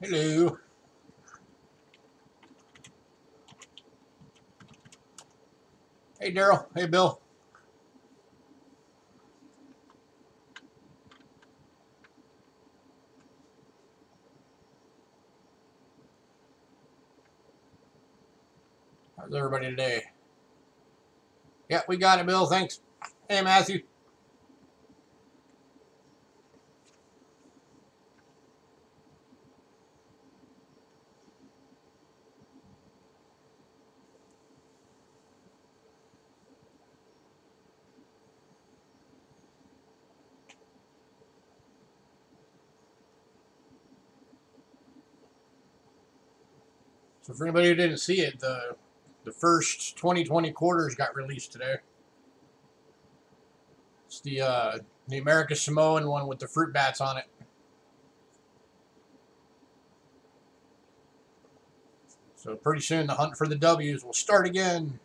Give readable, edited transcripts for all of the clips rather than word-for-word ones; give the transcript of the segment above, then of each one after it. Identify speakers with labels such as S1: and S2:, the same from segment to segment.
S1: Hello. Hey, Daryl. Hey, Bill. How's everybody today? Yeah, we got it, Bill. Thanks. Hey, Matthew. So for anybody who didn't see it, the first 2020 quarters got released today. It's the American Samoan one with the fruit bats on it. So pretty soon the hunt for the W's will start again.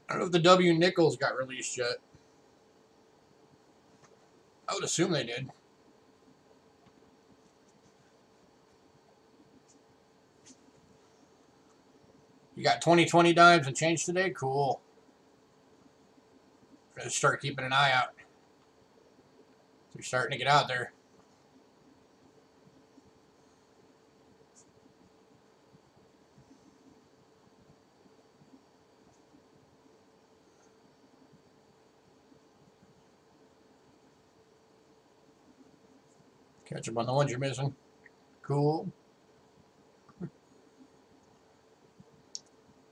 S1: I don't know if the W nickels got released yet. I would assume they did. You got 2020 dimes and change today? Cool. Gotta start keeping an eye out. They're starting to get out there. Catch up on the ones you're missing. Cool.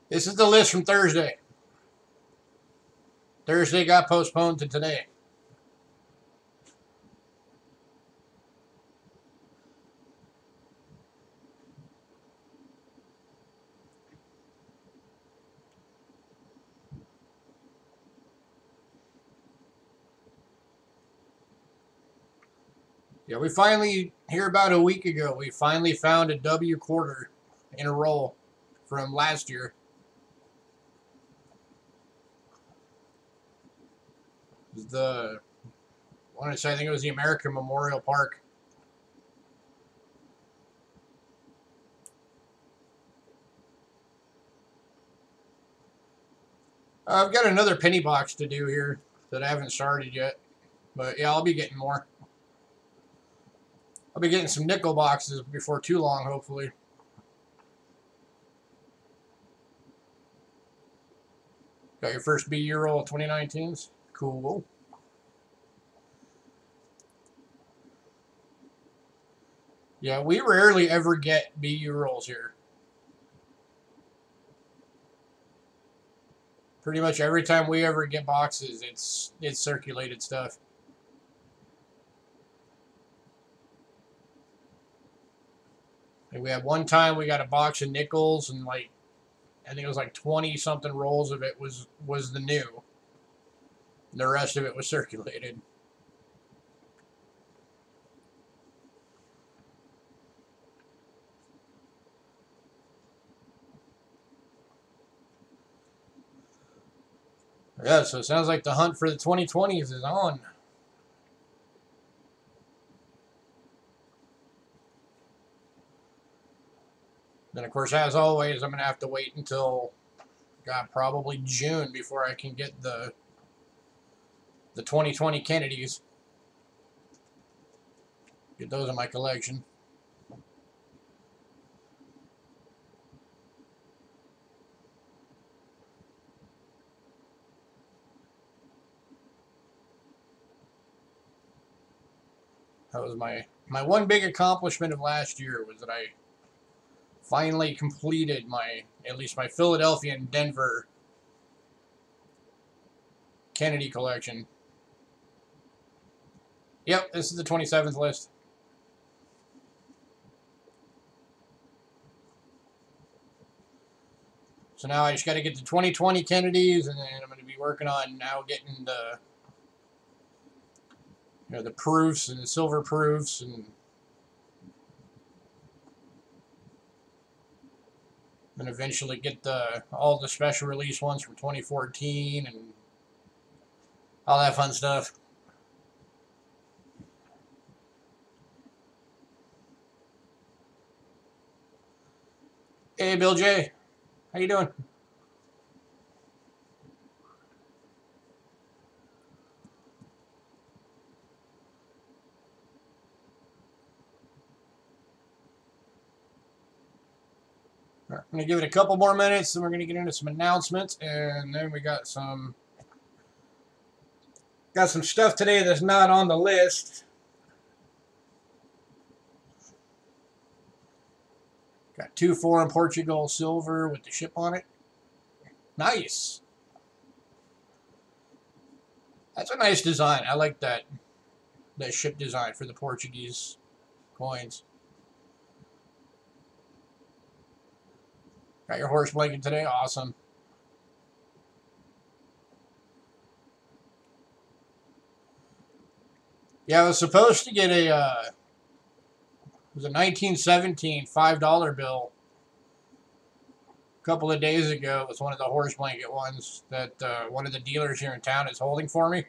S1: This is the list from Thursday. Thursday got postponed to today. Yeah, we finally, here about a week ago, we finally found a W quarter in a roll from last year. I want to say, I think it was the American Memorial Park. I've got another penny box to do here that I haven't started yet. But yeah, I'll be getting more. I'll be getting some nickel boxes before too long, hopefully. Got your first BU roll 2019s? Cool. Yeah, we rarely ever get BU rolls here. Pretty much every time we ever get boxes, it's circulated stuff. Like we had one time we got a box of nickels and like I think it was like 20 something rolls of it was the new. The rest of it was circulated. Yeah, so it sounds like the hunt for the 2020s is on. Then, of course, as always, I'm going to have to wait until, God, probably June before I can get the 2020 Kennedys. Get those in my collection. That was my one big accomplishment of last year was that I finally completed at least my Philadelphia and Denver Kennedy collection. Yep, this is the 27th list. So now I just got to get the 2020 Kennedys, and then I'm going to be working on now getting the proofs and the silver proofs and And eventually get all the special release ones from 2014 and all that fun stuff. Hey, Bill J. How you doing? All right, I'm going to give it a couple more minutes, and we're going to get into some announcements, and then we got some stuff today that's not on the list. Got 2 foreign Portugal silver with the ship on it. Nice. That's a nice design. I like that ship design for the Portuguese coins. Got your horse blanket today? Awesome. Yeah, I was supposed to get it was a 1917 $5 bill a couple of days ago. It was one of the horse blanket ones that one of the dealers here in town is holding for me.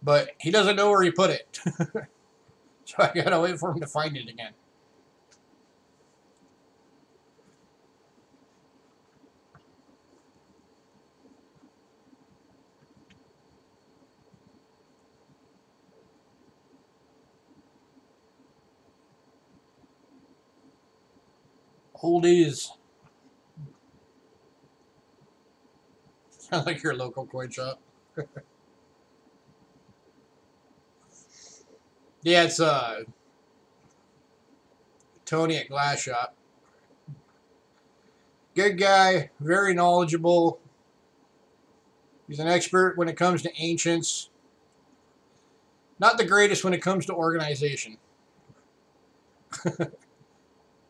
S1: But he doesn't know where he put it. So I gotta wait for him to find it again. Oldies. Sounds like your local coin shop. Yeah, it's Tony at Glass Shop. Good guy, very knowledgeable. He's an expert when it comes to ancients. Not the greatest when it comes to organization.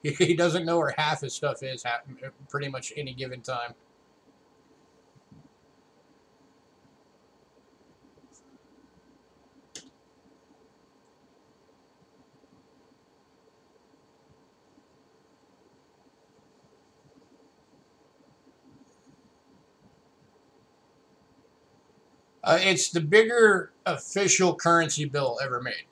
S1: He doesn't know where half his stuff is pretty much any given time. It's the bigger official currency bill ever made.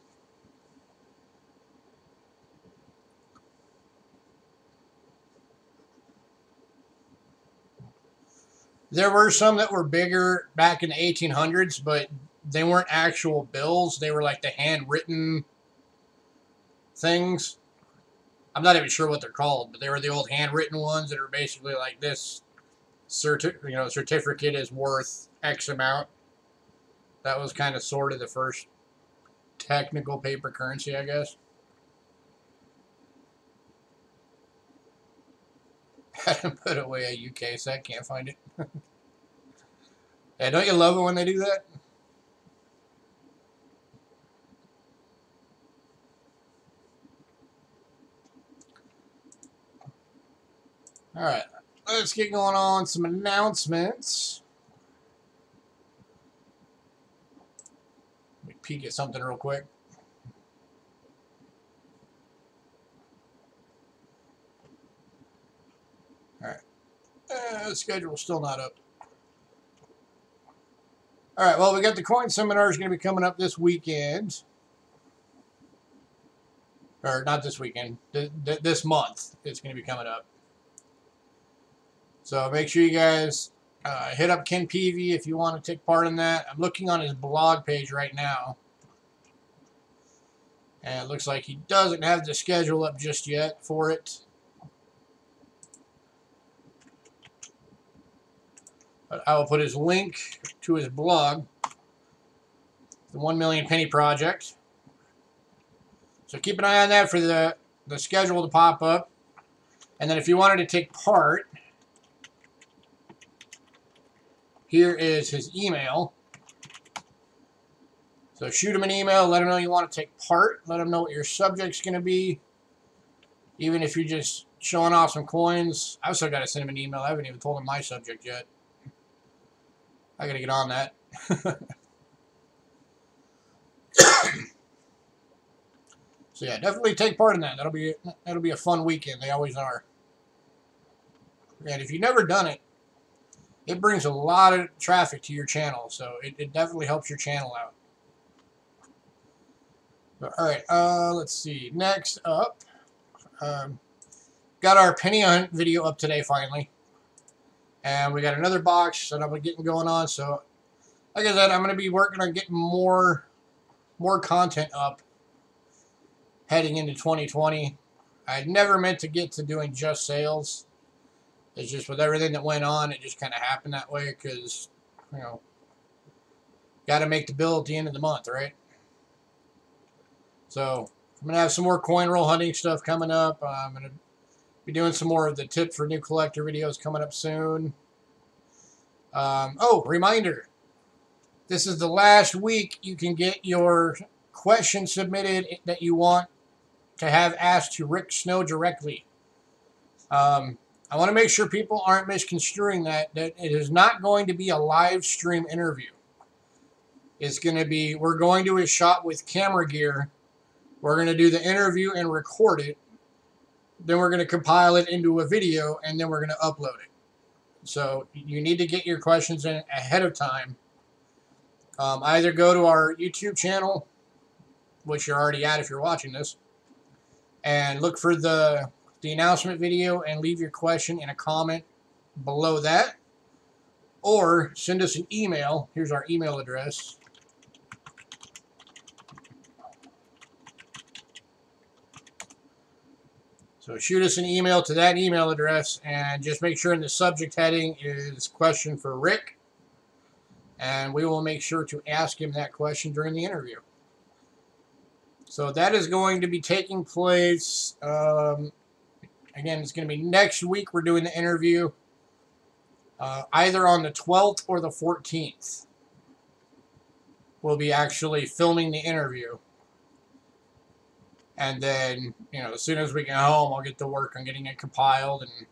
S1: There were some that were bigger back in the 1800s, but they weren't actual bills. They were like the handwritten things. I'm not even sure what they're called, but they were the old handwritten ones that are basically like this. Certificate is worth X amount. That was kind of sort of the first technical paper currency, I guess. Had to put away a UK set, can't find it. Yeah, don't you love it when they do that? All right, let's get going on some announcements. Let me peek at something real quick. All right, the schedule's still not up. All right, well, we got the coin seminar is going to be coming up this weekend. Or not this weekend, this month it's going to be coming up. So make sure you guys hit up Ken Peavy if you want to take part in that. I'm looking on his blog page right now. And it looks like he doesn't have the schedule up just yet for it. But I will put his link to his blog, the 1 Million Penny Project. So keep an eye on that for the schedule to pop up. And then if you wanted to take part, here is his email. So shoot him an email, let him know you want to take part, let him know what your subject's going to be. Even if you're just showing off some coins, I've still got to send him an email. I haven't even told him my subject yet. I got to get on that. So yeah, definitely take part in that. That'll be a fun weekend. They always are. And if you've never done it, it brings a lot of traffic to your channel, so it definitely helps your channel out. All right, let's see. Next up, got our penny hunt video up today finally, and we got another box that I'm getting going on. So, like I said, I'm going to be working on getting more content up heading into 2020. I never meant to get to doing just sales. It's just with everything that went on, it just kind of happened that way because, you know, got to make the bill at the end of the month, right? So I'm going to have some more coin roll hunting stuff coming up. I'm going to be doing some more of the tips for new collector videos coming up soon. Oh, reminder. This is the last week you can get your question submitted that you want to have asked to Rick Snow directly. I want to make sure people aren't misconstruing that it is not going to be a live stream interview. It's going to be, we're going to a shot with camera gear. We're going to do the interview and record it. Then we're going to compile it into a video, and then we're going to upload it. So you need to get your questions in ahead of time. Either go to our YouTube channel, which you're already at if you're watching this, and look for the announcement video and leave your question in a comment below that, or send us an email. Here's our email address. So shoot us an email to that email address and just make sure in the subject heading is question for Rick, and we will make sure to ask him that question during the interview. So that is going to be taking place, again, it's going to be next week. We're doing the interview either on the 12th or the 14th. We'll be actually filming the interview. And then, you know, as soon as we get home, I'll get to work on getting it compiled and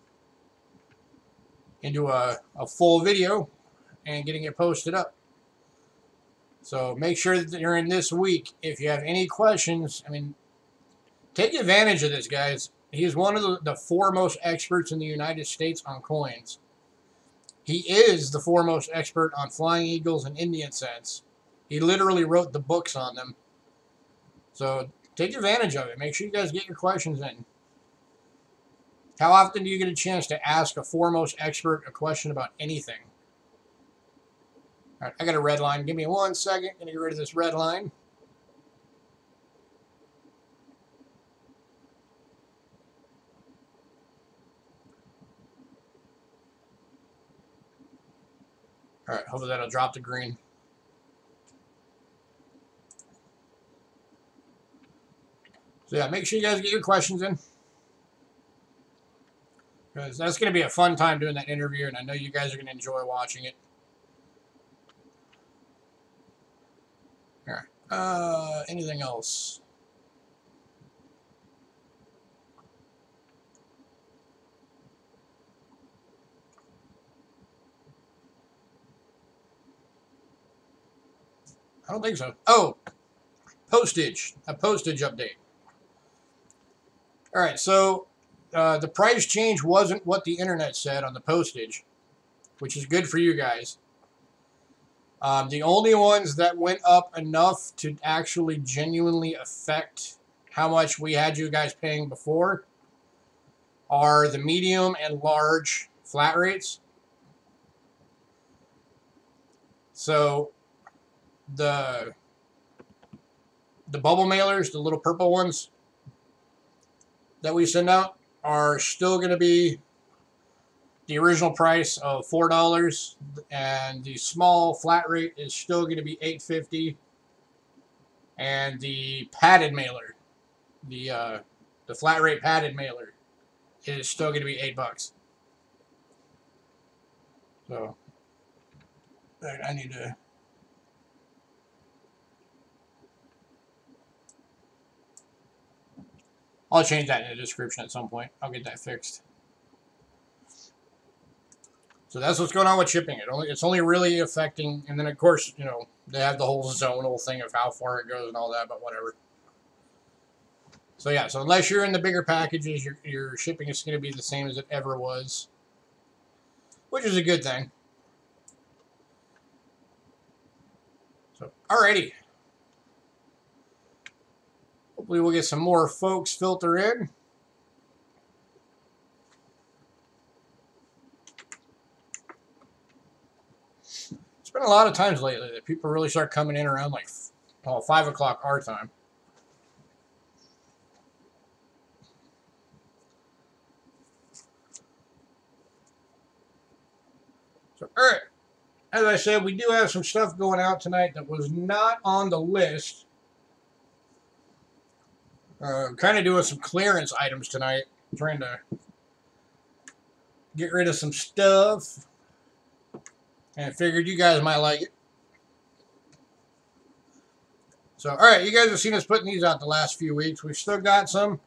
S1: into a full video and getting it posted up. So make sure that during this week, if you have any questions, I mean, take advantage of this, guys. He's one of the foremost experts in the United States on coins. He is the foremost expert on flying eagles and Indian cents. He literally wrote the books on them. So take advantage of it. Make sure you guys get your questions in. How often do you get a chance to ask a foremost expert a question about anything? All right, I got a red line. Give me 1 second. Gonna get rid of this red line. All right, hopefully that'll drop the green. So yeah, make sure you guys get your questions in, because that's going to be a fun time doing that interview, and I know you guys are going to enjoy watching it. All right. Anything else? I don't think so. Oh, postage. A postage update. All right, so the price change wasn't what the internet said on the postage, which is good for you guys. The only ones that went up enough to actually genuinely affect how much we had you guys paying before are the medium and large flat rates. So the bubble mailers, the little purple ones that we send out, are still going to be the original price of $4, and the small flat rate is still going to be $8.50, and the padded mailer, the flat rate padded mailer, is still going to be $8. So I need to. I'll change that in the description at some point. I'll get that fixed. So that's what's going on with shipping. It's only really affecting, and then of course, you know, they have the whole zonal thing of how far it goes and all that, but whatever. So yeah, so unless you're in the bigger packages, your shipping is going to be the same as it ever was. which is a good thing. So, alrighty. Hopefully we'll get some more folks filter in. It's been a lot of times lately that people really start coming in around like 5 o'clock our time. So, alright. As I said, we do have some stuff going out tonight that was not on the list. Kind of doing some clearance items tonight. Trying to get rid of some stuff. And I figured you guys might like it. So, alright, you guys have seen us putting these out the last few weeks. We've still got some.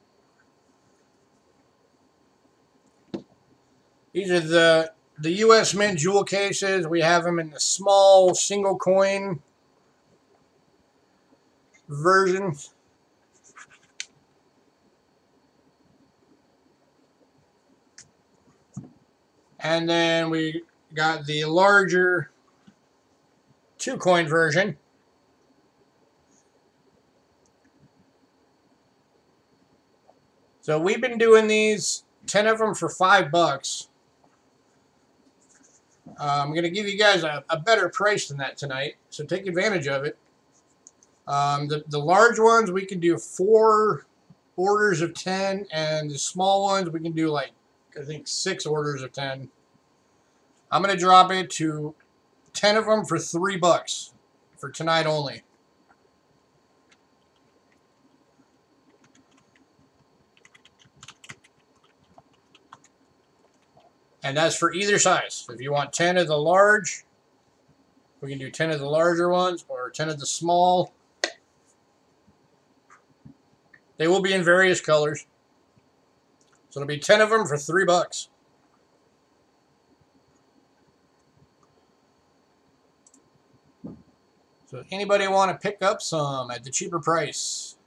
S1: These are the U.S. Mint jewel cases. We have them in the small single coin versions. And then we got the larger 2-coin version. So we've been doing these, 10 of them for $5. I'm going to give you guys a better price than that tonight, so take advantage of it. The large ones, we can do 4 orders of 10, and the small ones, we can do like, I think 6 orders of 10. I'm going to drop it to 10 of them for $3 for tonight only. And that's for either size. If you want 10 of the large, we can do 10 of the larger ones or 10 of the small. They will be in various colors. So it'll be 10 of them for $3. So anybody want to pick up some at the cheaper price?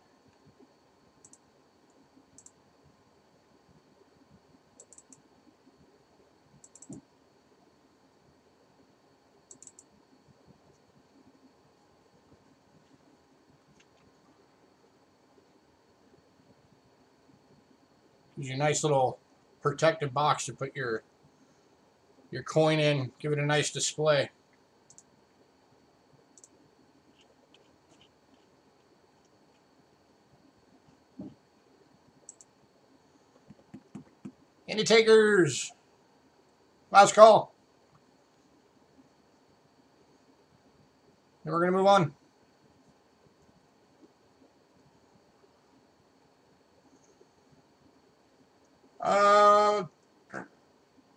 S1: Gives you a nice little protective box to put your coin in. Give it a nice display. Any takers? Last call. Then we're going to move on.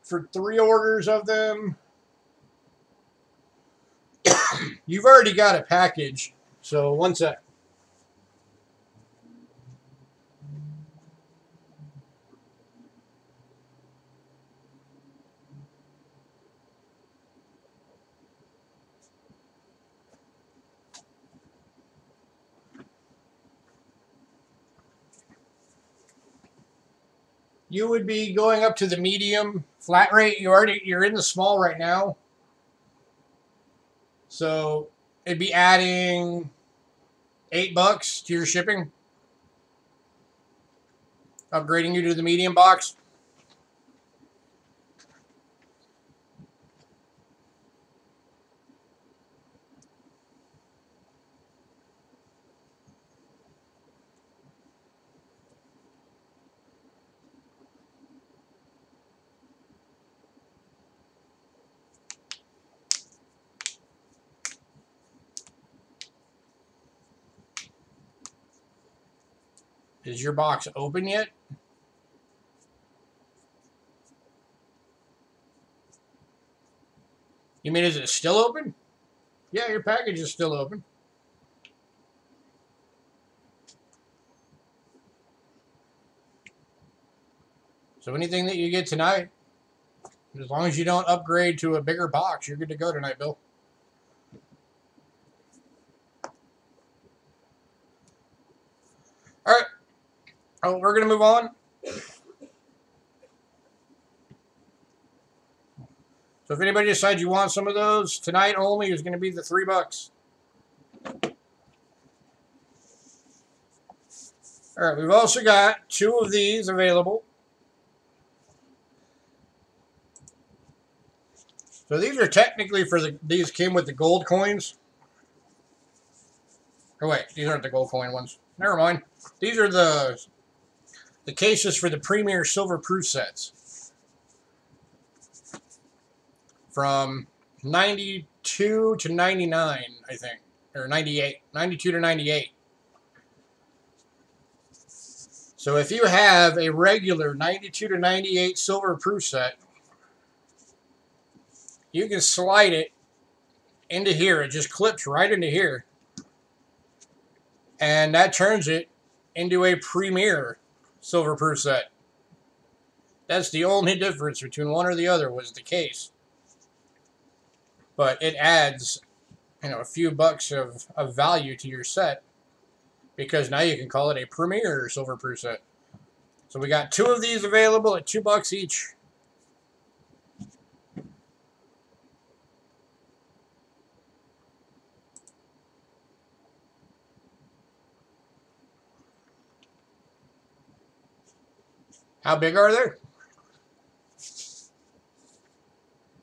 S1: For 3 orders of them, you've already got a package. So one sec. You would be going up to the medium flat rate. You're in the small right now. So it'd be adding $8 to your shipping. Upgrading you to the medium box. Is your box open yet? You mean, is it still open? Yeah, your package is still open. So anything that you get tonight, as long as you don't upgrade to a bigger box, you're good to go tonight, Bill. All right. Oh, we're going to move on. So if anybody decides you want some of those, tonight only is going to be the $3. All right, we've also got 2 of these available. So these are technically for these came with the gold coins. Oh wait, these aren't the gold coin ones. Never mind. These are the cases for the premier silver proof sets. From 92 to 99, I think. Or 98. 92 to 98. So if you have a regular 92 to 98 silver proof set, you can slide it into here. It just clips right into here. And that turns it into a premier silver proof set. That's the only difference between one or the other was the case. But it adds, a few bucks of value to your set because now you can call it a premier silver proof set. So we got 2 of these available at $2 each. How big are they?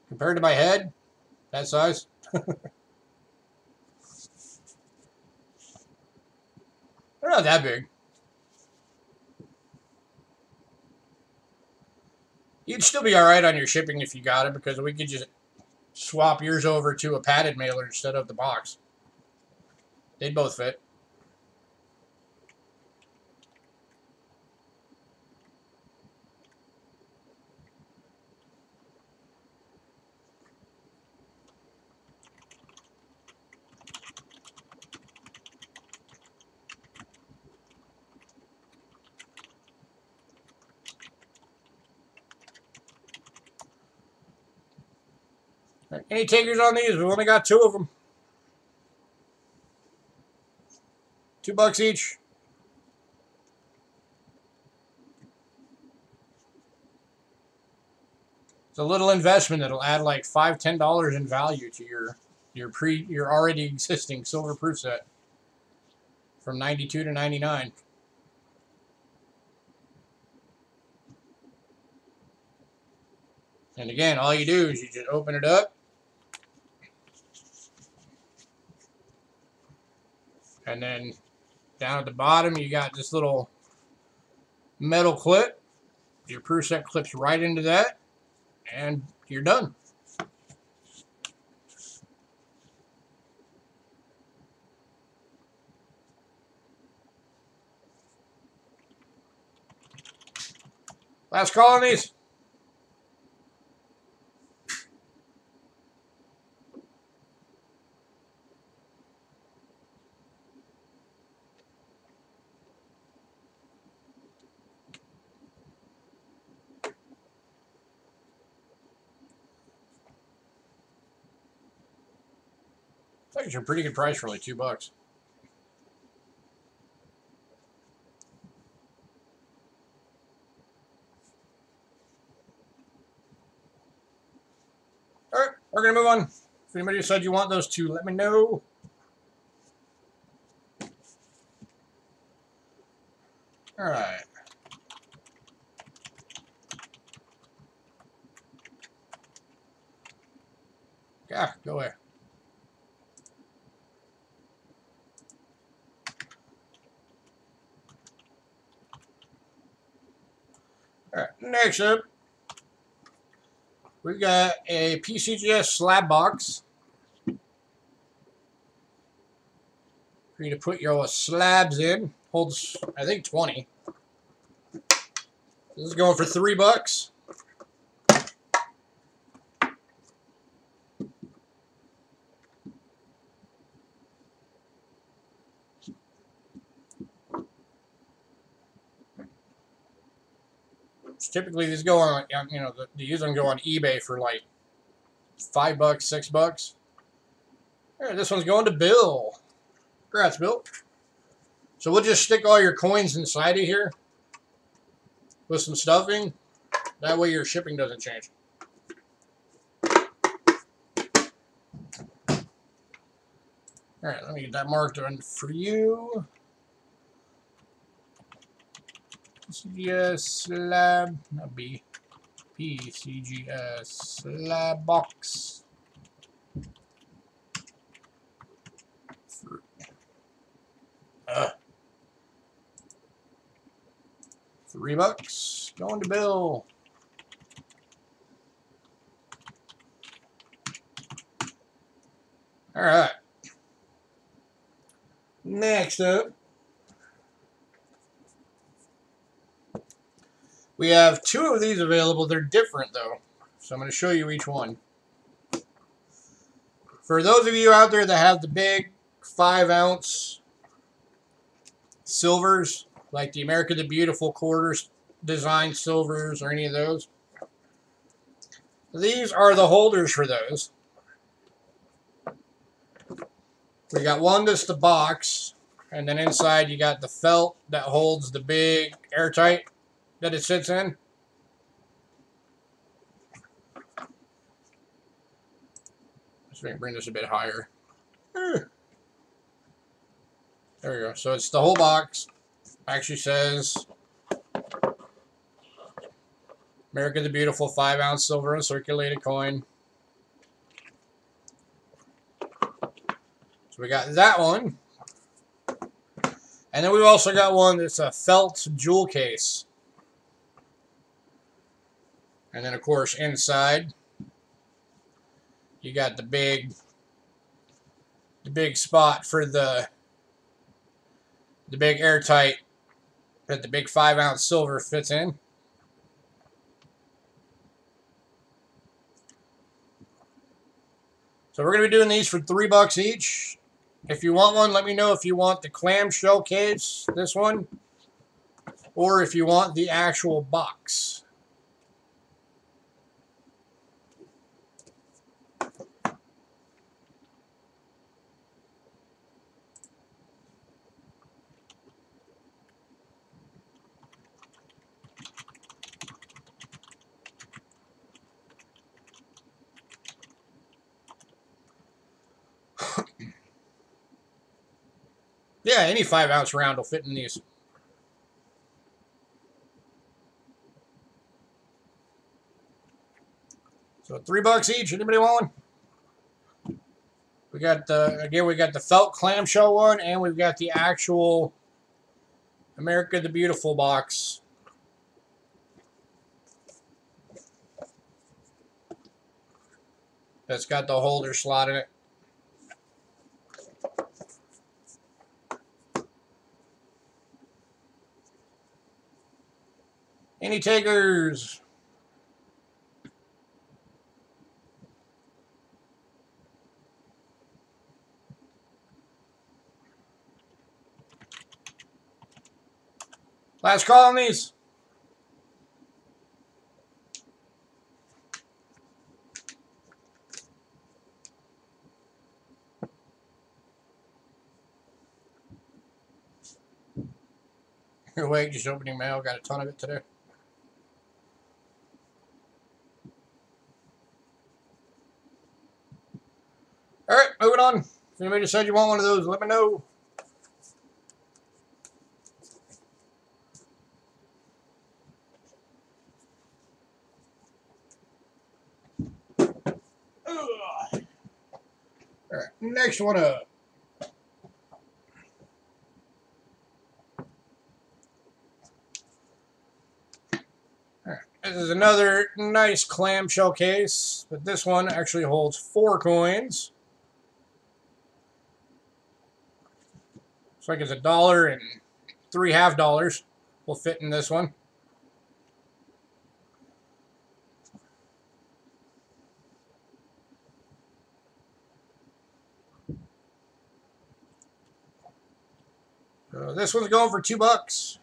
S1: Compared to my head, that size. They're not that big. You'd still be alright on your shipping if you got it because we could just swap yours over to a padded mailer instead of the box. They'd both fit. Any takers on these? We've only got 2 of them. $2 each. It's a little investment that'll add like $5, $10 in value to your already existing silver proof set from 92 to 99. And again, all you do is you just open it up. And then down at the bottom, you got this little metal clip. Your proof set clips right into that, and you're done. Last call on these. I think it's a pretty good price for like $2. All right, we're gonna move on. If anybody decides you want those 2, let me know. All right. Yeah, go away. All right, next up, we got a PCGS Slapbox for you to put your slabs in. Holds, I think, 20. This is going for $3. Typically, these go on, the used ones go on eBay for like $5, $6. All right, this one's going to Bill. Congrats, Bill. So we'll just stick all your coins inside of here with some stuffing. That way your shipping doesn't change. Alright, let me get that marked on for you. PCGS Slab, not B. PCGS Slapbox. $3 going to Bill. All right. Next up, we have 2 of these available. They're different though, so I'm going to show you each one. For those of you out there that have the big 5-ounce silvers, like the America the Beautiful quarters design silvers or any of those, these are the holders for those. We got one that's the box, and then inside you got the felt that holds the big airtight that it sits in. Let's bring this a bit higher. There we go. So it's the whole box. Actually says America the Beautiful 5-ounce silver uncirculated coin. So we got that one. And then we've also got one that's a felt jewel case. And then of course inside you got the big spot for the big airtight that the big 5-ounce silver fits in. So we're going to be doing these for $3 each. If you want one, let me know if you want the clamshell case, this one, or if you want the actual box. Yeah, any 5-ounce round will fit in these. So $3 each. Anybody want one? We got we got the felt clamshell one, and we've got the actual America the Beautiful box. That's got the holder slot in it. Any takers? Last call on these. Here, wait, just opening mail. Got a ton of it today. All right, moving on. If anybody decide you want one of those, let me know. Ugh. All right, next one up. All right, this is another nice clamshell case, but this one actually holds 4 coins. Looks like it's $1 and 3 half-dollars will fit in this one. So this one's going for $2.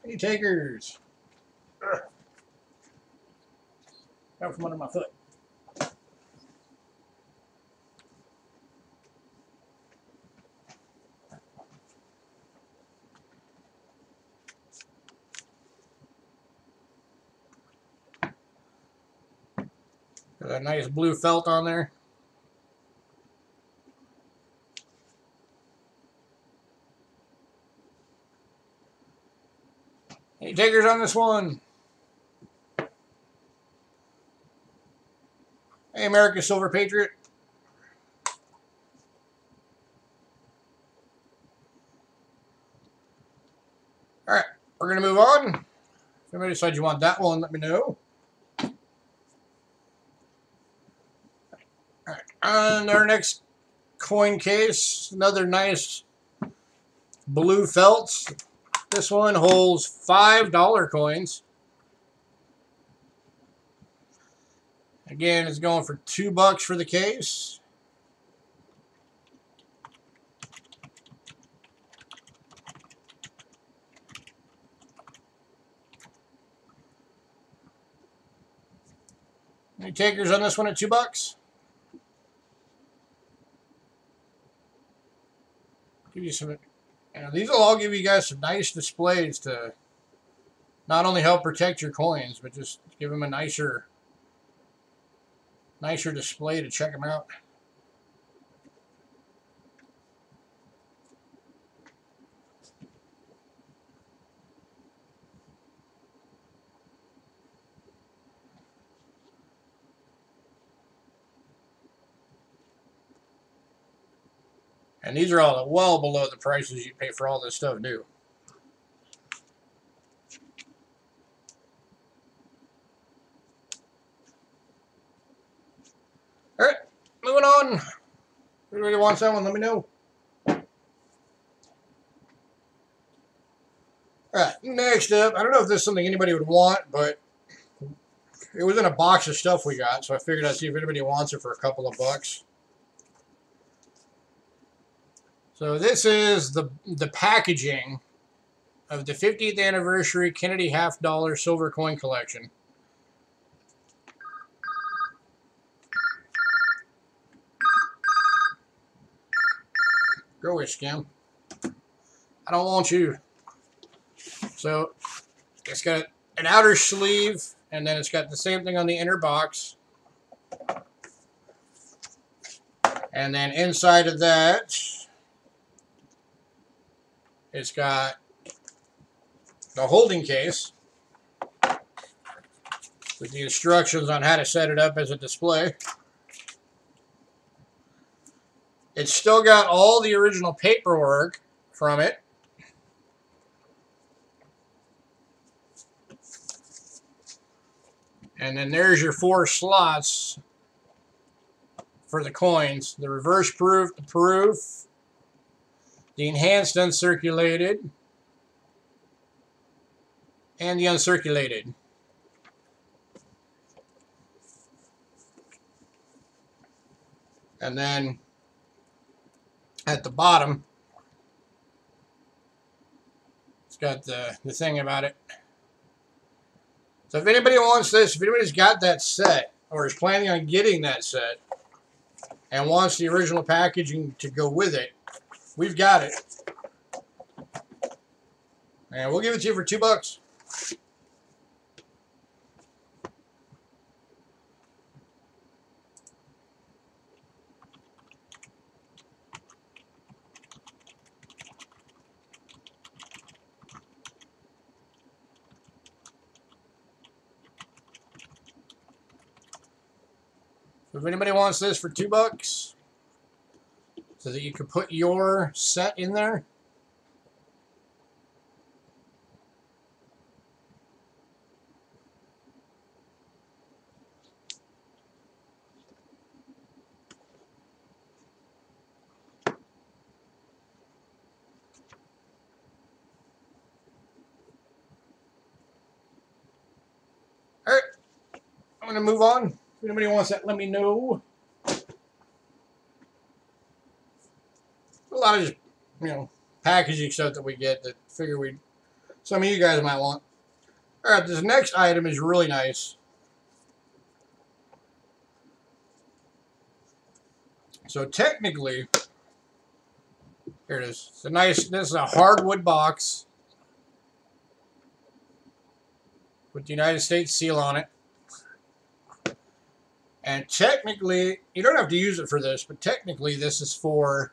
S1: Any takers? Out from under my foot. Got a nice blue felt on there. Any takers on this one? Hey, America's Silver Patriot. All right, we're going to move on. If anybody decides you want that one, let me know. All right, and our next coin case, another nice blue felt. This one holds $5 coins. Again, it's going for $2 for the case. Any takers on this one at $2? Give you some. These will all give you guys some nice displays to not only help protect your coins, but just give them a nicer display to check them out. And these are all well below the prices you pay for all this stuff new. All right, moving on. If anybody wants that one, let me know. All right, next up, I don't know if this is something anybody would want, but it was in a box of stuff we got, so I figured I'd see if anybody wants it for a couple of bucks. So this is the packaging of the 50th anniversary Kennedy half-dollar silver coin collection. Go away, Scam. I don't want you. So it's got an outer sleeve, and then it's got the same thing on the inner box. And then inside of that, it's got the holding case with the instructions on how to set it up as a display. It's still got all the original paperwork from it. And then there's your 4 slots for the coins. The reverse proof, the proof, the enhanced uncirculated, and the uncirculated. And then at the bottom, it's got the thing about it. So if anybody wants this, if anybody's got that set or is planning on getting that set and wants the original packaging to go with it, we've got it. And we'll give it to you for $2. If anybody wants this for $2 so that you can put your set in there, all right, I'm going to move on. If anybody wants that, let me know. A lot of just, packaging stuff that we get that figure some of you guys might want. All right, this next item is really nice. So technically, here it is. It's a nice, this is a hardwood box with the United States seal on it. And technically, you don't have to use it for this, but technically this is for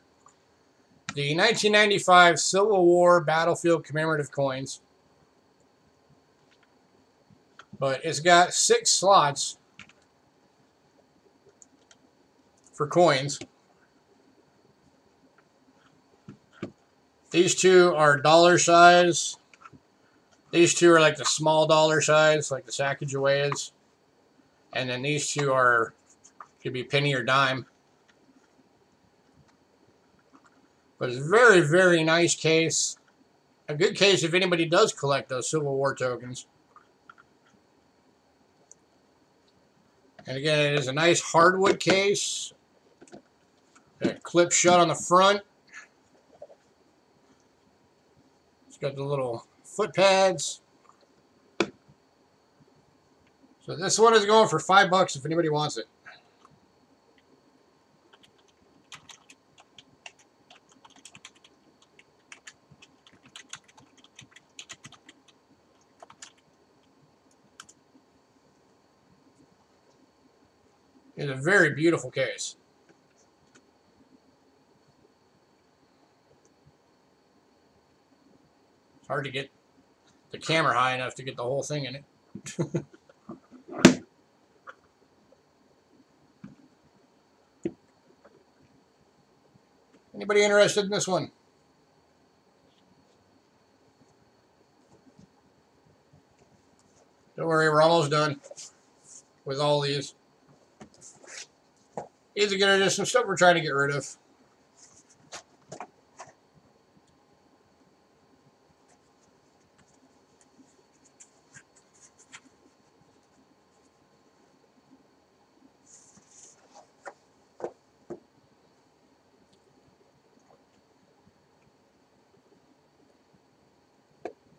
S1: the 1995 Civil War Battlefield commemorative coins. But it's got 6 slots for coins. These 2 are dollar size. These 2 are like the small dollar size, like the Sacagaweas. And then these 2 are, could be penny or dime. But it's a very, very nice case. A good case if anybody does collect those Civil War tokens. And again, it is a nice hardwood case. It clips shut on the front. It's got the little foot pads. So this one is going for $5 if anybody wants it. It's a very beautiful case. It's hard to get the camera high enough to get the whole thing in it. Anybody interested in this one? Don't worry, we're almost done with all these. These are just some stuff we're trying to get rid of.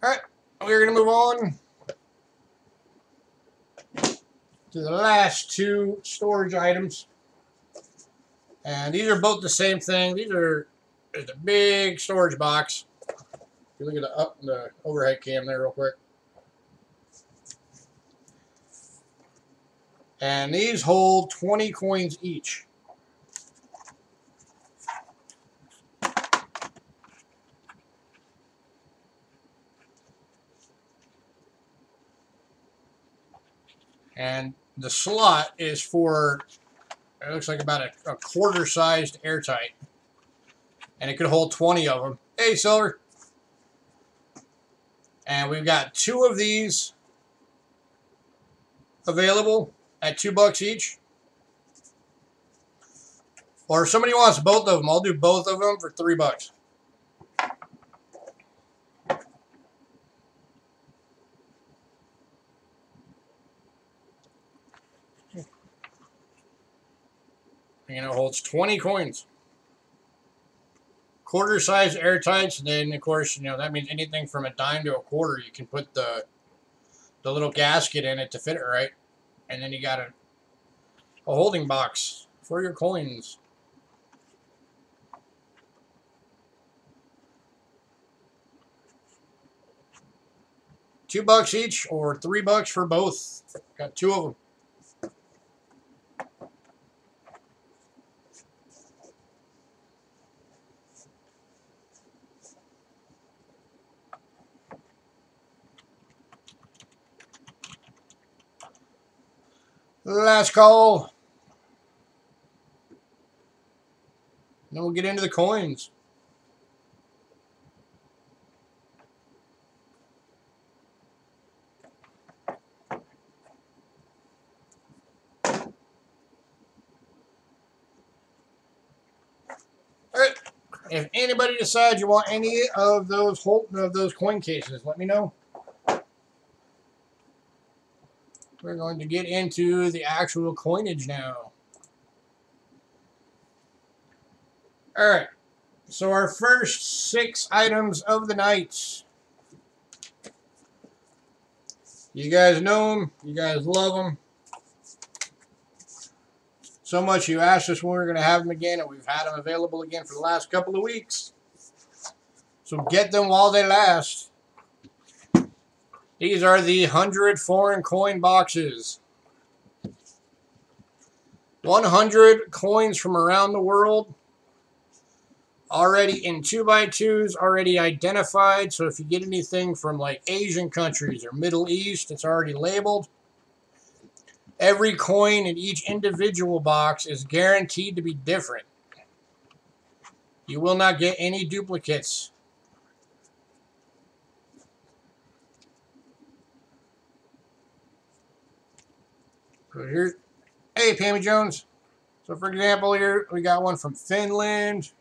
S1: Alright, we're going to move on to the last 2 storage items. And these are both the same thing. These are the big storage box. If you look at the overhead cam there real quick. And these hold 20 coins each. And the slot is for, it looks like about a quarter-sized airtight. And it could hold 20 of them. Hey, Silver. And we've got 2 of these available at $2 each. Or if somebody wants both of them, I'll do both of them for $3. And it holds 20 coins. Quarter-size airtights, and then, of course, you know, that means anything from a dime to a quarter, you can put the little gasket in it to fit it right. And then you got a holding box for your coins. $2 each or $3 for both. Got 2 of them. Last call. Then we'll get into the coins. Alright. If anybody decides you want any of those coin cases, let me know. We're going to get into the actual coinage now. Alright, so our first 6 items of the night. You guys know them, you guys love them. So much you asked us when we were going to have them again, and we've had them available again for the last couple of weeks. So get them while they last. These are the 100 foreign coin boxes. 100 coins from around the world. Already in 2x2s, already identified. So if you get anything from like Asian countries or Middle East, it's already labeled. Every coin in each individual box is guaranteed to be different. You will not get any duplicates. So here's, hey, Pammy Jones. So for example, here we got one from Finland.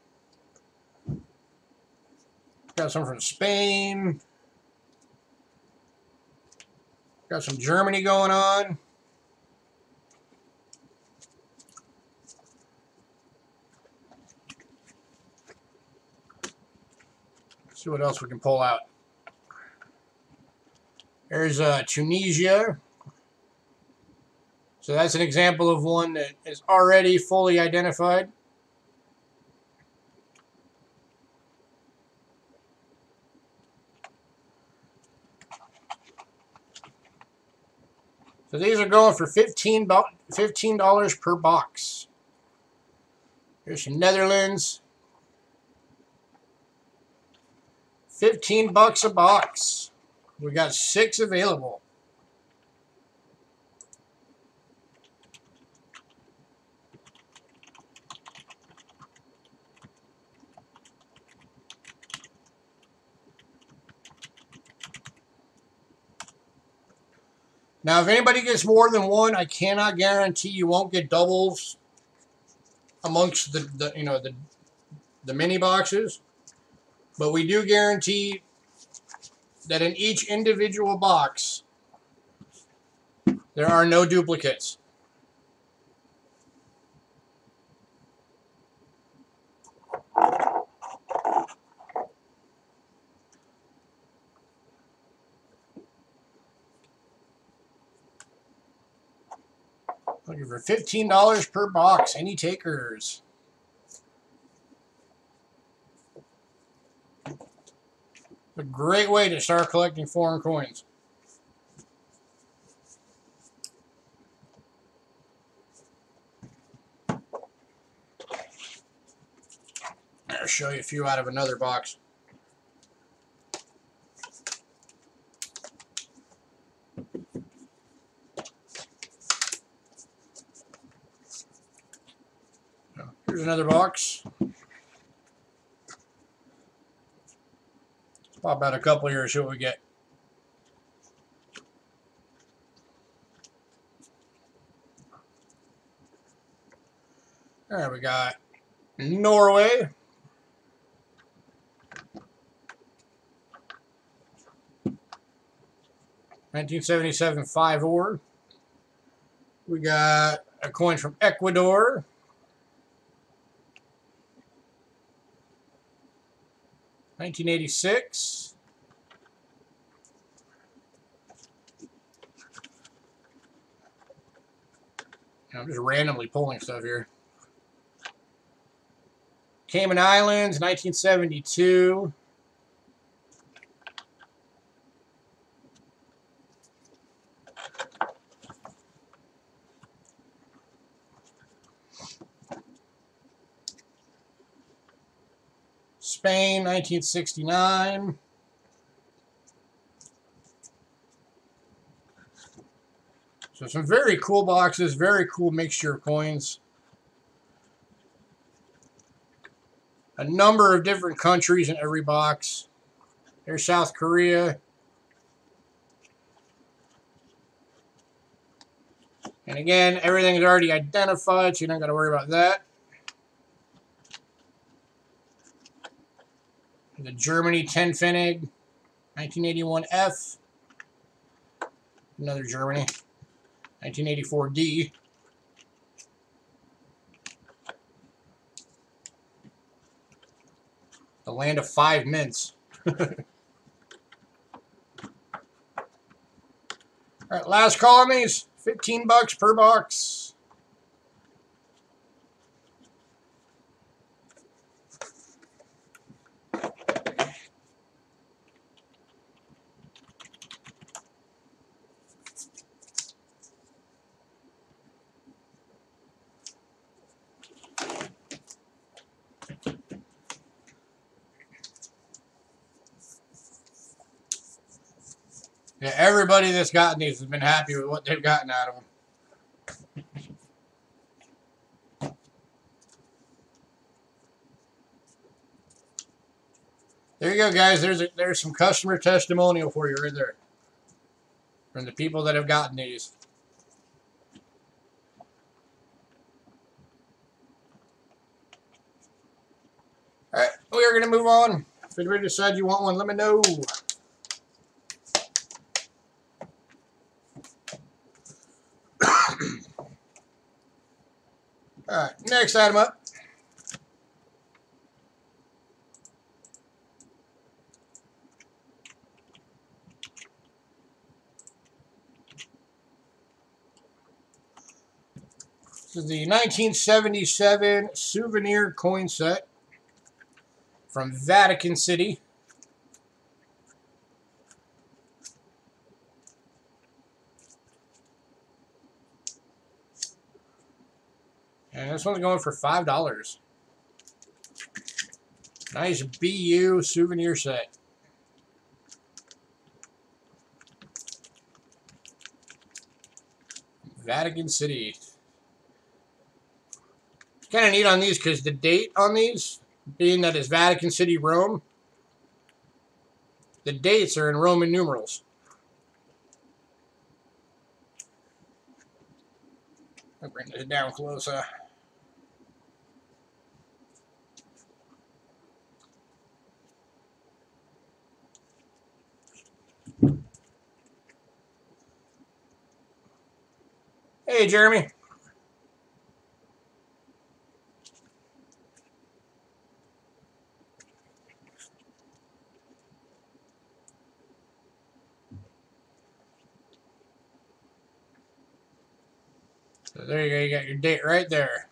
S1: Got some from Spain. Got some Germany going on. Let's see what else we can pull out. There's Tunisia. So that's an example of one that is already fully identified. So these are going for $15 per box. Here's some Netherlands. 15 bucks a box. We got 6 available. Now, if anybody gets more than one, I cannot guarantee you won't get doubles amongst the mini boxes, but we do guarantee that in each individual box there are no duplicates. Looking for $15 per box. Any takers? A great way to start collecting foreign coins. I'll show you a few out of another box. Here's another box. Let's pop out a couple here and see what we get. All right, we got Norway. (1977) 5-ore. We got a coin from Ecuador. (1986). I'm just randomly pulling stuff here. Cayman Islands, 1972. Spain, 1969. So some very cool boxes, very cool mixture of coins. A number of different countries in every box. There's South Korea. And again, everything is already identified, so you don't got to worry about that. The Germany 10 Pfennig, 1981 F. Another Germany, 1984 D. The land of 5 mints. All right, last call on these. 15 bucks per box. Yeah, everybody that's gotten these has been happy with what they've gotten out of them. There you go, guys. There's some customer testimonial for you right there from the people that have gotten these. All right, we are going to move on. If anybody decides you want one, let me know. All right, next item up. This is the 1977 souvenir coin set from Vatican City. And this one's going for $5. Nice BU souvenir set. Vatican City. It's kind of neat on these because the date on these, being that it's Vatican City, Rome, the dates are in Roman numerals. I'll bring this down closer. Hey, Jeremy. So there you go. You got your date right there.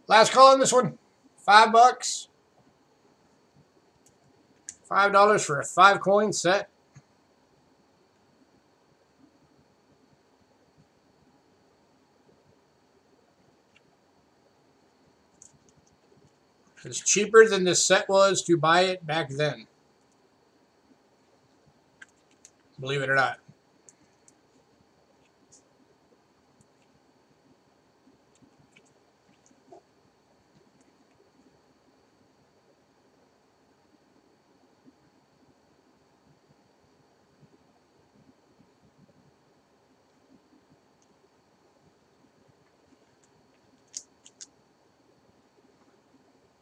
S1: Last call on this one. $5. $5 for a 5-coin set. It's cheaper than this set was to buy it back then. Believe it or not.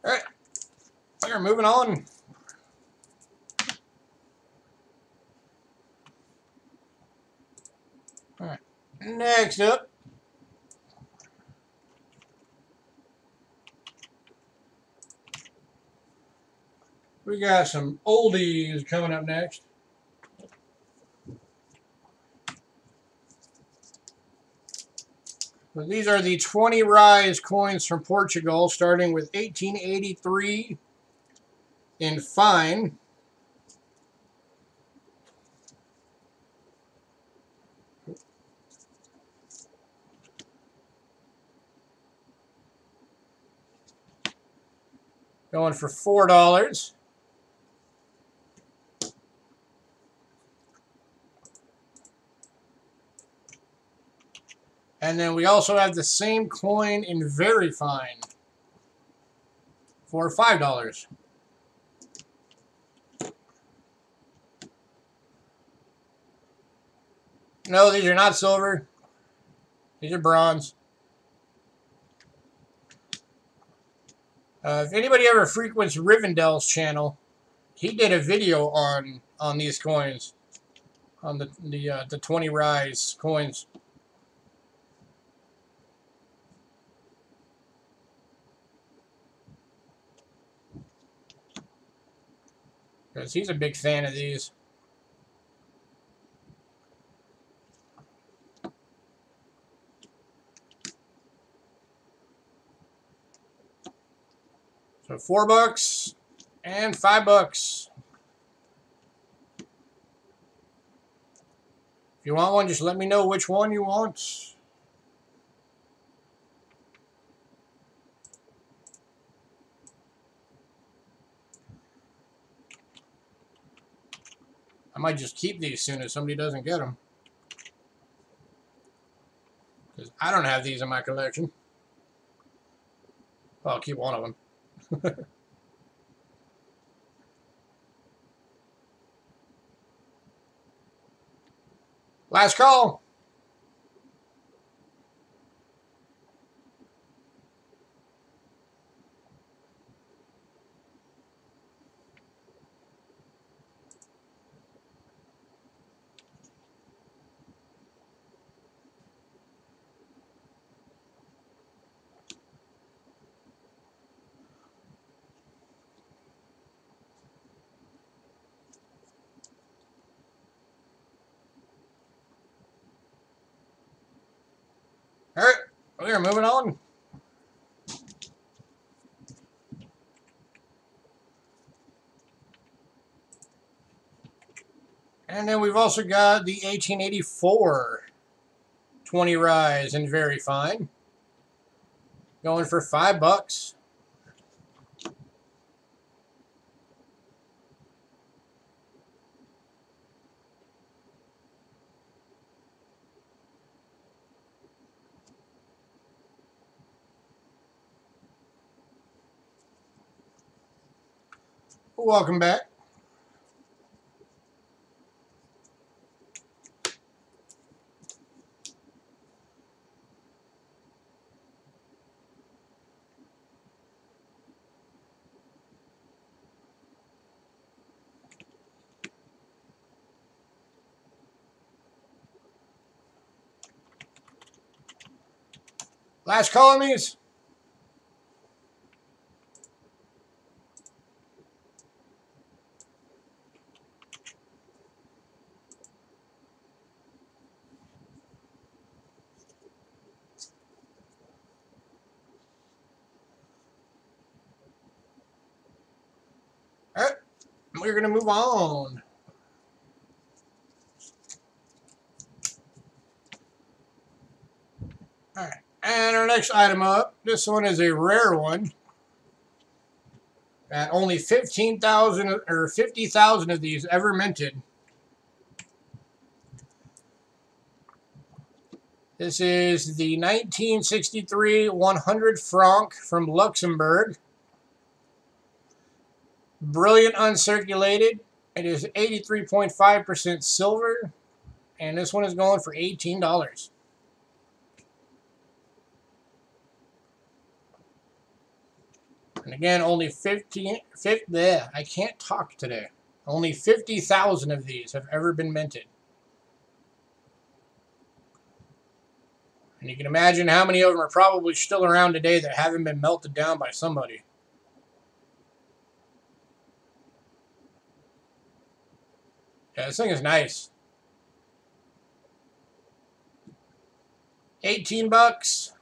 S1: All right, we're moving on. All right, next up, we got some oldies coming up next. So these are the 20 rise coins from Portugal, starting with 1883 in fine. Going for $4. And then we also have the same coin in very fine for $5. No, these are not silver. These are bronze. If anybody ever frequents Rivendell's channel, he did a video on these coins, on the 20 rise coins. Because he's a big fan of these. So $4 and $5. If you want one, just let me know which one you want. I might just keep these soon as somebody doesn't get them. Because I don't have these in my collection. Well, I'll keep one of them. Last call. All right, we are moving on. And then we've also got the 1884 20 rise and very fine. Going for $5. Welcome back. Last call on these. All right, we're going to move on. All right, and our next item up, this one is a rare one. At only 15,000 or 50,000 of these ever minted. This is the 1963 100 franc from Luxembourg. Brilliant uncirculated. It is 83.5% silver. And this one is going for $18. And again, only 50, I can't talk today. Only 50,000 of these have ever been minted. And you can imagine how many of them are probably still around today that haven't been melted down by somebody. Yeah, this thing is nice. 18 bucks.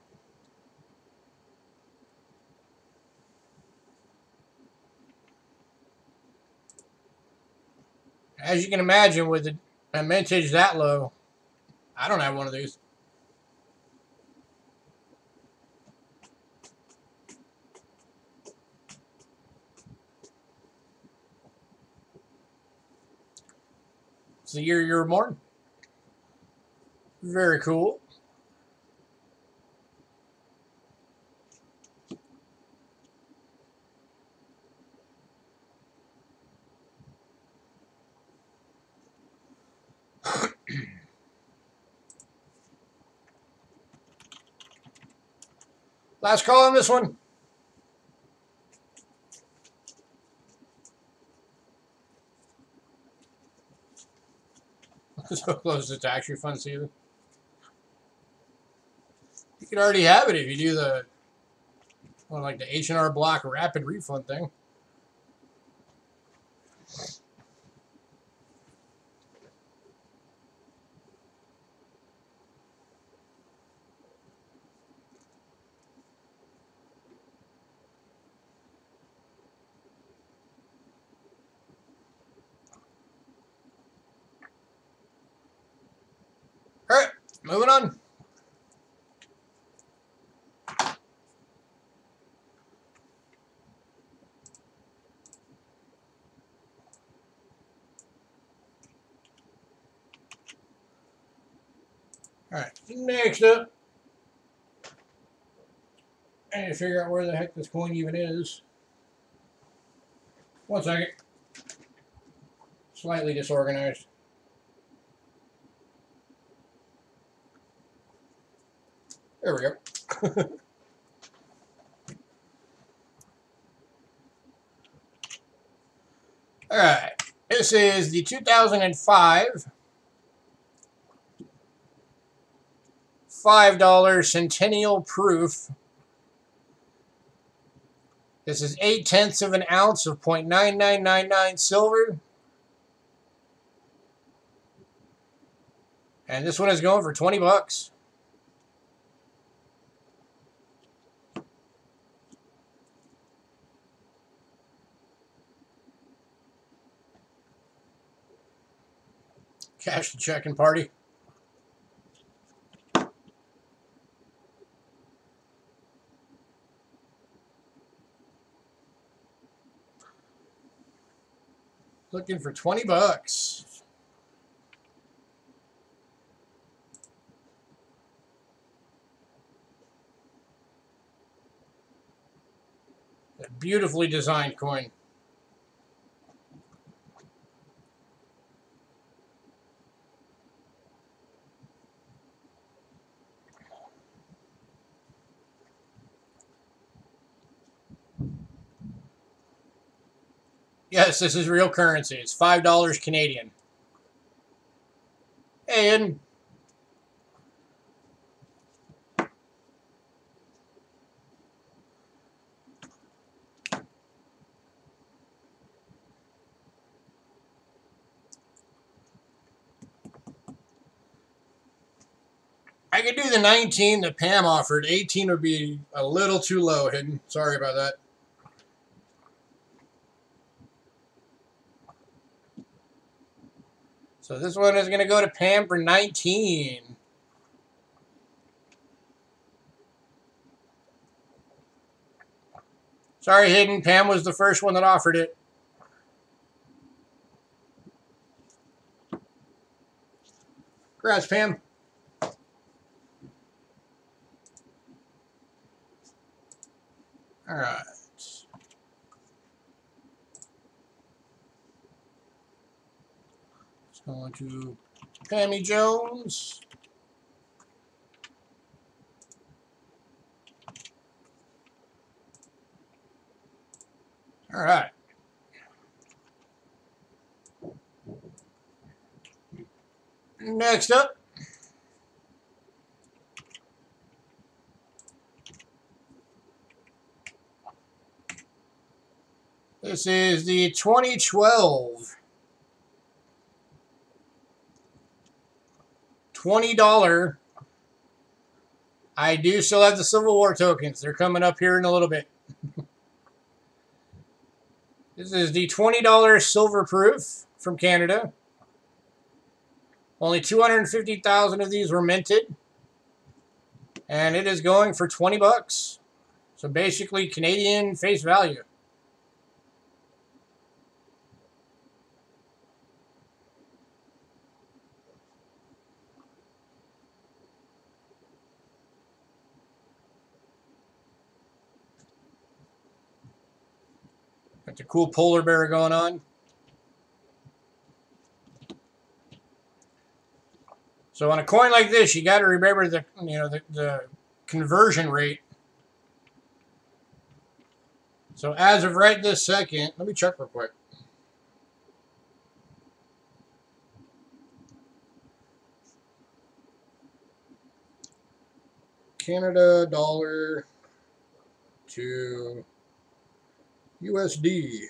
S1: As you can imagine, with a mintage that low, I don't have one of these. It's the year you were born. Very cool. Last call on this one. So close to tax refund season. You could already have it if you do the, well, like the H&R Block rapid refund thing. All right, moving on. Next up, I need to figure out where the heck this coin even is. 1 second. Slightly disorganized. There we go. Alright. This is the 2005 $5 Centennial Proof. This is 0.8 of an ounce of 0.9999 silver. And this one is going for 20 bucks. Cash the check and party. Looking for 20 bucks. A beautifully designed coin. Yes, this is real currency. It's $5 Canadian. And I could do the 19 that Pam offered. 18 would be a little too low, Hidden. Sorry about that. So this one is going to go to Pam for 19. Sorry, Hidden. Pam was the first one that offered it. Congrats, Pam. All right. Let's go on to Pammy Jones. All right. Next up, this is the 2012 $20. I do still have the Civil War tokens. They're coming up here in a little bit. This is the $20 silver proof from Canada. Only 250,000 of these were minted. And it is going for 20 bucks. So basically Canadian face value. Got the cool polar bear going on. So on a coin like this, you got to remember the conversion rate. So as of right this second, let me check real quick. Canada dollar to USD.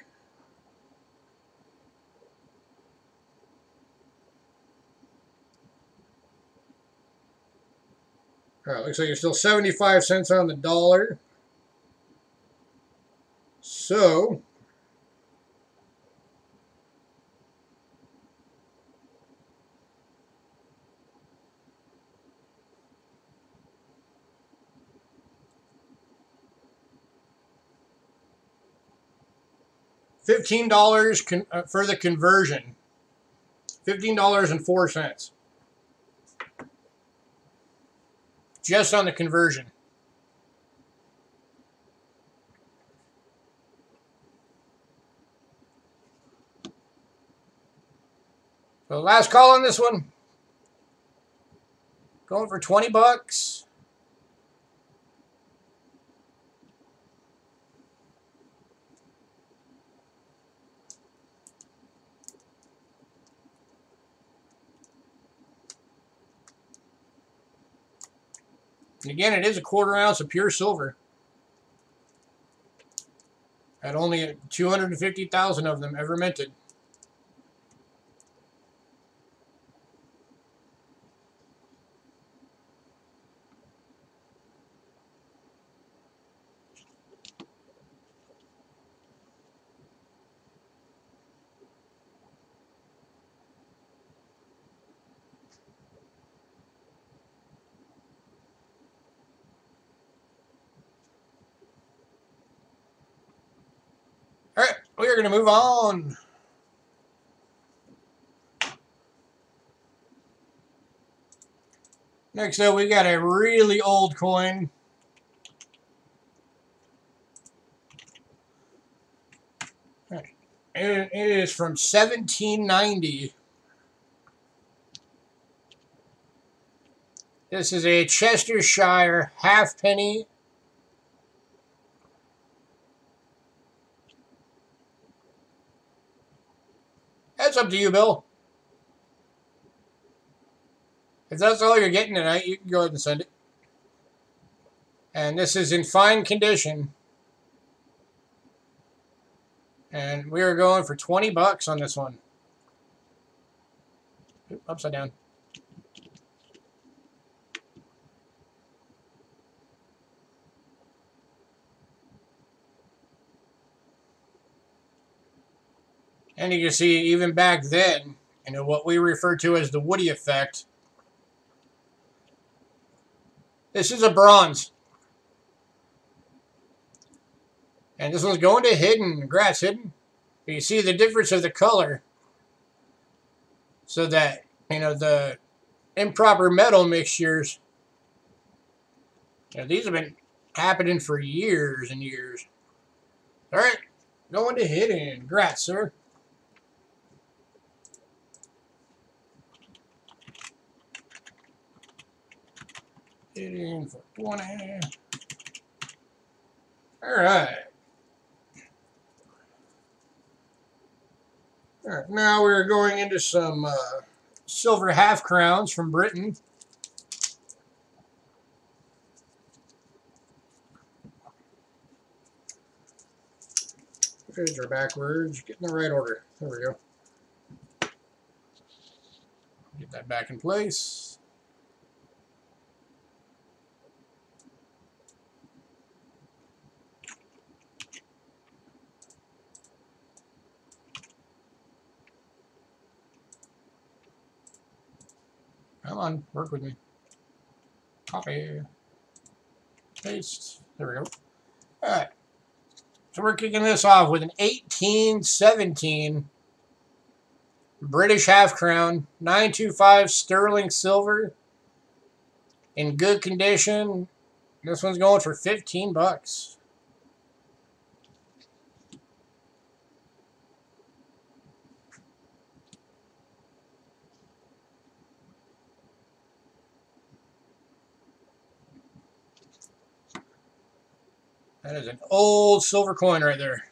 S1: All right, looks like it's still 75 cents on the dollar. So $15 for the conversion. $15.04. just on the conversion. So last call on this one. Going for 20 bucks. And again, it is a 1/4 ounce of pure silver. At only 250,000 of them ever minted. All right, we are going to move on. Next up, we got a really old coin. It is from 1790. This is a Chestershire halfpenny. That's up to you, Bill. If that's all you're getting tonight, you can go ahead and send it. And this is in fine condition. And we are going for 20 bucks on this one. Oop, upside down. And you can see even back then, you know, what we refer to as the Woody effect. This is a bronze. And this one's going to Hidden. Congrats, Hidden. But you see the difference of the color. So that, you know, the improper metal mixtures, you know, these have been happening for years and years. All right, going to Hidden. Congrats, sir. Hidden for 20. All right. All right, now we're going into some silver half crowns from Britain. Page are backwards. Get in the right order. There we go. Get that back in place. Come on, work with me. Copy. Paste. There we go. All right. So we're kicking this off with an 1817 British half crown, 925 sterling silver, in good condition. This one's going for 15 bucks. That is an old silver coin right there.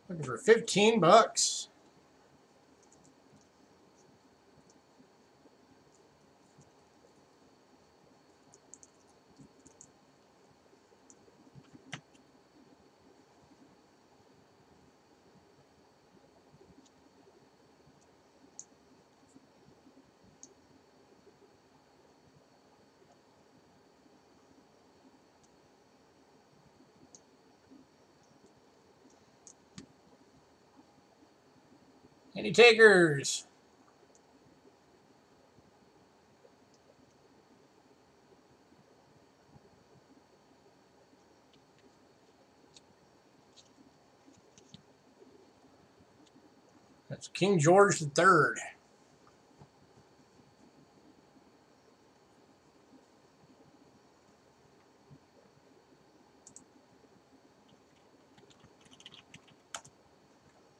S1: Looking for 15 bucks. Any takers? That's King George III.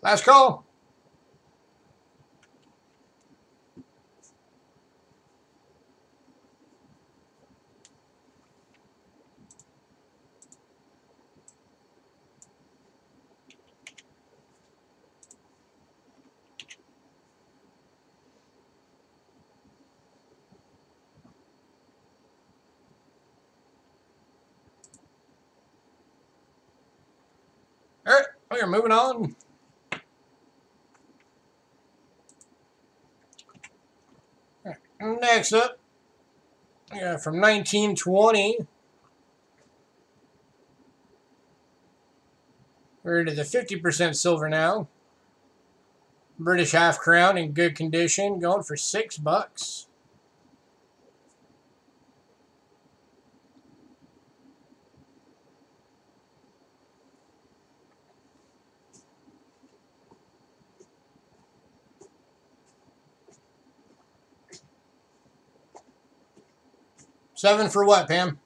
S1: Last call. All right, we are moving on. Next up, from 1920, we're into the 50% silver now. British half crown in good condition, going for $6. 7 for what, Pam?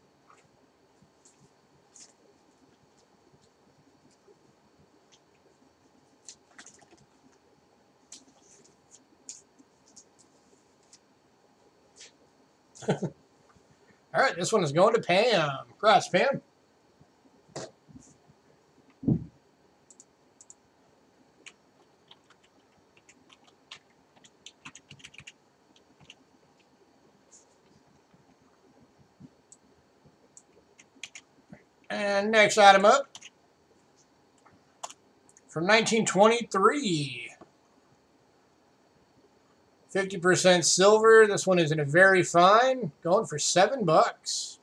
S1: All right, this one is going to Pam. Congrats, Pam. And next item up, from 1923, 50% silver. This one is in a very fine, going for $7.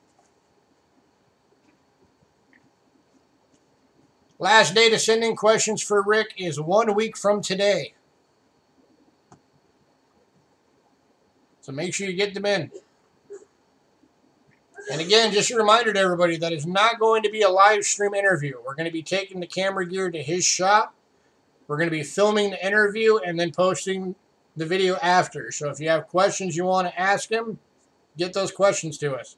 S1: Last day to send in questions for Rick is 1 week from today. So make sure you get them in. And again, just a reminder to everybody that is not going to be a live stream interview. We're going to be taking the camera gear to his shop. We're going to be filming the interview and then posting the video after. So if you have questions you want to ask him, get those questions to us.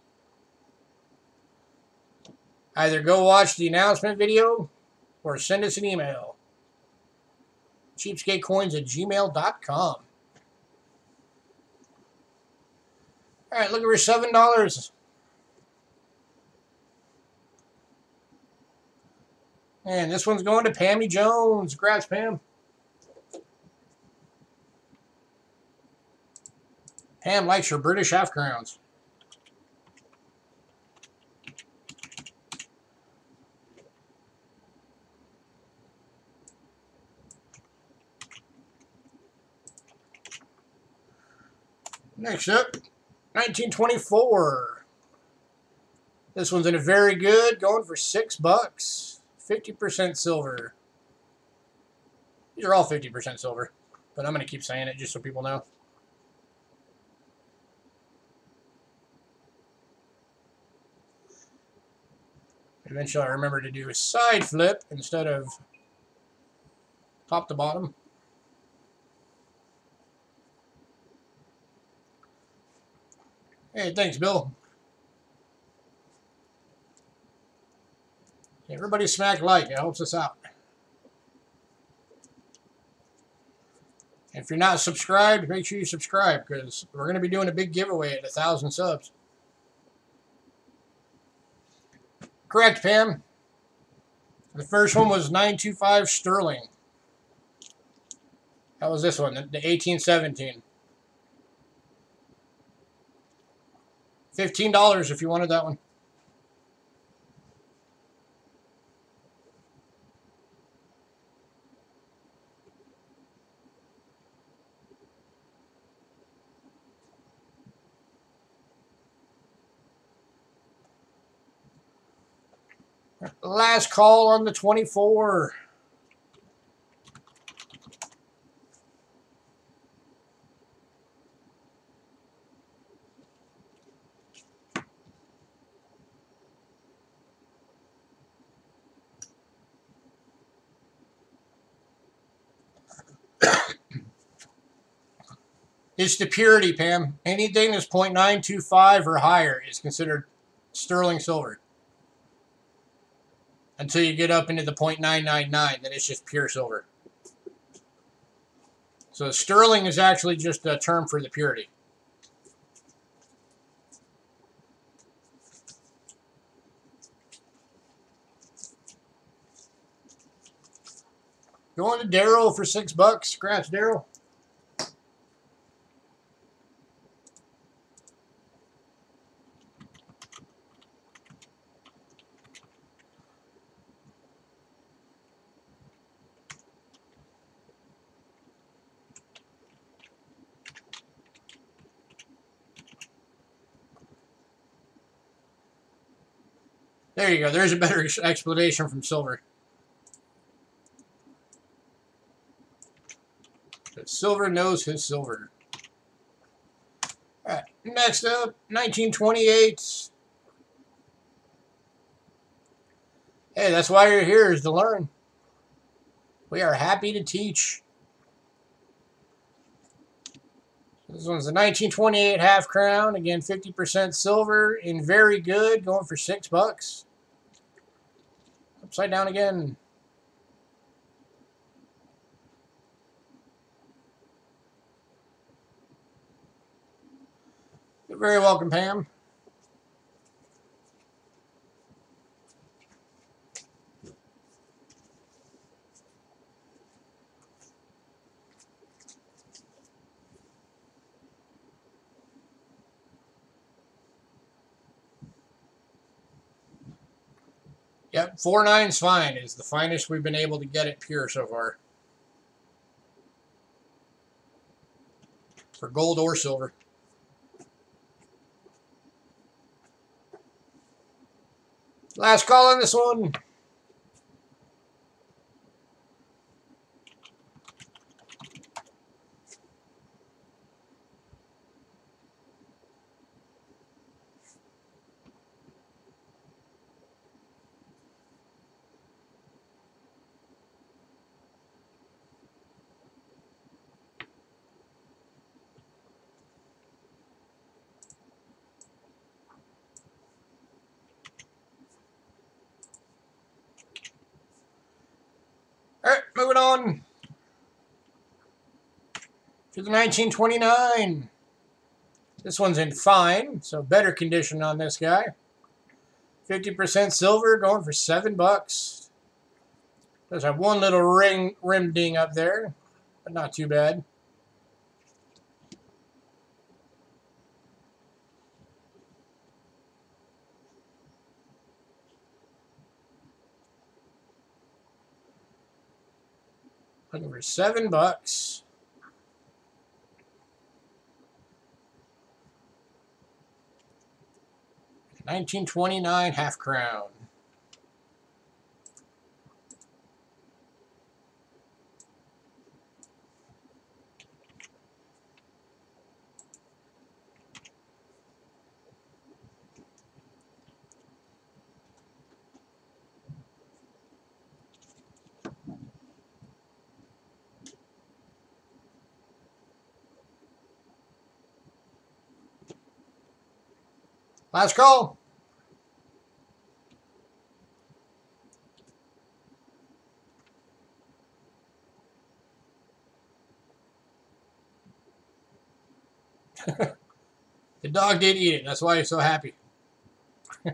S1: Either go watch the announcement video or send us an email. Cheapskatecoins@gmail.com. All right, looking for $7. And this one's going to Pammy Jones. Congrats, Pam. Pam likes her British half crowns. Next up, 1924. This one's in a very good, going for $6. 50% silver. These are all 50% silver, but I'm going to keep saying it just so people know. Eventually I remember to do a side flip instead of top to bottom. Hey, thanks, Bill. Everybody smack like. It helps us out. If you're not subscribed, make sure you subscribe because we're going to be doing a big giveaway at 1,000 subs. Correct, Pam. The first one was 925 sterling. That was this one, the 1817. $15 if you wanted that one. Last call on the 24. It's the purity, Pam. Anything that's 0.925 or higher is considered sterling silver. Until you get up into the 0.999, then it's just pure silver. So sterling is actually just a term for the purity. Going to Daryl for $6. Scratch, Daryl. There you go. There's a better explanation from silver. But silver knows his silver. All right. Next up, 1928. Hey, that's why you're here, is to learn. We are happy to teach. This one's a 1928 half crown. Again, 50% silver in very good. Going for $6. Upside down again. You're very welcome, Pam. Yep, 4.9's fine. It's the finest we've been able to get it pure so far. For gold or silver. Last call on this one. All right, moving on to the 1929. This one's in fine, so better condition on this guy. 50% silver, going for $7. Does have one little rim ding up there, but not too bad. Looking for $7. 1929 half crown. Last call. The dog did eat it. That's why he's so happy. All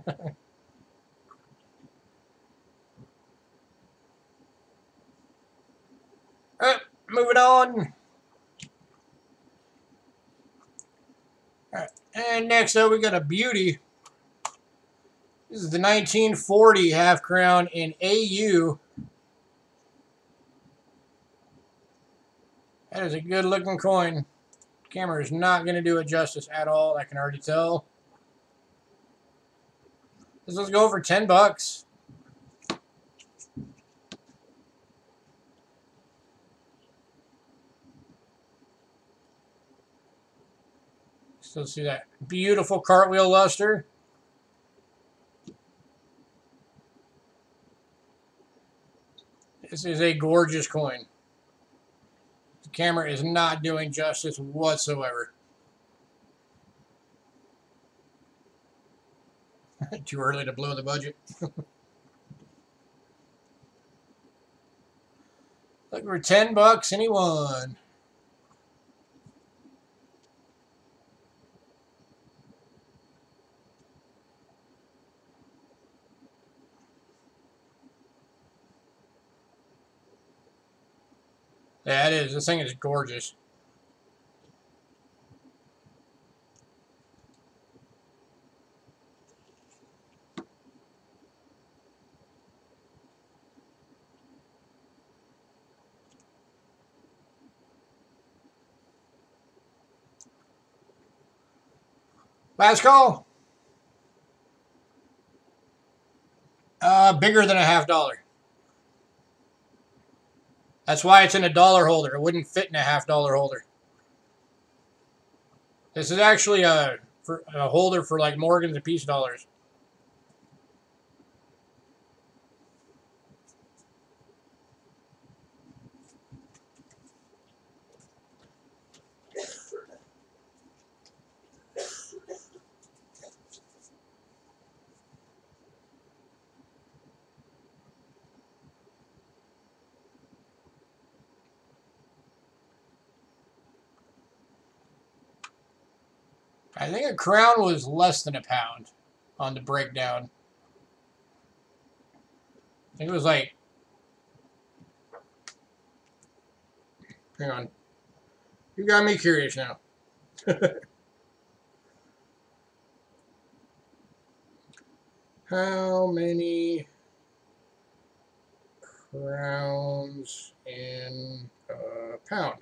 S1: right, moving on. All right, and next up we got a beauty. This is the 1940 half crown in AU. That is a good looking coin. Camera is not going to do it justice at all. I can already tell. This one's going for $10. Still see that beautiful cartwheel luster. This is a gorgeous coin. Camera is not doing justice whatsoever. Too early to blow the budget. Looking for $10, anyone? Yeah, it is. This thing is gorgeous. Last call. Bigger than a $50. That's why it's in a dollar holder. It wouldn't fit in a $50 holder. This is actually a holder for like Morgans and Peace dollars. I think a crown was less than a pound on the breakdown. I think it was like, hang on. You got me curious now. How many crowns in a pound?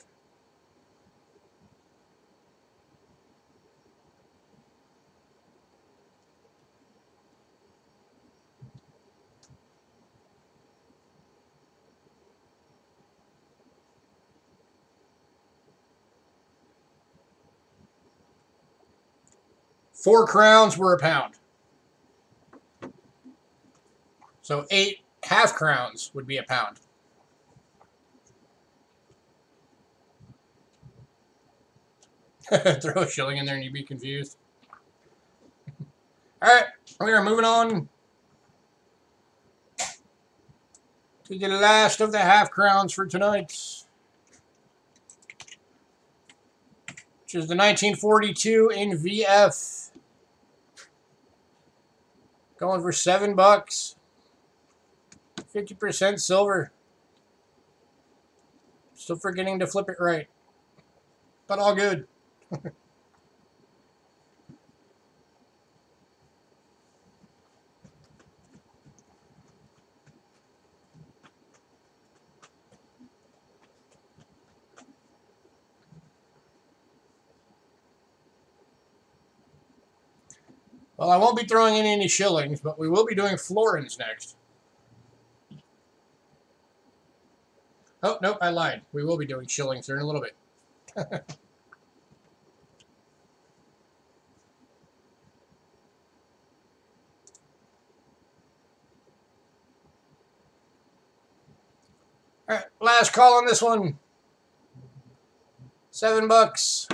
S1: Four crowns were a pound. So 8 half crowns would be a pound. Throw a shilling in there and you'd be confused. All right, we are moving on to the last of the half crowns for tonight, which is the 1942 in VF. Going for $7. 50% silver. Still forgetting to flip it right. But all good. Well, I won't be throwing in any shillings, but we will be doing florins next. Oh, nope, I lied. We will be doing shillings here in a little bit. All right, last call on this one. $7.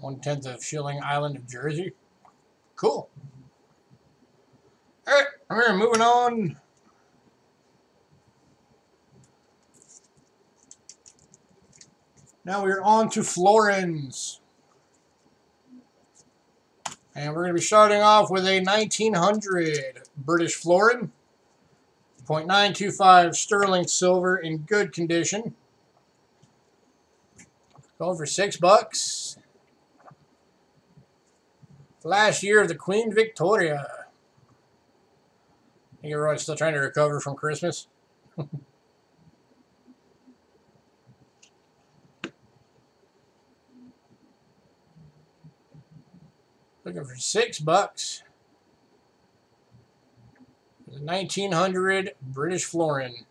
S1: One-tenth of Shilling Island of Jersey. Cool. All right, we're moving on. Now we're on to florins. And we're going to be starting off with a 1900 British florin. 0.925 sterling silver in good condition. Going for $6. Last year of the Queen Victoria. I think everyone's still trying to recover from Christmas. Looking for $6. The 1900 British florin.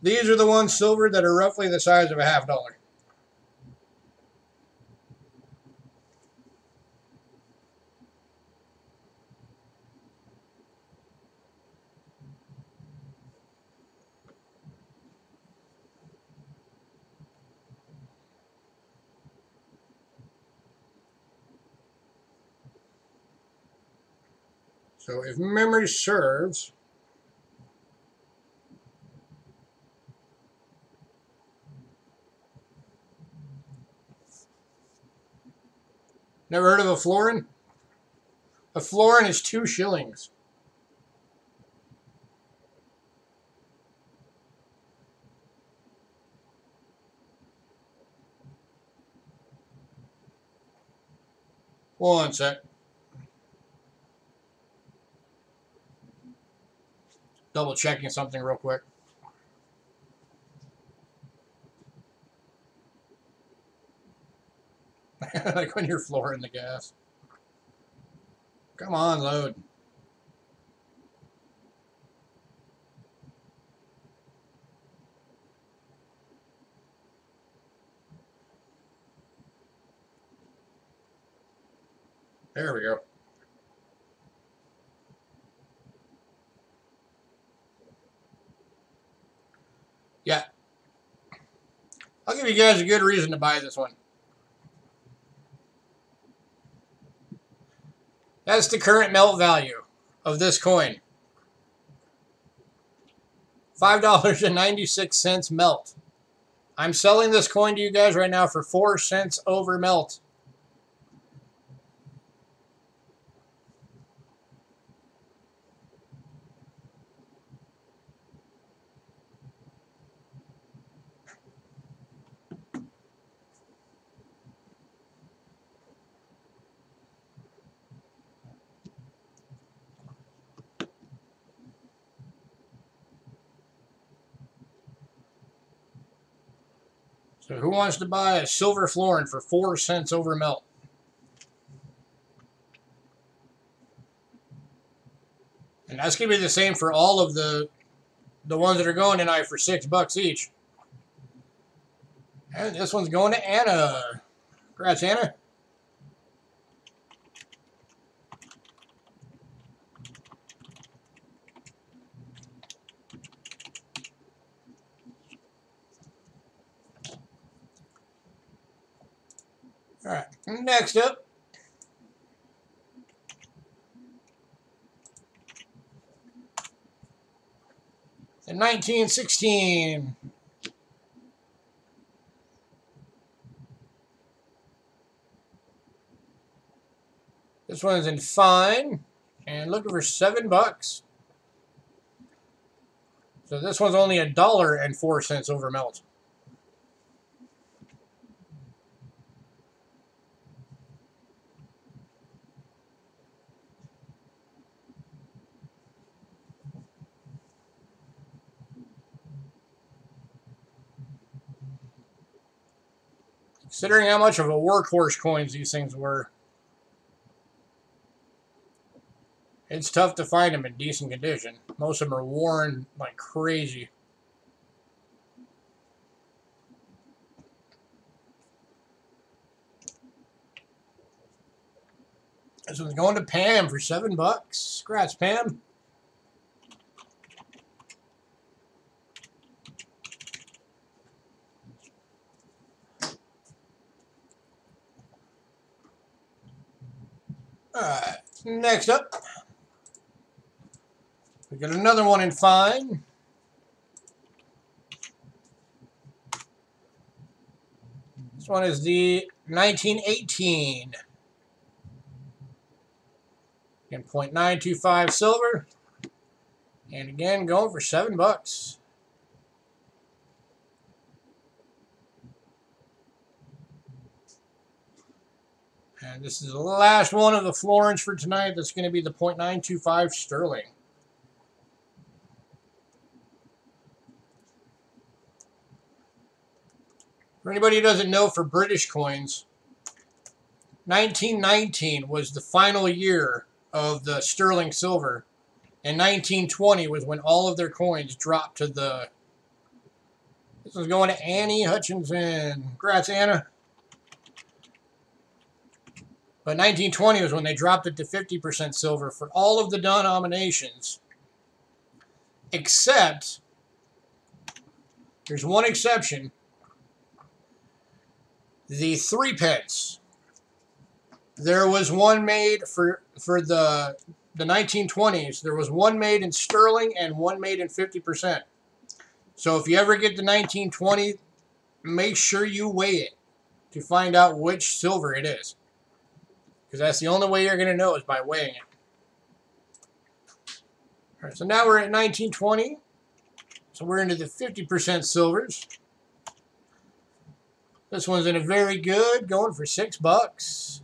S1: These are the ones silver that are roughly the size of a $1/2. So if memory serves, never heard of a florin? A florin is 2 shillings. One sec. Double checking something real quick. Like when you're flooring the gas. Come on, load. There we go. Yeah. I'll give you guys a good reason to buy this one. That's the current melt value of this coin. $5.96 melt. I'm selling this coin to you guys right now for 4 cents over melt. So who wants to buy a silver florin for 4 cents over melt? And that's going to be the same for all of the ones that are going tonight for $6 each. And this one's going to Anna. Congrats, Anna. All right, next up. In 1916. This one's in fine and looking for $7. So this one's only $1.04 over melt. Considering how much of a workhorse coins these things were, it's tough to find them in decent condition. Most of them are worn like crazy. This one's going to Pam for $7. Congrats, Pam. Alright, next up, we got another one in fine. This one is the 1918. Again, 0.925 silver. And again, going for $7. And this is the last one of the florins for tonight. That's going to be the .925 sterling. For anybody who doesn't know, for British coins, 1919 was the final year of the sterling silver. And 1920 was when all of their coins dropped to the... This is going to Annie Hutchinson. Congrats, Anna. But 1920 was when they dropped it to 50% silver for all of the denominations. Except, there's one exception. The 3 pence. There was one made for the 1920s. There was one made in sterling and one made in 50%. So if you ever get the 1920, make sure you weigh it to find out which silver it is. Because that's the only way you're going to know is by weighing it. All right, so now we're at 1920. So we're into the 50% silvers. This one's in a very good, going for $6.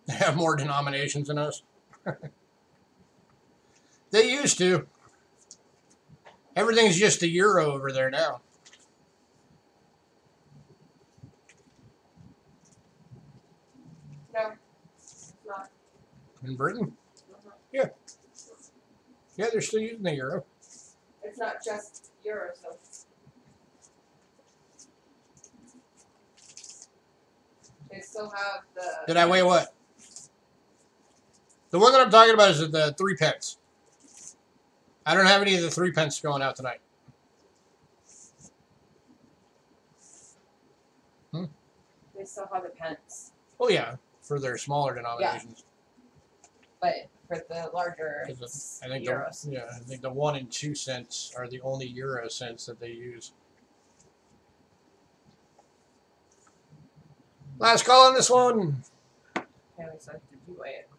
S1: They have more denominations than us. They used to. Everything's just a euro over there now.
S2: No, it's not.
S1: In Britain? Yeah. Yeah, they're still using the euro.
S2: It's not just euros, though. They still have the...
S1: Did I weigh what? The one that I'm talking about is the 3 pence. I don't have any of the 3 pence going out tonight.
S2: They still have the pence.
S1: Oh, yeah, for their smaller denominations.
S2: But for the larger,
S1: I think
S2: euros.
S1: I think the 1 and 2 cents are the only euro cents that they use. Last call on this one.
S2: Okay, so did you weigh it?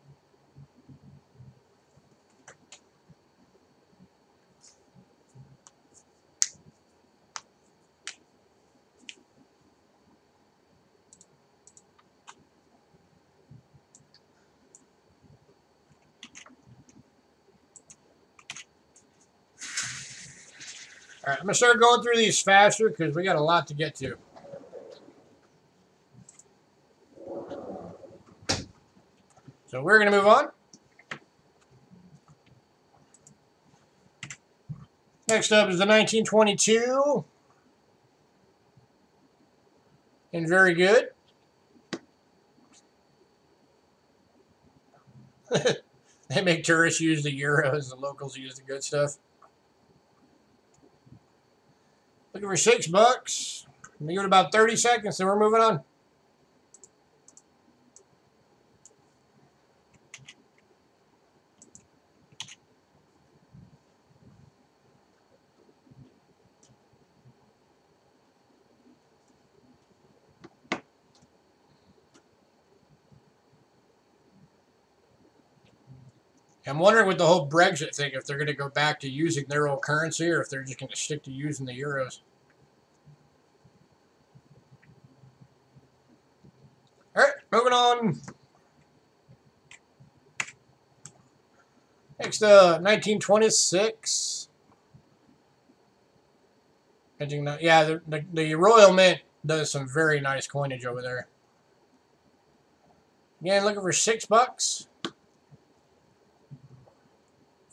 S1: All right, I'm going to start going through these faster because we got a lot to get to. So we're going to move on. Next up is the 1922. And very good. They make tourists use the euros, the locals use the good stuff. Looking for $6. We give it about 30 seconds, then we're moving on. I'm wondering with the whole Brexit thing, if they're going to go back to using their old currency or if they're just going to stick to using the euros. All right, moving on. Next, 1926. Yeah, the Royal Mint does some very nice coinage over there. Again, looking for $6.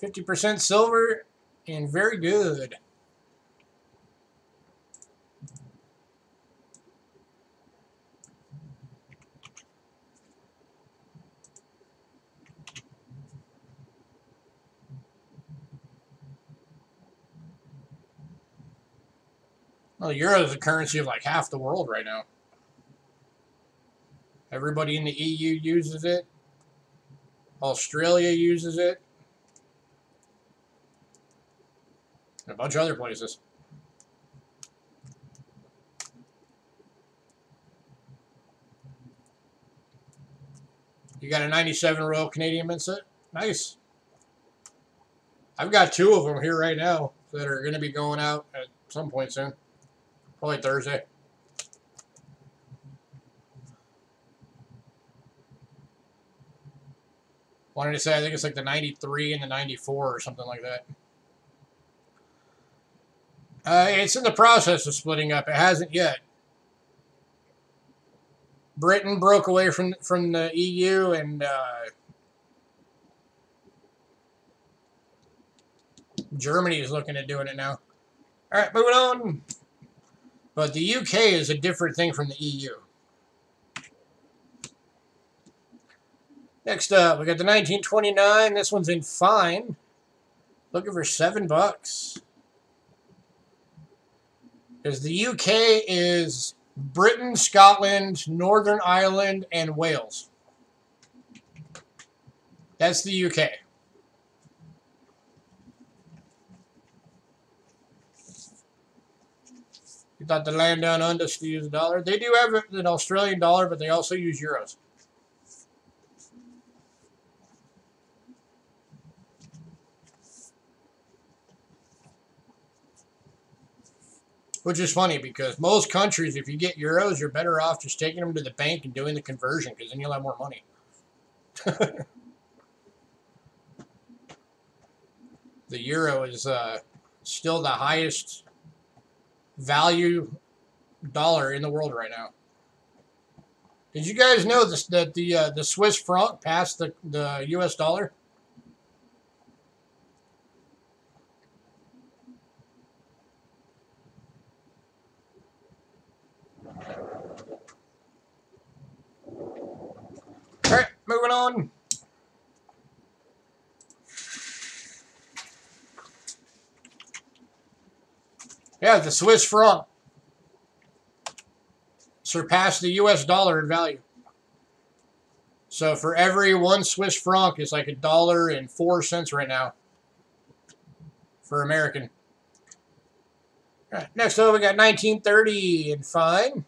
S1: 50% silver and very good. Well, the euro is the currency of like half the world right now. Everybody in the EU uses it. Australia uses it. And a bunch of other places. You got a 97 Royal Canadian Mint set? Nice. I've got 2 of them here right now that are going to be going out at some point soon. Probably Thursday. Wanted to say, I think it's like the 93 and the 94 or something like that. It's in the process of splitting up. It hasn't yet. Britain broke away from the EU, and Germany is looking at doing it now. All right, moving on. But the UK is a different thing from the EU. Next up, we got the 1929. This one's in fine. Looking for $7. Because the UK is Britain, Scotland, Northern Ireland, and Wales. That's the UK. You thought the land down under to use a dollar? They do have an Australian dollar, but they also use euros. Which is funny because most countries, if you get euros, you're better off just taking them to the bank and doing the conversion because then you'll have more money. The euro is still the highest value dollar in the world right now. Did you guys know this, that the Swiss franc passed the US dollar? All right, moving on. Yeah, the Swiss franc surpassed the US dollar in value. So for every 1 Swiss franc, it's like $1.04 right now for American. All right, next up, we got 1930 in fine.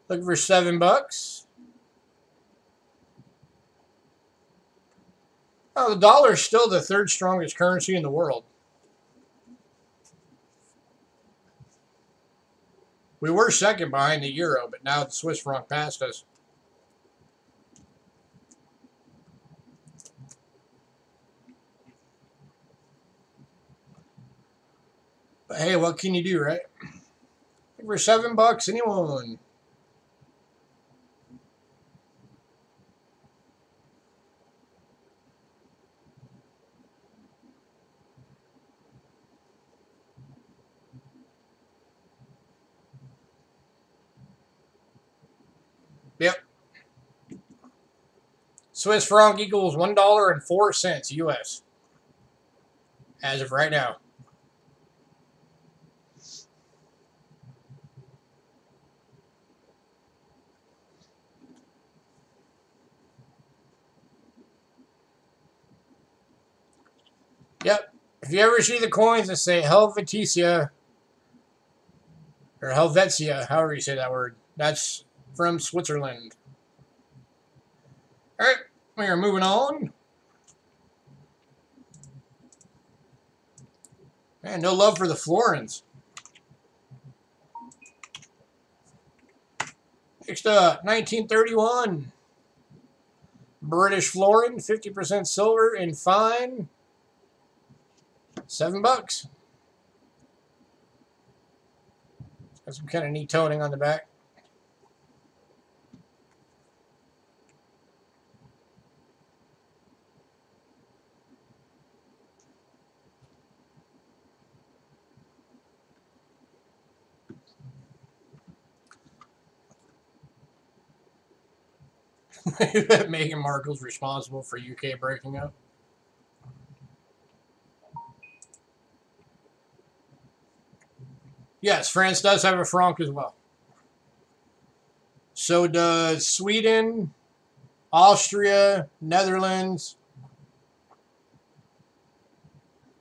S1: Looking for $7. Oh, the dollar is still the 3rd strongest currency in the world. We were 2nd behind the euro, but now the Swiss franc passed us. But hey, what can you do, right? For $7, anyone? Yep. Swiss franc equals $1.04 US as of right now. Yep. If you ever see the coins that say Helvetia or Helvetia, however you say that word, that's from Switzerland. All right, we are moving on. Man, no love for the florins. Next up, 1931. British florin, 50% silver in fine. $7. Got some kind of neat toning on the back. That Meghan Markle's responsible for UK breaking up. Yes, France does have a franc as well. So does Sweden, Austria, Netherlands.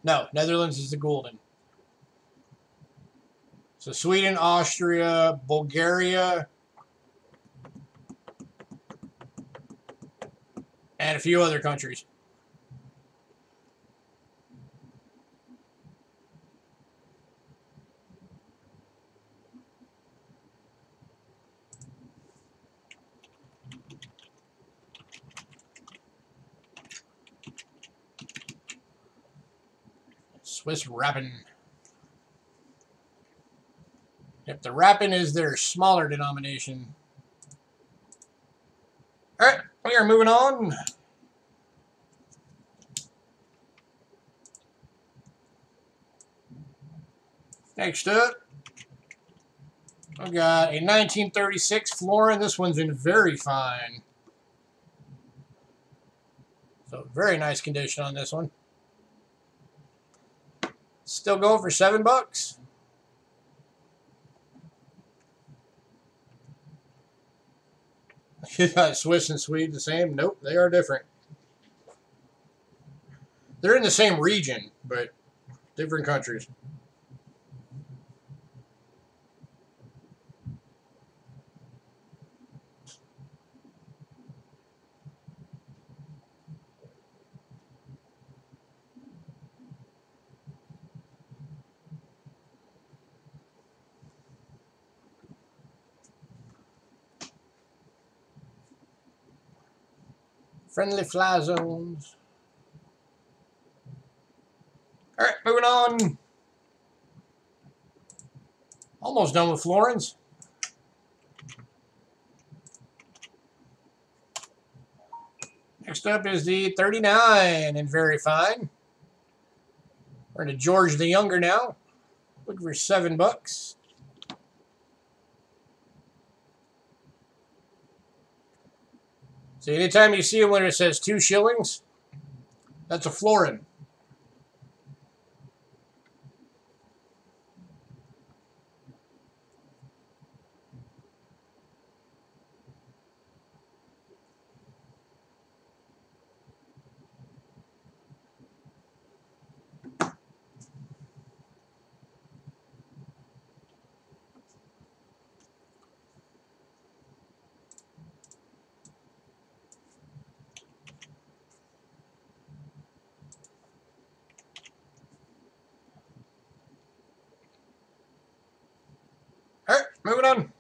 S1: No, Netherlands is the golden. So Sweden, Austria, Bulgaria, And a few other countries. Swiss wrapping. Yep, the wrapping is their smaller denomination. All right, we are moving on. Next up, we got a 1936 florin. This one's in very fine. So very nice condition on this one. Still going for $7. Swiss and Swede the same? Nope, they are different. They're in the same region, but different countries. Friendly fly zones. All right, moving on. Almost done with florins. Next up is the 39 in very fine. We're into George the Younger now. Looking for $7. So anytime you see when it says 2 shillings, that's a florin. All right, moving on.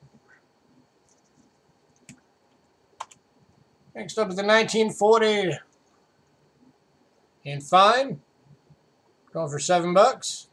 S1: Next up is the 1940 in fine. Going for $7.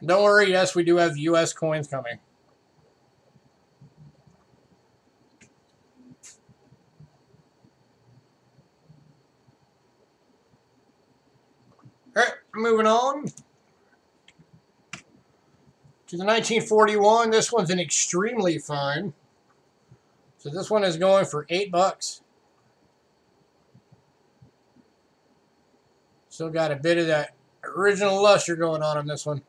S1: Don't worry, yes, we do have U.S. coins coming. All right, moving on to the 1941. This one's an extremely fine. So this one is going for $8. Still got a bit of that original luster going on this one.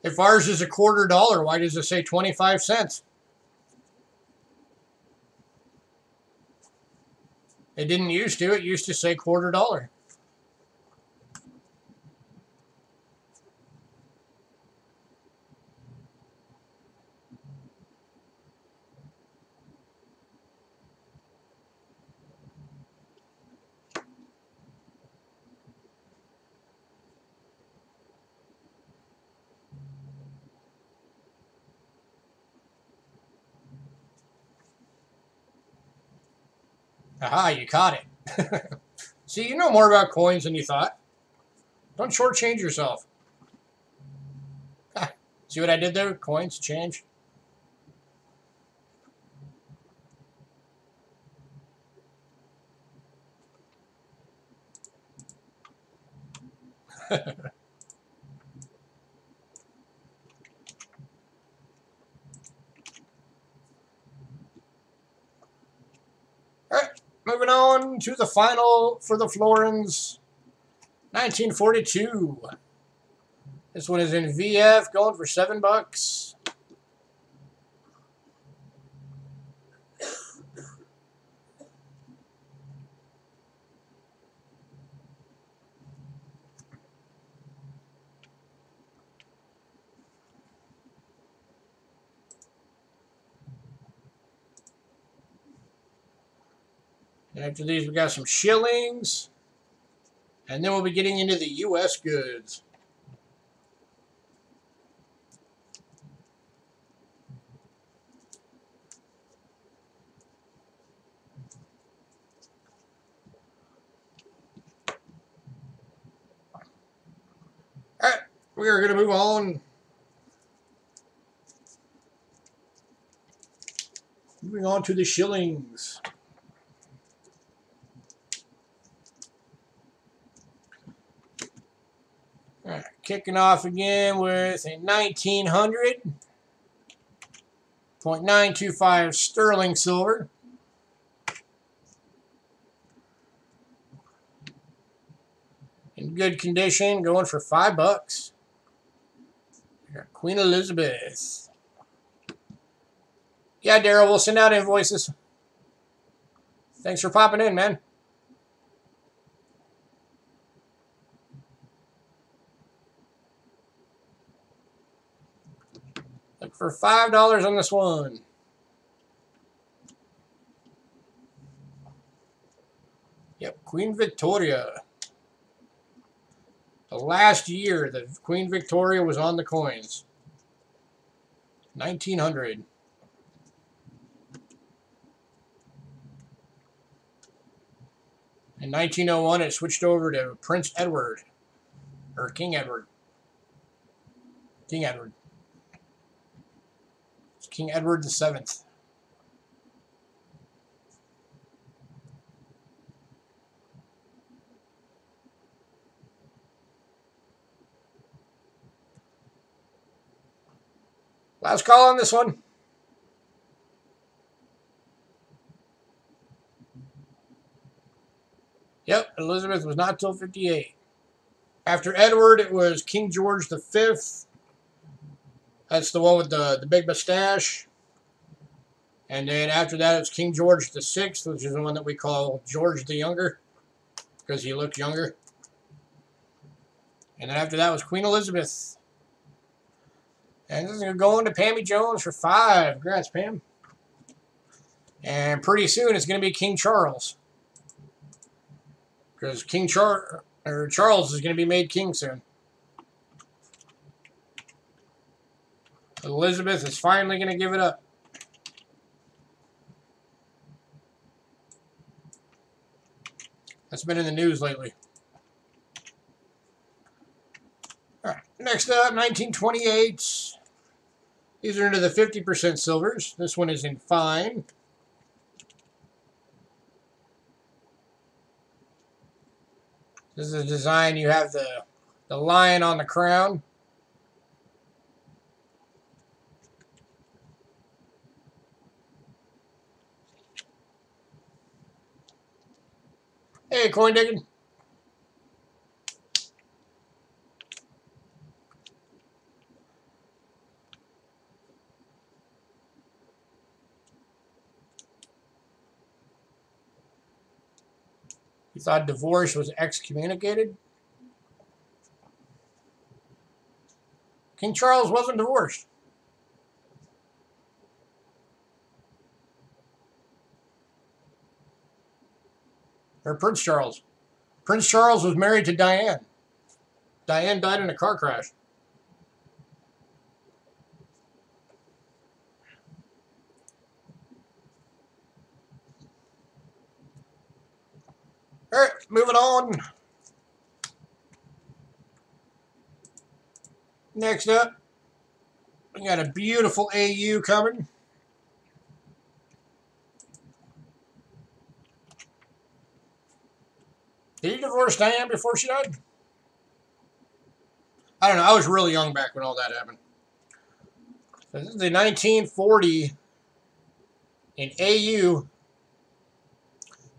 S1: If ours is $0.25, why does it say 25 cents? It didn't used to. It used to say $0.25. Aha, you caught it. See, you know more about coins than you thought. Don't shortchange yourself. See what I did there? Coins, change. Alright, moving on to the final for the Florins. 1942. This one is in VF, going for $7. And after these, we got some shillings. And then we'll be getting into the U.S. goods. Alright, we are going to move on. Moving on to the shillings. Alright, kicking off again with a 1900.925 sterling silver. In good condition, going for $5. We got Queen Elizabeth. Yeah, Daryl, we'll send out invoices. Thanks for popping in, man. Look for $5 on this one. Yep, Queen Victoria. The last year that Queen Victoria was on the coins. 1900. In 1901, it switched over to Prince Edward. Or King Edward. King Edward. It's King Edward VII. Last call on this one. Yep, Elizabeth was not till 58. After Edward, it was King George V. That's the one with the big mustache. And then after that, it was King George VI, which is the one that we call George the Younger, because he looked younger. And then after that was Queen Elizabeth. And this is going to go on to Pammy Jones for $5. Congrats, Pam. And pretty soon it's going to be King Charles. Because Charles is going to be made king soon. Elizabeth is finally going to give it up. That's been in the news lately. All right, next up, 1928. These are into the 50% silvers. This one is in fine. This is a design. You have the lion on the crown. Hey, coin digging. You thought divorce was excommunicated? King Charles wasn't divorced. Or Prince Charles. Prince Charles was married to Diane. Diane died in a car crash. All right, moving on. Next up, we got a beautiful AU coming. Did he divorce Diane before she died? I don't know. I was really young back when all that happened. So this is the 1940 in AU.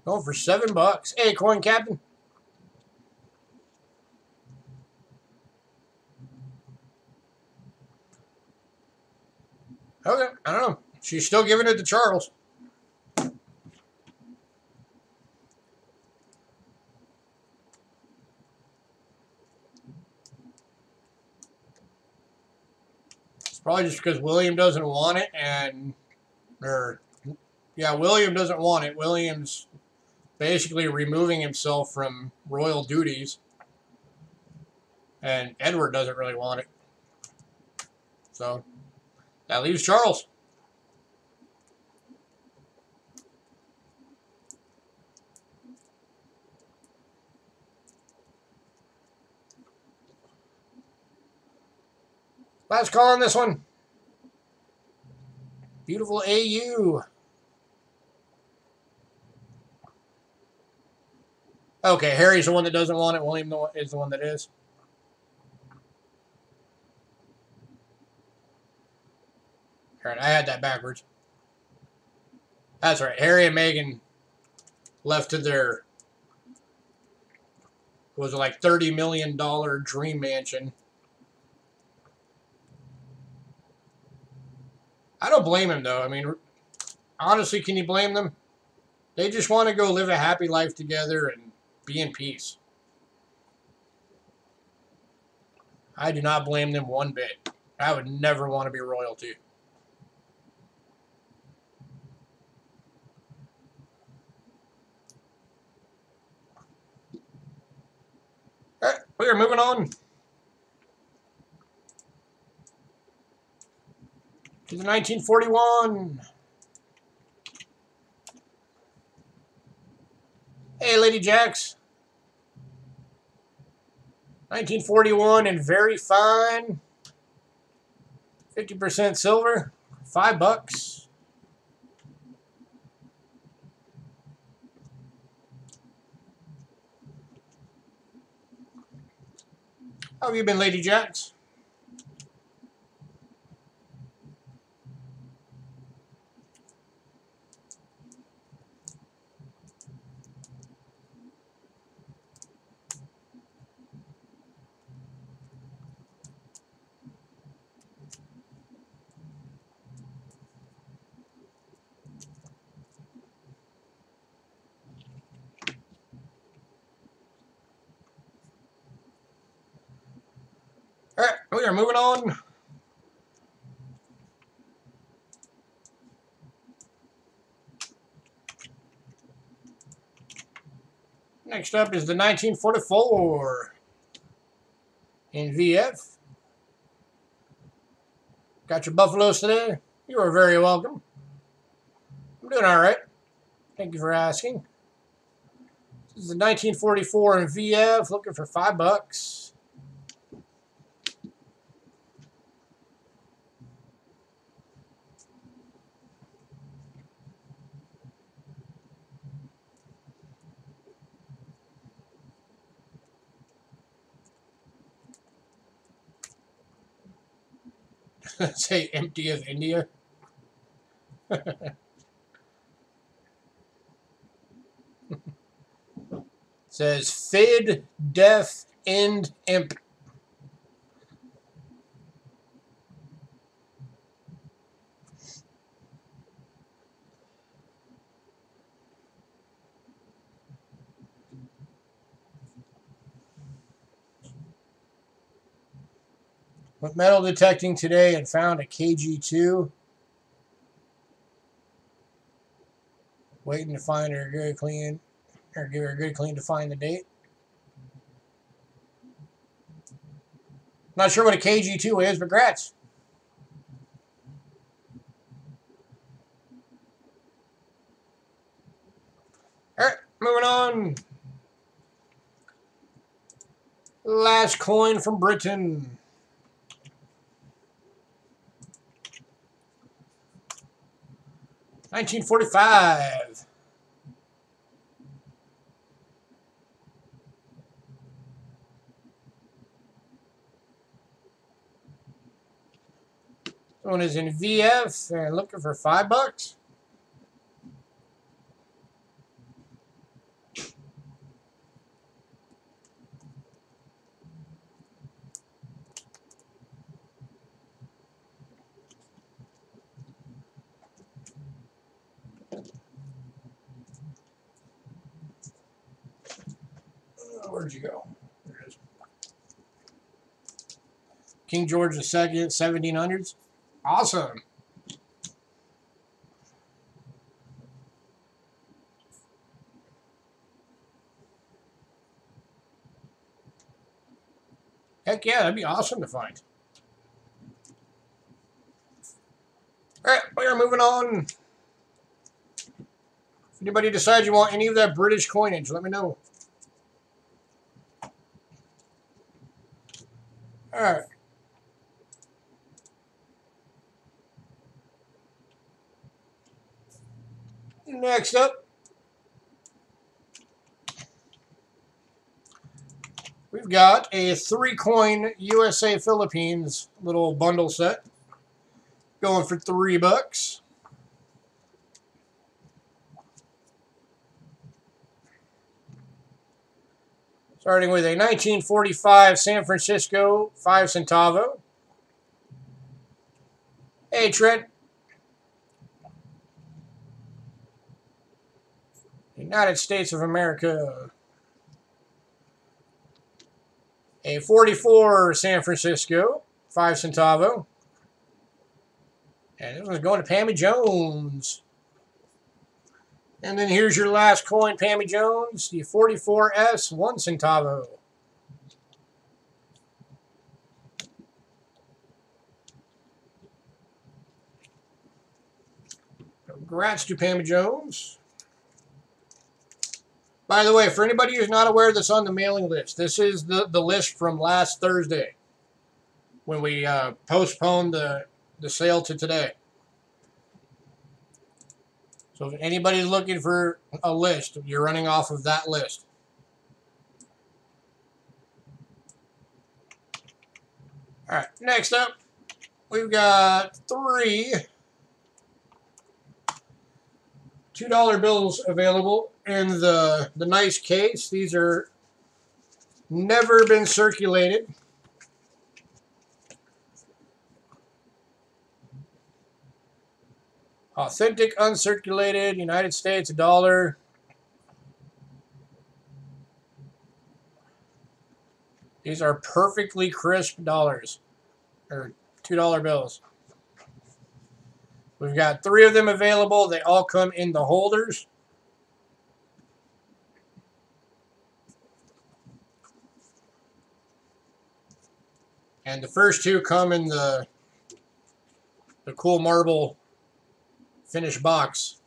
S1: Going for $7. Hey, coin captain. Okay, I don't know. She's still giving it to Charles. It's probably just because William doesn't want it, William doesn't want it. William's basically removing himself from royal duties, and Edward doesn't really want it. So that leaves Charles. Last call on this one. Beautiful AU. Okay, Harry's the one that doesn't want it. William is the one that is. All right, I had that backwards. That's right. Harry and Meghan left to their, was it like $30 million dream mansion. I don't blame him, though. I mean, honestly, can you blame them? They just want to go live a happy life together and be in peace. I do not blame them one bit. I would never want to be royalty. All right, we are moving on to the 1941. Hey, Lady Jacks. 1941 and very fine. 50% silver. $5. How have you been, Lady Jacks? All right, we are moving on. Next up is the 1944 in VF. Got your Buffaloes today? You are very welcome. I'm doing all right. Thank you for asking. This is the 1944 in VF, looking for $5. Say empty of India. Says Fid, Def, End, Imp. Went metal detecting today and found a KG2. Waiting to find her good clean, or give her a good clean to find the date. Not sure what a KG2 is, but grats. All right, moving on. Last coin from Britain. $1945. one is in VF and looking for $5. Where'd you go? There it is. King George II, 1700s. Awesome. Heck yeah, that'd be awesome to find. All right, we are moving on. If anybody decides you want any of that British coinage, let me know. All right. Next up, we've got a 3-coin USA Philippines little bundle set going for $3. Starting with a 1945 San Francisco 5 centavo. Hey, Trent. United States of America. A 44 San Francisco 5 centavo. And this one's going to Pammy Jones. And then here's your last coin, Pammy Jones, the 44S 1 centavo. Congrats to Pammy Jones. By the way, for anybody who's not aware that's on the mailing list, this is the list from last Thursday when we postponed the sale to today. So if anybody's looking for a list, you're running off of that list. All right, next up, we've got 3 $2 bills available in the nice case. These are never been circulated. Authentic, uncirculated, United States, $1. These are perfectly crisp dollars, or $2 bills. We've got 3 of them available. They all come in the holders. And the first 2 come in the cool marble finished box.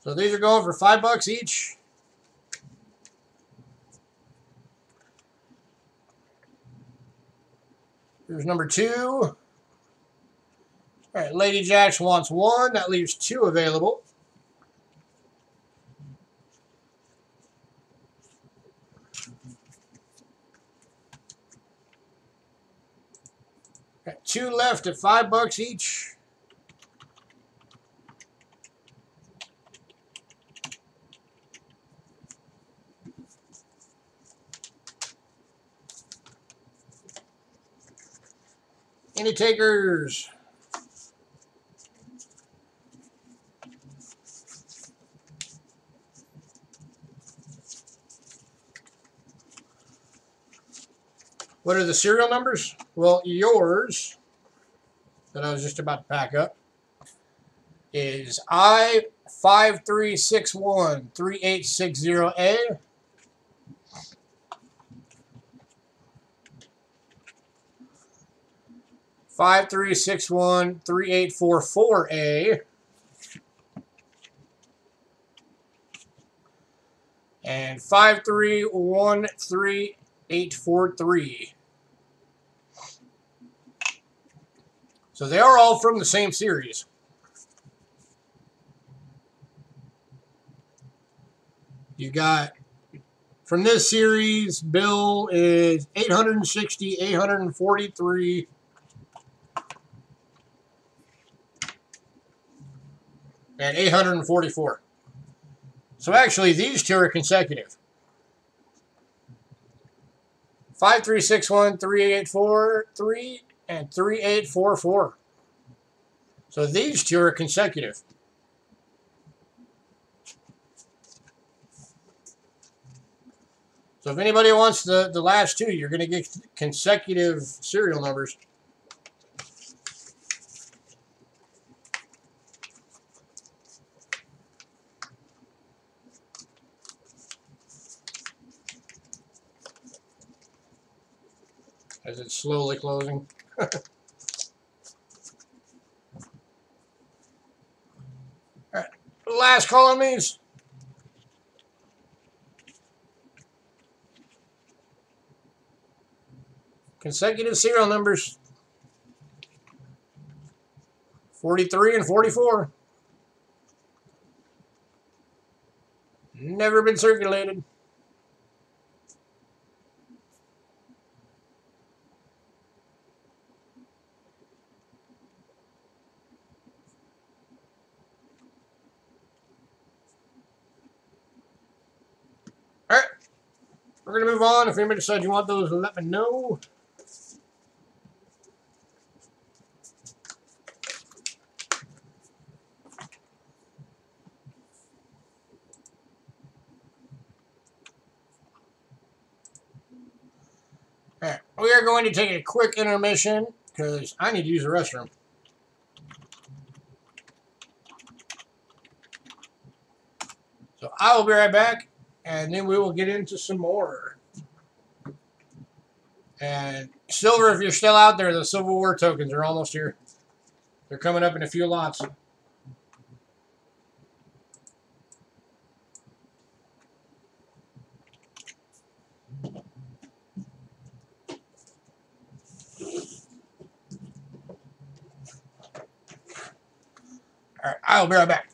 S1: So these are going for $5 each. Here's number 2. All right, Lady Jacks wants 1. That leaves 2 available. Got 2 left at $5 each. Any takers? What are the serial numbers? Well, yours, that I was just about to pack up, is I53613860A. (53613844A) and 5313843. So they are all from the same series. You got, from this series, bill is 860, 843, and 844. So actually, these two are consecutive. 5361, 3843, and 3844. So these two are consecutive. So if anybody wants the last two, you're going to get consecutive serial numbers. As it's slowly closing. Alright, last call on these. Consecutive serial numbers. 43 and 44. Never been circulated. Alright. We're going to move on. If anybody decides you want those, let me know. Alright. We are going to take a quick intermission because I need to use the restroom. So I will be right back, and then we will get into some more. And silver, if you're still out there, the Civil War tokens are almost here. They're coming up in a few lots. Alright, I'll be right back.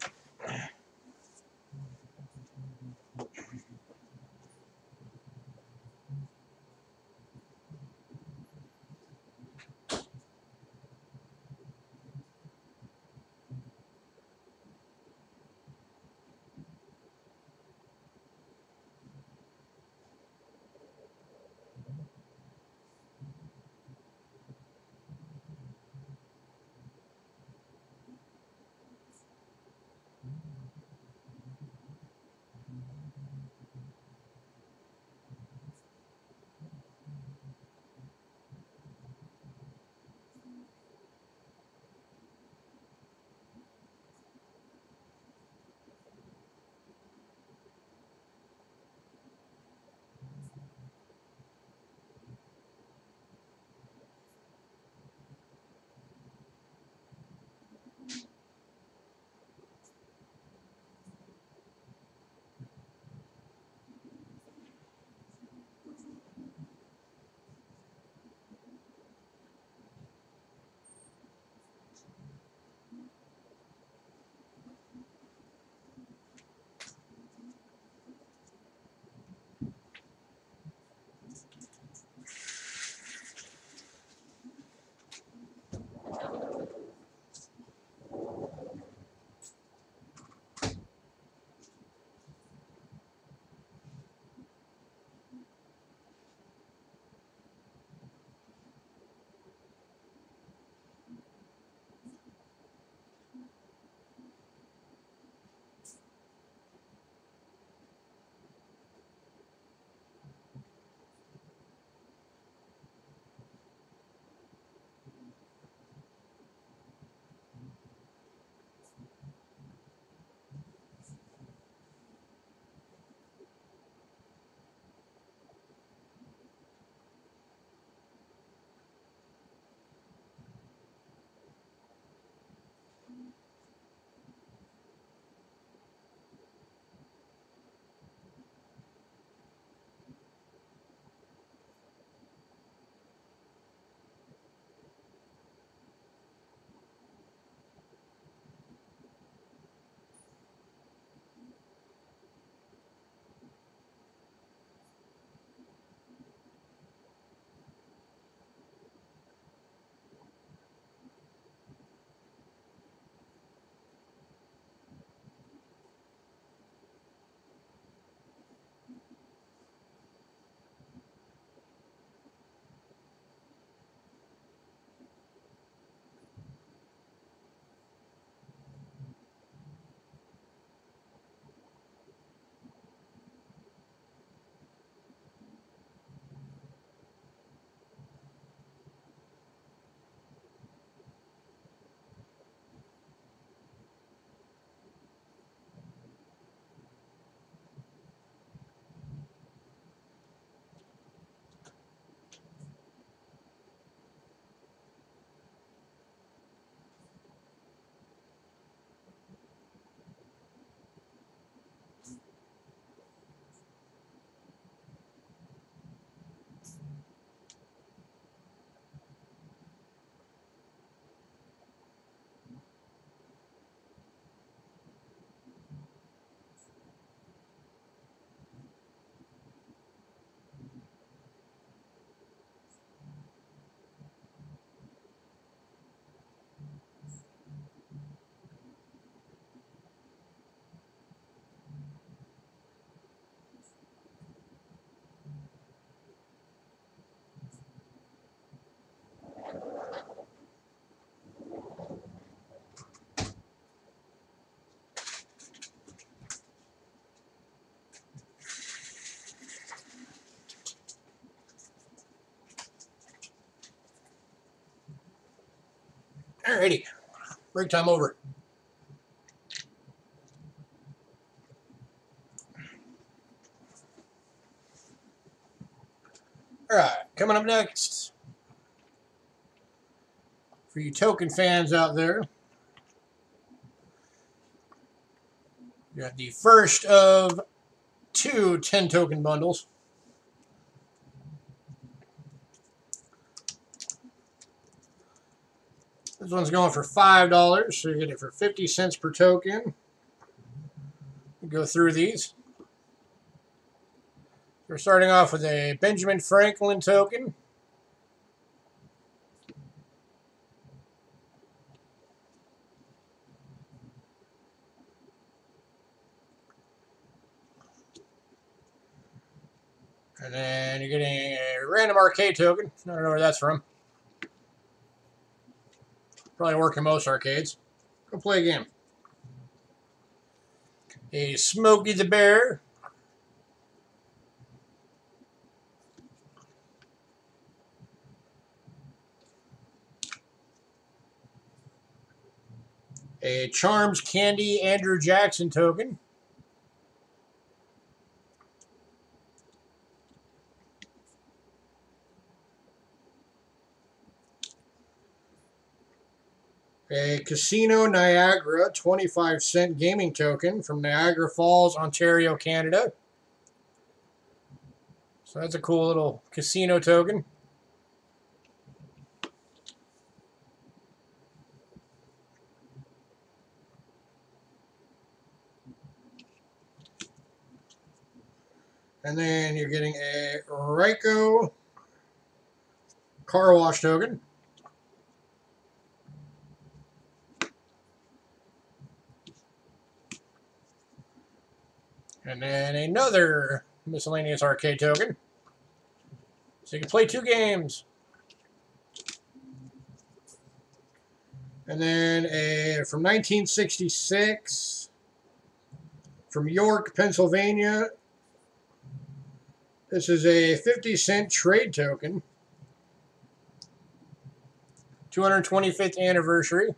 S1: Alrighty. Break time over. Alright, coming up next. For you token fans out there. We got the first of 2 10 token bundles. This one's going for $5, so you get it for 50 cents per token. We'll go through these. We're starting off with a Benjamin Franklin token. And then you're getting a random arcade token. I don't know where that's from. Probably work in most arcades. Go play a game. A Smokey the Bear. A Charms Candy Andrew Jackson token. A Casino Niagara 25-cent gaming token from Niagara Falls, Ontario, Canada. So that's a cool little casino token. And then you're getting a Ryko car wash token. And then another miscellaneous arcade token. So you can play 2 games. And then a from 1966 from York, Pennsylvania. This is a 50-cent trade token. 225th anniversary.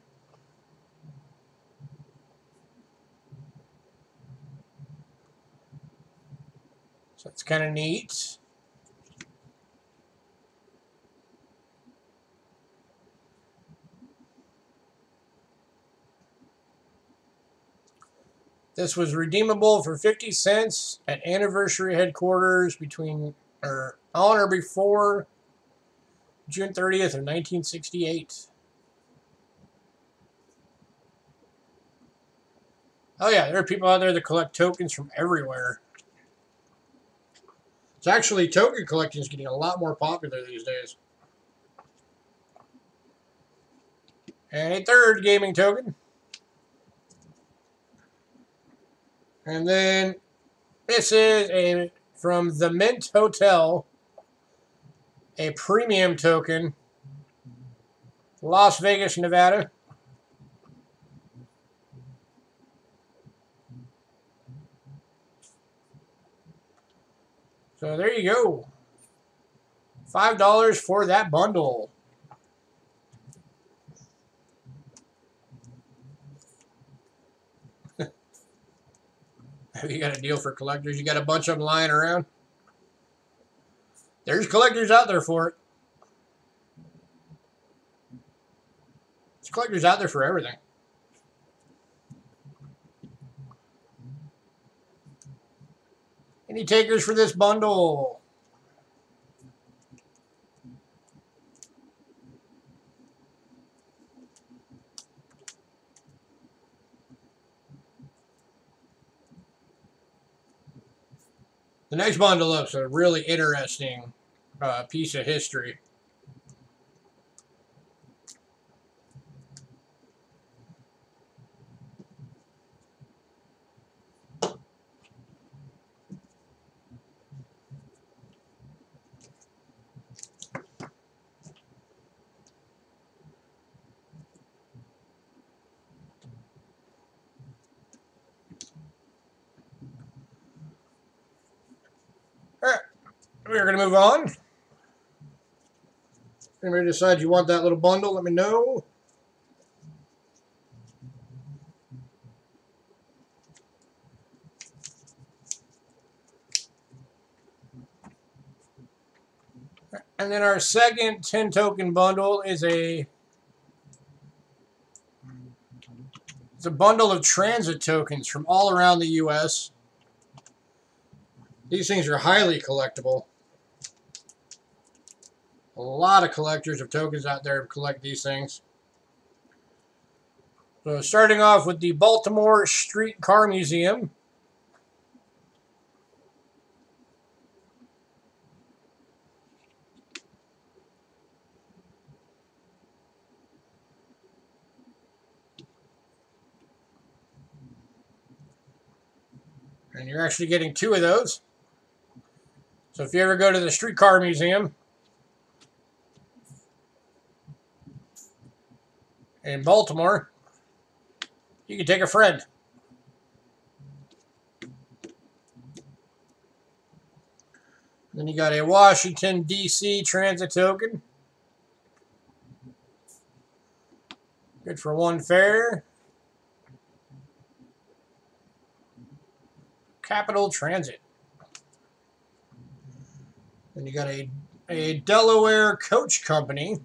S1: So that's kind of neat. This was redeemable for 50 cents at anniversary headquarters between or on or before June 30th of 1968. Oh yeah, there are people out there that collect tokens from everywhere. It's actually, token collecting is getting a lot more popular these days. And a third gaming token. And then this is from the Mint Hotel, a premium token, Las Vegas, Nevada. So there you go. $5 for that bundle. Have you got a deal for collectors? You got a bunch of them lying around? There's collectors out there for it. There's collectors out there for everything. Any takers for this bundle? The next bundle up's a really interesting piece of history. Alright, we're going to move on. If anybody decides you want that little bundle, let me know. And then our second 10 token bundle is a bundle of transit tokens from all around the US. These things are highly collectible. A lot of collectors of tokens out there collect these things. So starting off with the Baltimore Streetcar Museum. And you're actually getting 2 of those. So if you ever go to the Streetcar Museum in Baltimore, you can take a friend. Then you got a Washington, D.C. transit token. Good for 1 fare. Capital Transit. Then you got a Delaware Coach Company.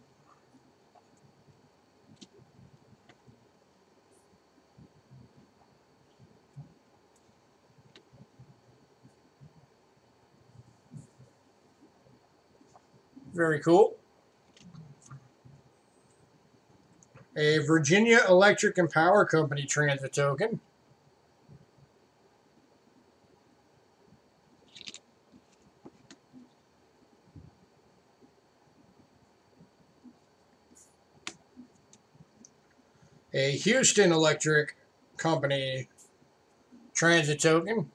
S1: Very cool. A Virginia Electric and Power Company transit token. A Houston Electric Company transit token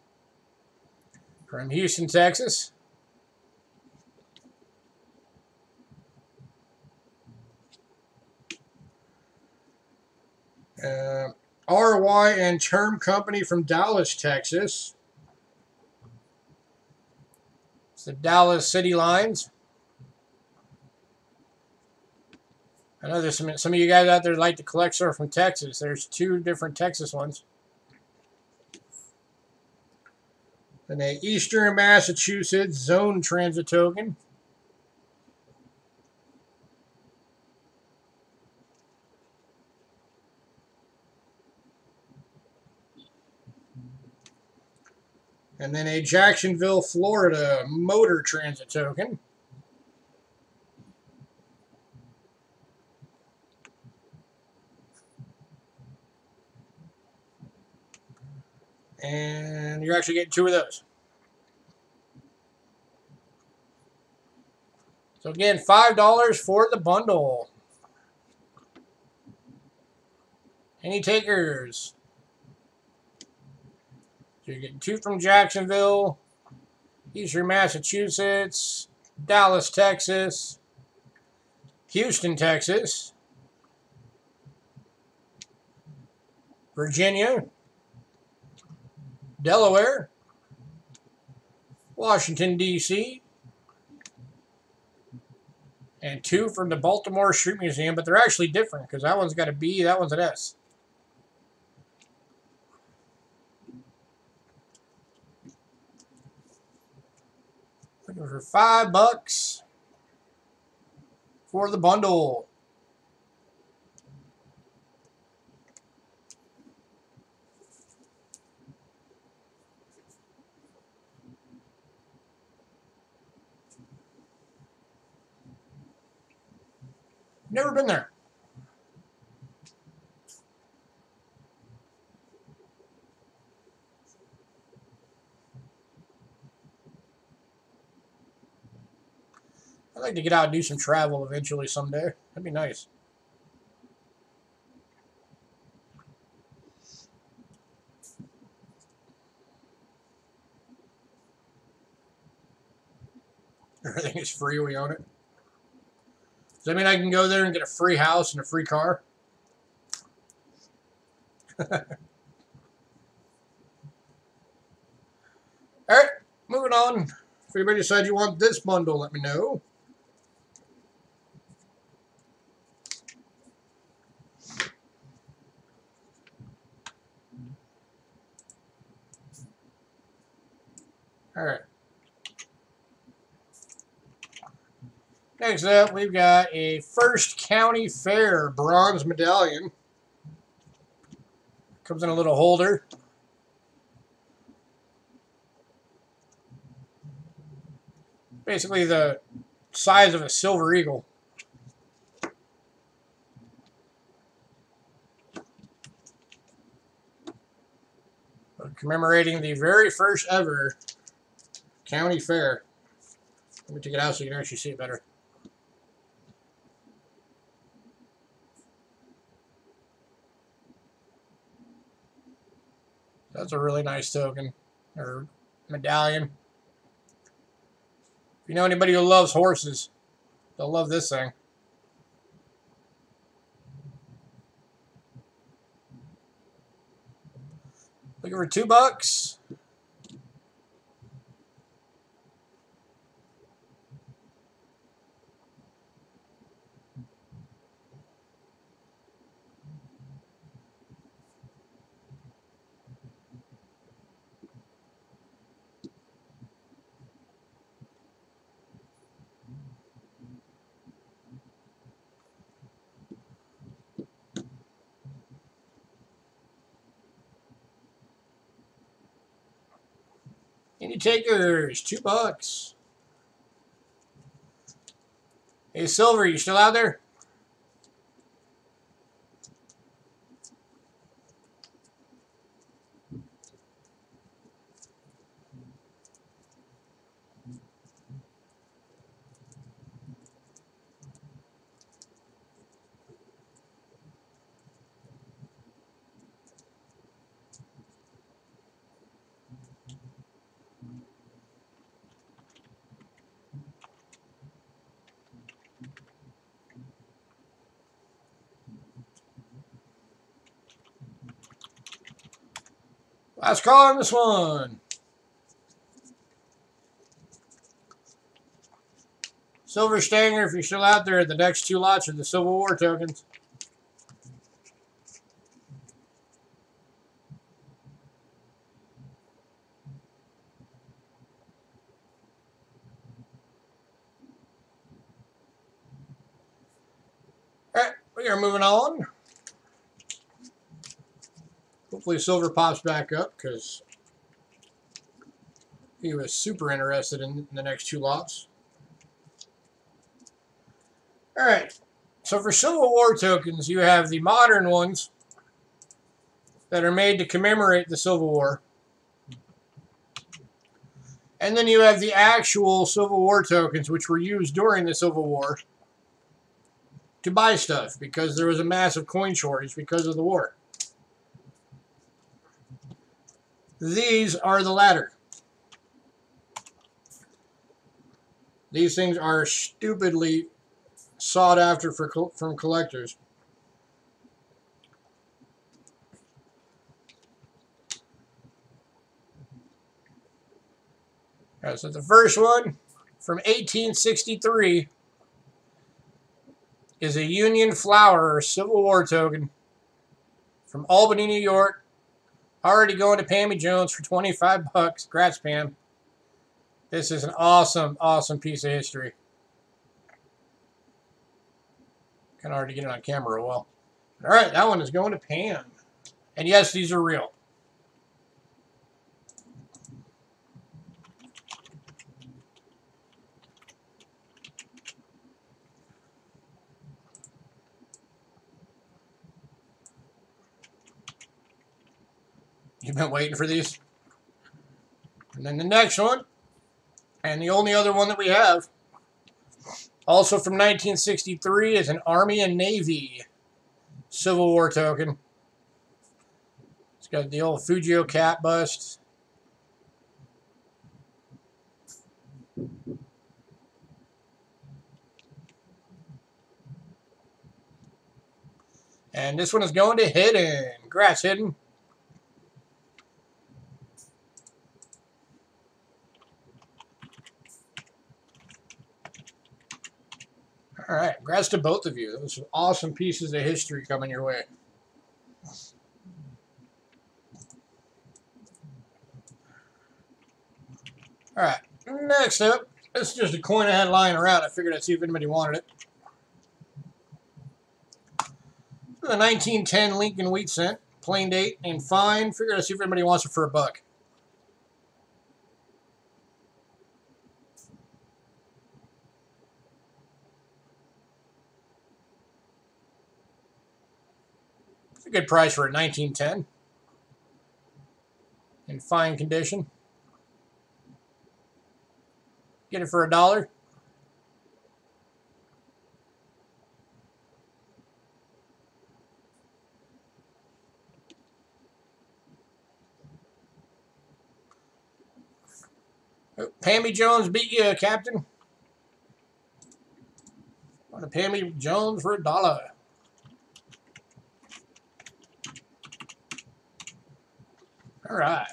S1: from Houston, Texas. RY and Term Company from Dallas, Texas. It's the Dallas City Lines. I know there's some of you guys out there like to collect stuff from Texas. There's 2 different Texas ones. And a Eastern Massachusetts Zone Transit token. And then a Jacksonville, Florida Motor Transit token. And you're actually getting 2 of those. So again, $5 for the bundle. Any takers? So you're getting 2 from Jacksonville, Eastern Massachusetts, Dallas, Texas, Houston, Texas, Virginia, Delaware, Washington, D.C., and 2 from the Baltimore Street Museum, but they're actually different because that one's got a B, that one's an S. Looking for $5 for the bundle. Never been there. I'd like to get out and do some travel eventually someday. That'd be nice. Everything is free, we own it. Does that mean I can go there and get a free house and a free car? Alright, moving on. If anybody decides you want this bundle, let me know. Alright. Next up, we've got a First County Fair bronze medallion. Comes in a little holder. Basically the size of a silver eagle. Commemorating the very first ever county fair. Let me take it out so you can actually see it better. That's a really nice token, or medallion. If you know anybody who loves horses, they'll love this thing. Looking for $2. Any takers? $2. Hey, Silver, you still out there? Last call on this one. Silver Stanger, if you're still out there, the next 2 lots are the Civil War tokens. Alright, we are moving on. Hopefully Silver pops back up because he was super interested in the next 2 lots. Alright, so for Civil War tokens, you have the modern ones that are made to commemorate the Civil War. And then you have the actual Civil War tokens, which were used during the Civil War to buy stuff because there was a massive coin shortage because of the war. These are the latter. These things are stupidly sought after from collectors. All right, so the first one from 1863 is a Union Flower Civil War token from Albany, New York. Already going to Pammy Jones for $25. Congrats, Pam. This is an awesome, awesome piece of history. Kind of hard to get it on camera well. All right, that one is going to Pam. And yes, these are real. You've been waiting for these? And then the next one, and the only other one that we have, also from 1963, is an Army and Navy Civil War token. It's got the old Fujio cat bust. And this one is going to Hidden. Congrats, Hidden. All right, congrats to both of you. Those are awesome pieces of history coming your way. All right, next up, This is just a coin I had lying around. I figured I'd see if anybody wanted it. The 1910 Lincoln Wheat Cent, plain date and fine. Figured I'd see if anybody wants it for $1. It's a good price for a 1910. In fine condition. Get it for $1. Oh, Pammy Jones beat you, Captain. Want a Pammy Jones for $1. All right.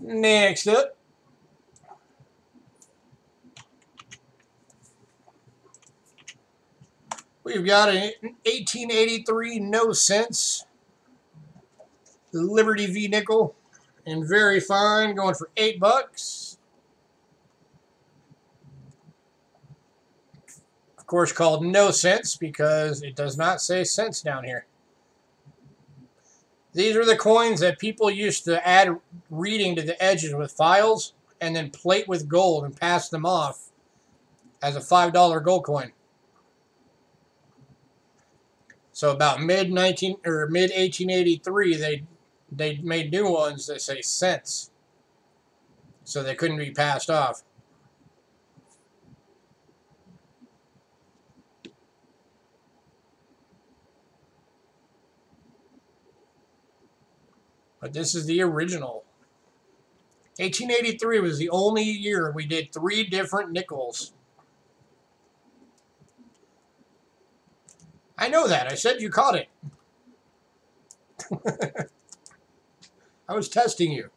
S1: Next up, we've got an 1883 no cents Liberty V nickel, and very fine, going for $8. Of course, called no cents because it does not say cents down here. These are the coins that people used to add reading to the edges with files and then plate with gold and pass them off as a $5 gold coin. So about mid 1883, they made new ones that say cents, so they couldn't be passed off. But this is the original. 1883 was the only year we did 3 different nickels. I know that. I said you caught it. I was testing you.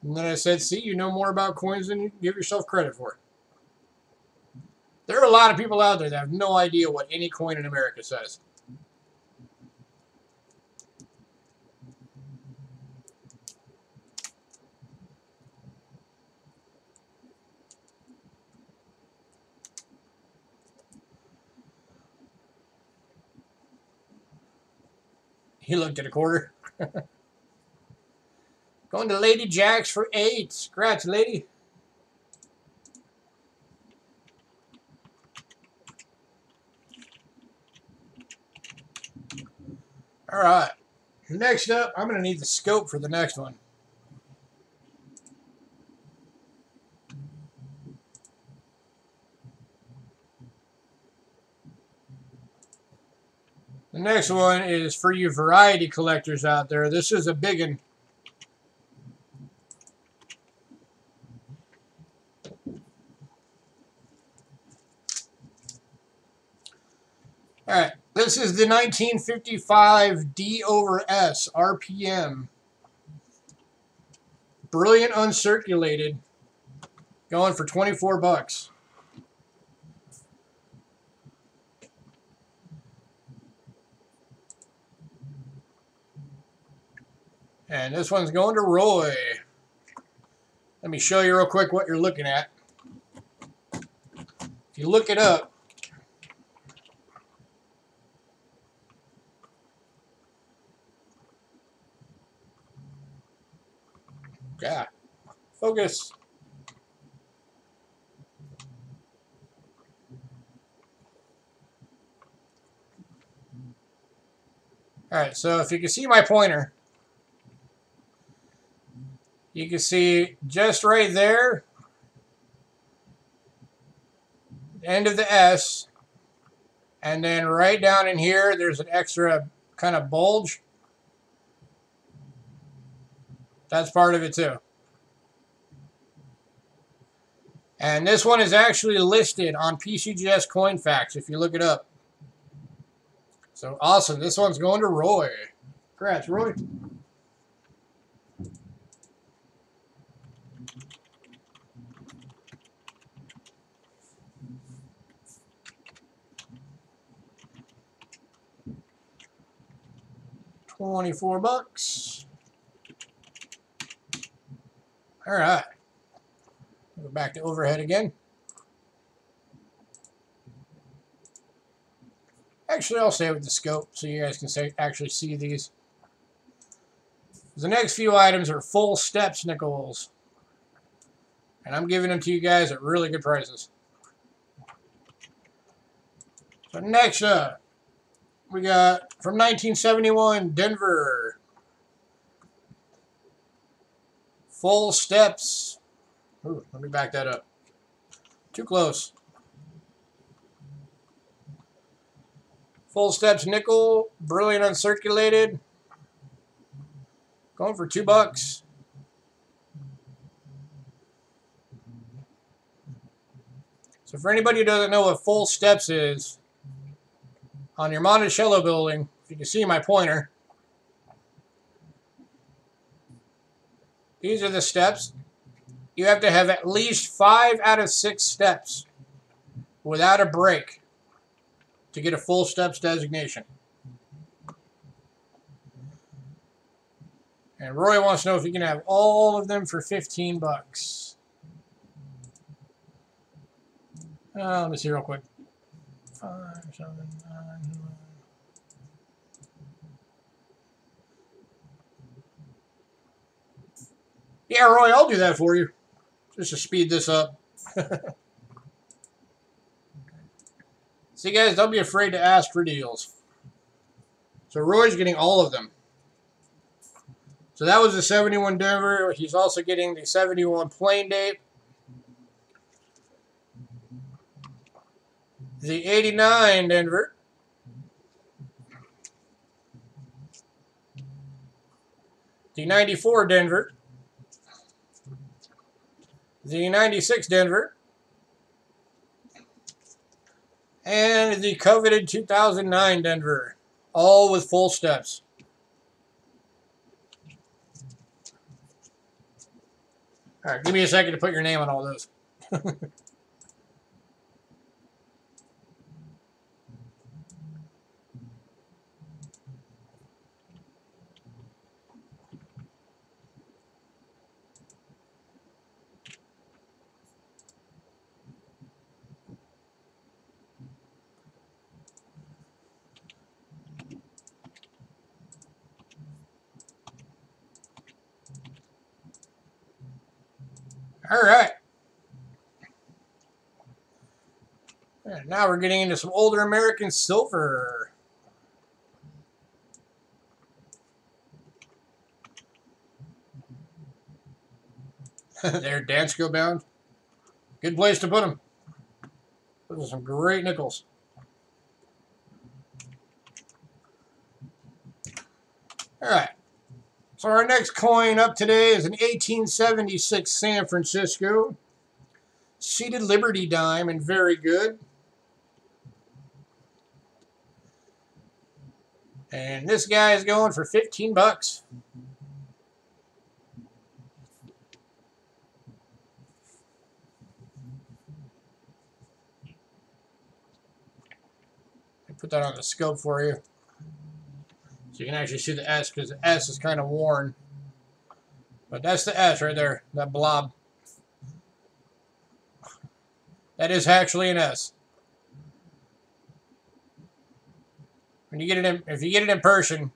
S1: And then I said, see, you know more about coins than you give yourself credit for. There are a lot of people out there that have no idea what any coin in America says. He looked at a quarter. Going to Lady Jacks for 8. Scratch, lady. All right. Next up, I'm going to need the scope for the next one. The next one is for you variety collectors out there. This is a big one. All right, this is the 1955 D over S RPM. Brilliant uncirculated, going for $24. And this one's going to Roy. Let me show you real quick what you're looking at. If you look it up, yeah, focus. All right, so if you can see my pointer, you can see just right there, end of the S, and then right down in here, there's an extra kind of bulge. That's part of it too. And this one is actually listed on PCGS Coin Facts if you look it up. So awesome. This one's going to Roy. Congrats, Roy. $24. All right. Go back to overhead again. Actually, I'll stay with the scope so you guys can actually see these. The next few items are full steps nickels. And I'm giving them to you guys at really good prices. So next up, we got from 1971, Denver. Full steps. Ooh, let me back that up. Too close. Full steps nickel, brilliant uncirculated. Going for $2. So for anybody who doesn't know what full steps is, on your Monticello building, if you can see my pointer, these are the steps. You have to have at least 5 out of 6 steps without a break to get a full steps designation. And Roy wants to know if you can have all of them for $15. Let me see real quick. 5, 7, 9. Yeah, Roy, I'll do that for you. Just to speed this up. See, guys, don't be afraid to ask for deals. So Roy's getting all of them. So that was the 71 Denver. He's also getting the 71 Plain Date. The 89 Denver. The 94 Denver. The 96 Denver. And the coveted 2009 Denver. All with full steps. All right, give me a second to put your name on all those. All right. And now we're getting into some older American silver. They're Dansko bound. Good place to put them. Those are some great nickels. All right. So our next coin up today is an 1876 San Francisco seated Liberty dime, and very good. And this guy is going for $15. I put that on the scope for you, so you can actually see the S, because the S is kind of worn. But that's the S right there, that blob. That is actually an S. When you get it in, if you get it in person,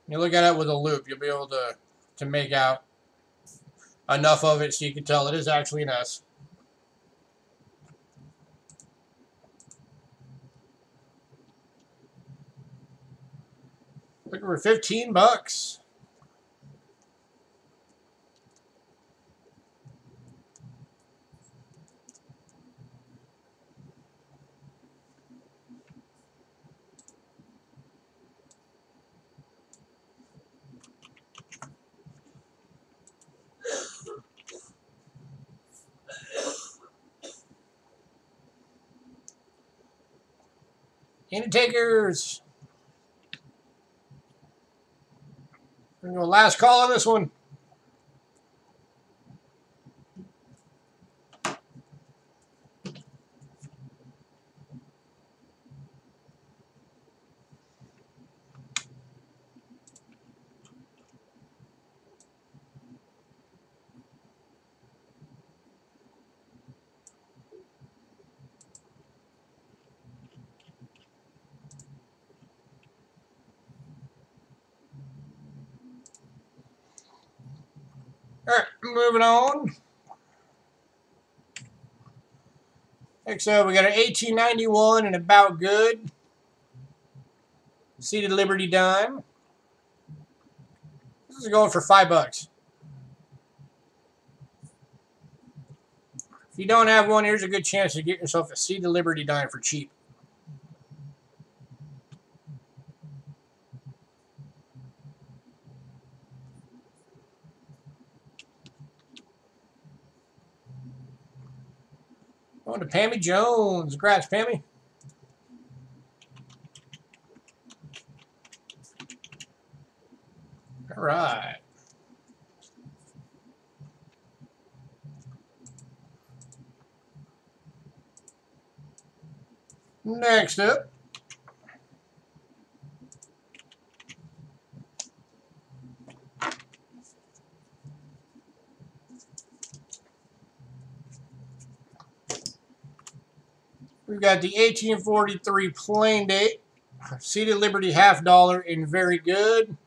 S1: you look at it with a loop, you'll be able to make out enough of it so you can tell it is actually an S. Looking for $15. Any takers? We're going to go last call on this one. Alright, moving on. Next up, we got an 1891 and About Good. Seated Liberty dime. This is going for $5. If you don't have one, here's a good chance to get yourself a Seated Liberty dime for cheap. Going to Pammy Jones. Congrats, Pammy. All right. Next up. We've got the 1843 plain date. Seated Liberty $50 in Very Good.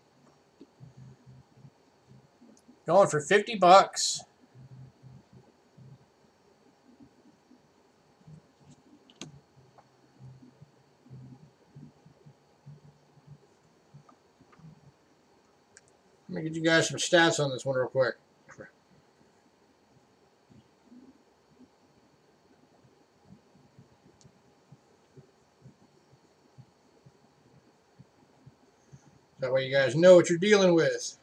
S1: Going for $50. Let me get you guys some stats on this one real quick. That way you guys know what you're dealing with.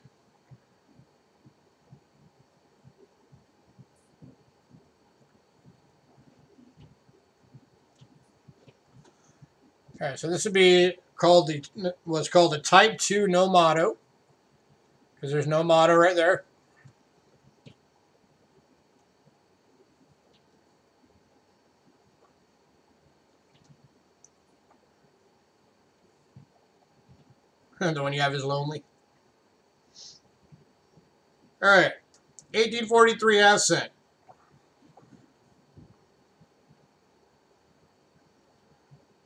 S1: Okay, so this would be called what's called a Type 2 no motto, because there's no motto right there. The one you have is lonely. All right, 1843 half cent.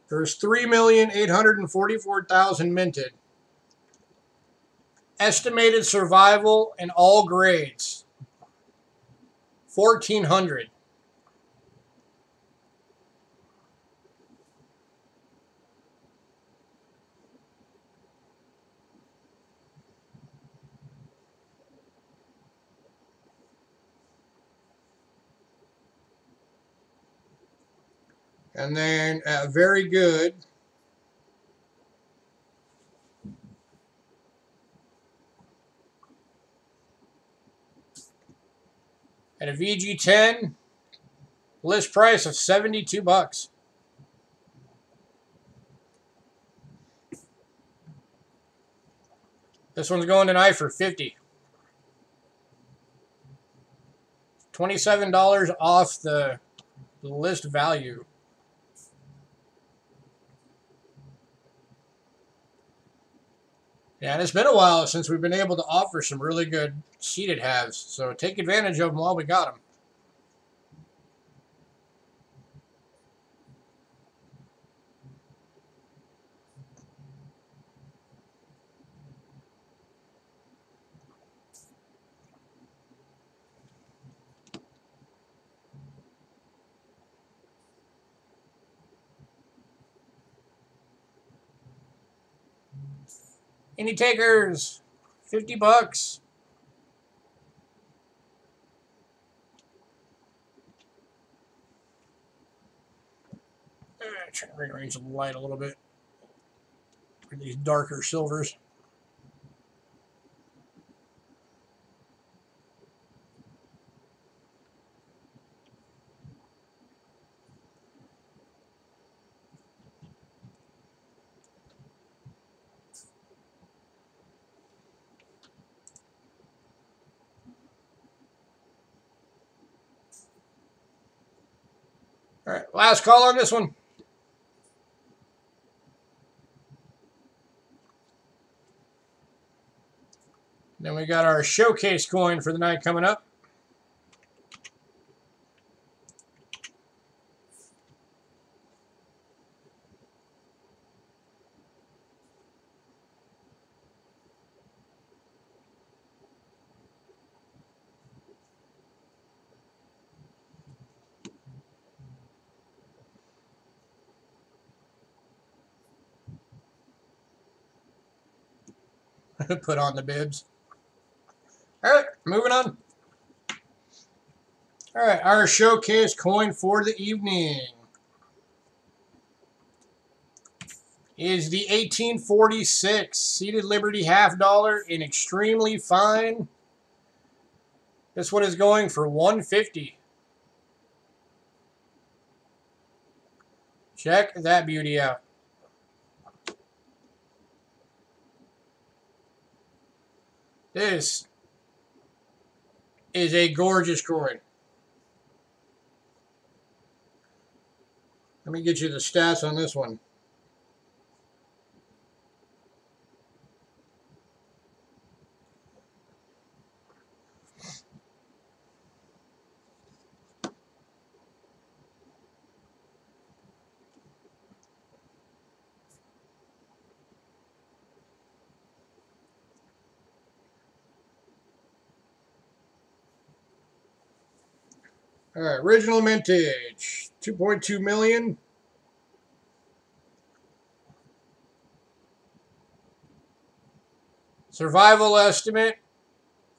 S1: There's 3,844,000 minted. Estimated survival in all grades, 1,400. And then Very Good. At a VG10, list price of $72. This one's going tonight for $50. $27 off the list value. Yeah, and it's been a while since we've been able to offer some really good seated halves, so take advantage of them while we got them. Any takers? $50. Trying to rearrange the light a little bit for these darker silvers. All right, last call on this one. Then we got our showcase coin for the night coming up. Put on the bibs. All right, moving on. All right, our showcase coin for the evening is the 1846 Seated Liberty $half in extremely fine. This one is going for $150. Check that beauty out. This is a gorgeous coin. Let me get you the stats on this one. All right, original mintage, 2.2 million. Survival estimate,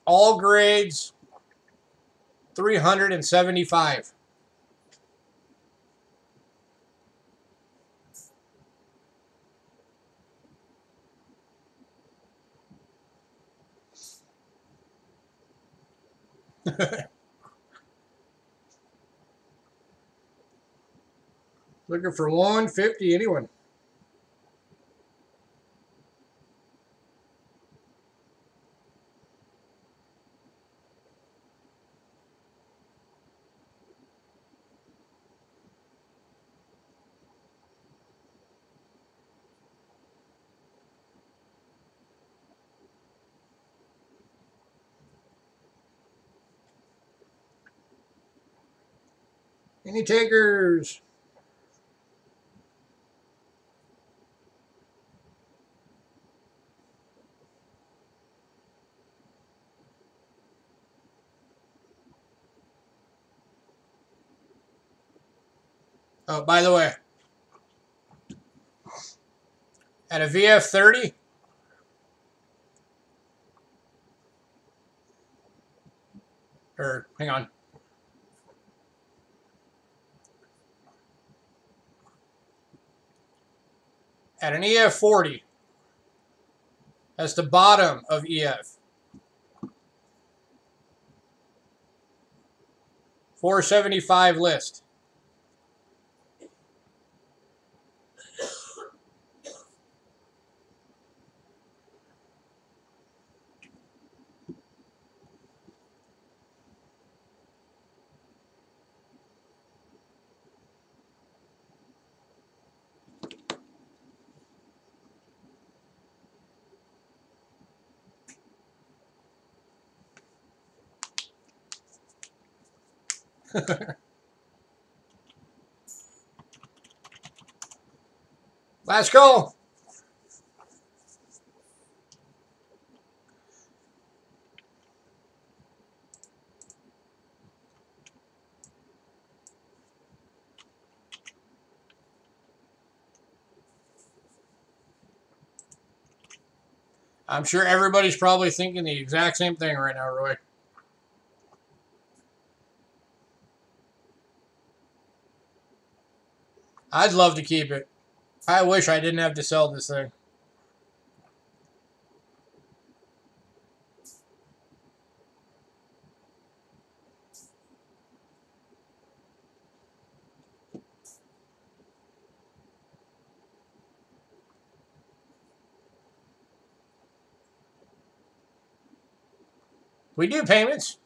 S1: all grades, 375. Looking for 150, anyone? Any takers? Oh, by the way, at a VF30, or hang on. At an EF40, that's the bottom of EF. 475 list. Last call. I'm sure everybody's probably thinking the exact same thing right now, Roy. I'd love to keep it. I wish I didn't have to sell this thing. We do payments.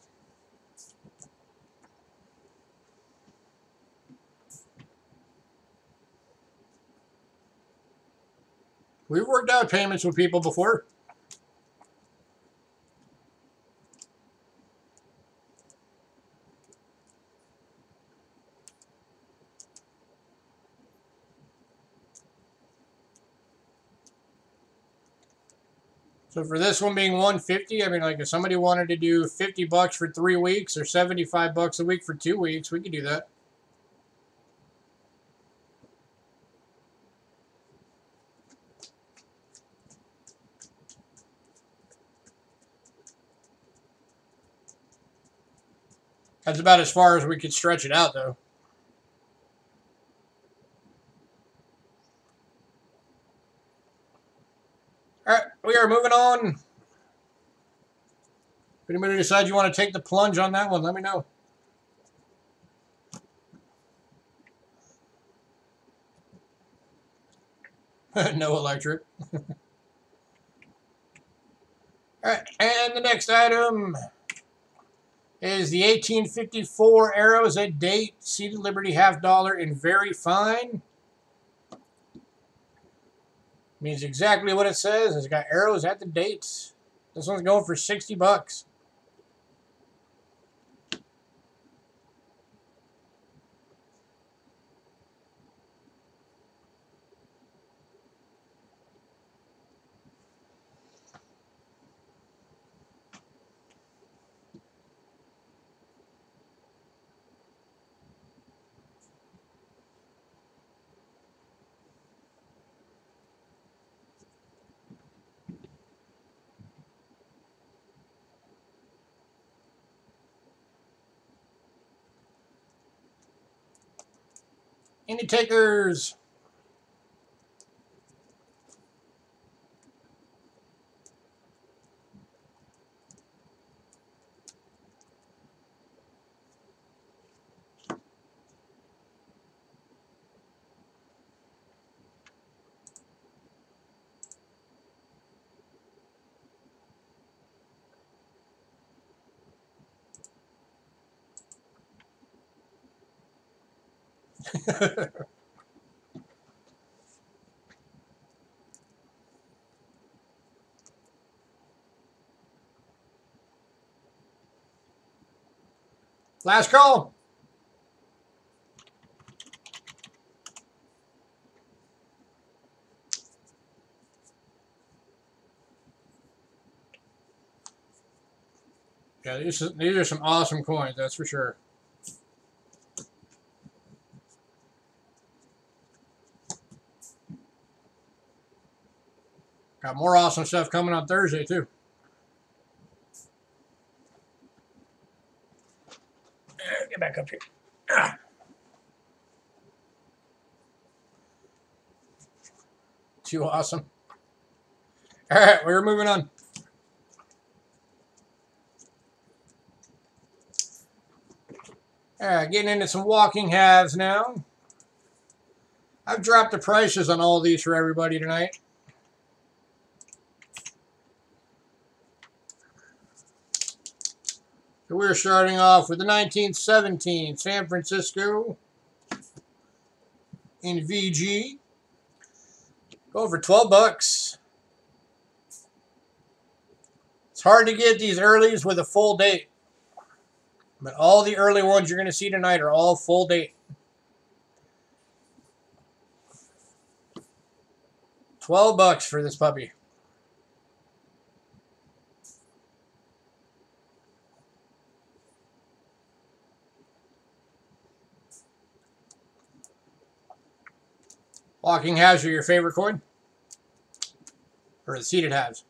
S1: We've worked out payments with people before. So for this one being 150, I mean, like if somebody wanted to do 50 bucks for 3 weeks or 75 bucks a week for 2 weeks, we could do that. That's about as far as we could stretch it out, though. All right, we are moving on. If anybody decides you want to take the plunge on that one, let me know. No electric. All right, and the next item is the 1854 Arrows at date, seated Liberty $50 in very fine. Means exactly what it says. It's got arrows at the dates. This one's going for $60. Any takers? Last call. Yeah, these are some awesome coins, that's for sure. Got more awesome stuff coming on Thursday, too. Get back up here. Too awesome. All right, we're moving on. All right, getting into some walking halves now. I've dropped the prices on all these for everybody tonight. So we're starting off with the 1917 San Francisco in VG. Go for $12. It's hard to get these earlies with a full date, but all the early ones you're going to see tonight are all full date. $12 for this puppy. Walking halves are your favorite coin? Or the seated halves?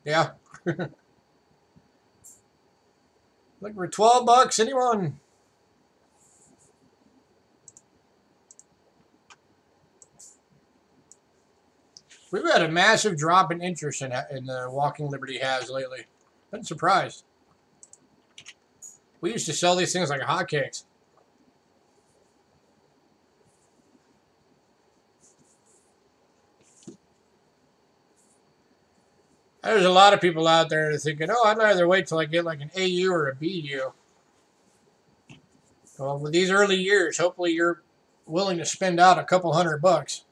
S1: Yeah. Looking for $12, anyone? We've had a massive drop in interest in the Walking Liberty halves lately. Been surprised. We used to sell these things like hotcakes. There's a lot of people out there that are thinking, oh, I'd rather wait till I get like an AU or a BU. Well, with these early years, hopefully you're willing to spend out a couple $100.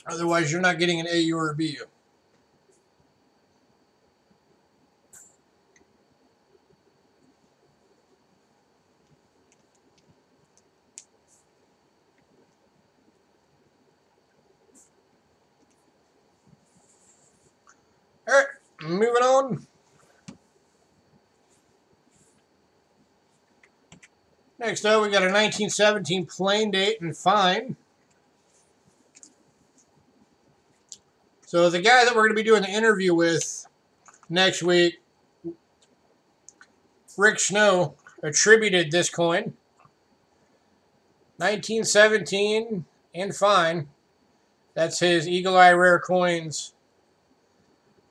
S1: Otherwise, you're not getting an AU or a BU. All right, moving on. Next up, we got a 1917 plain date and fine. So the guy that we're going to be doing the interview with next week, Rick Snow, attributed this coin. 1917 and fine. That's his Eagle Eye Rare Coins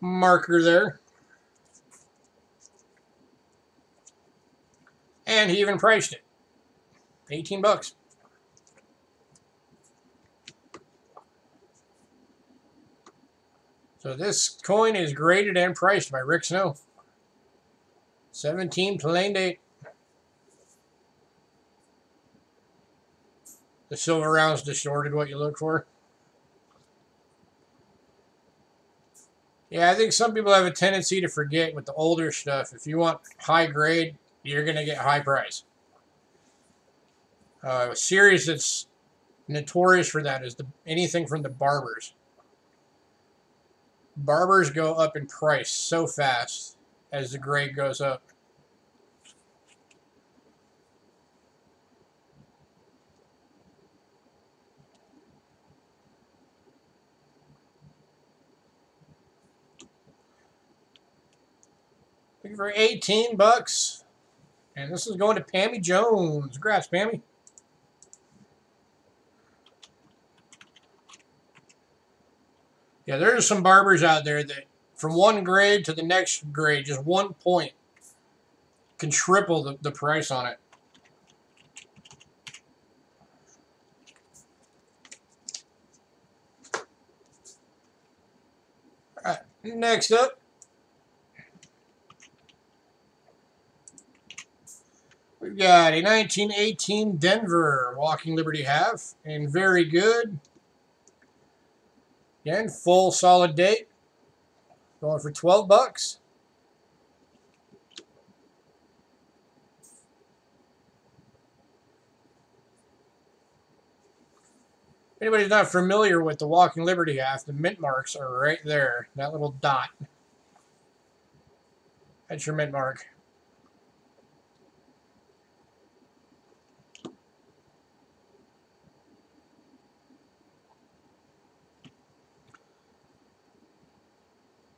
S1: marker there. And he even priced it. 18 bucks. So this coin is graded and priced by Rick Snow. 17 plain date. The silver round's distorted what you look for. Yeah, I think some people have a tendency to forget with the older stuff. If you want high grade, you're going to get high price. A series that's notorious for that is anything from the Barbers. Barbers go up in price so fast as the grade goes up. Looking for 18 bucks. And this is going to Pammy Jones. Congrats, Pammy. Yeah, there's some barbers out there that from one grade to the next grade, just 1 point, can triple the price on it. All right, next up. We've got a 1918 Denver Walking Liberty half, and very good. Again, full solid date. Going for 12 bucks. If anybody's not familiar with the Walking Liberty half, the mint marks are right there. That little dot. That's your mint mark.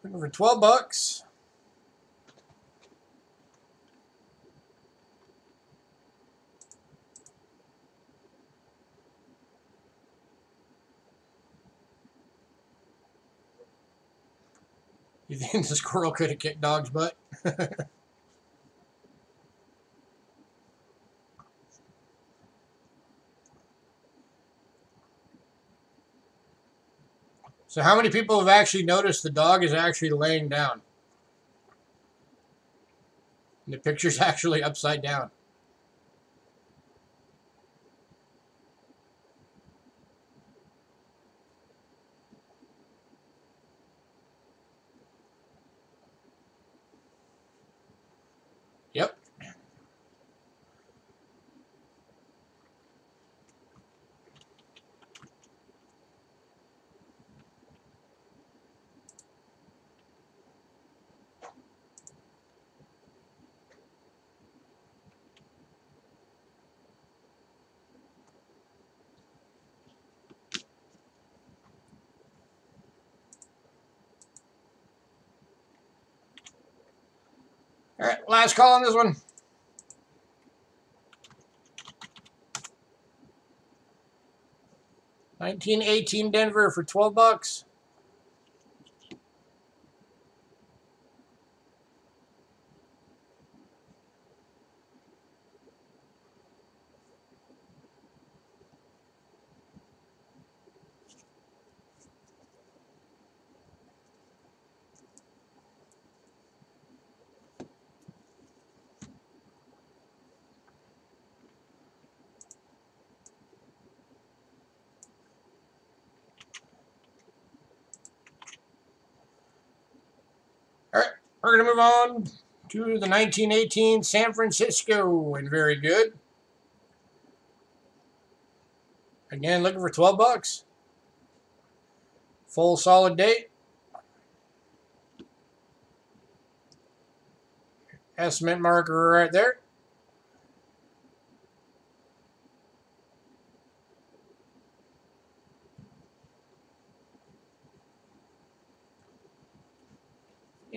S1: Looking for 12 bucks. You think the squirrel could have kicked dog's butt? So how many people have actually noticed the dog is actually laying down? And the picture's actually upside down. Yep. All right, last call on this one. $19.18 Denver for 12 bucks. All right, we're going to move on to the 1918 San Francisco, and very good. Again, looking for 12 bucks. Full solid date. Estimate marker right there.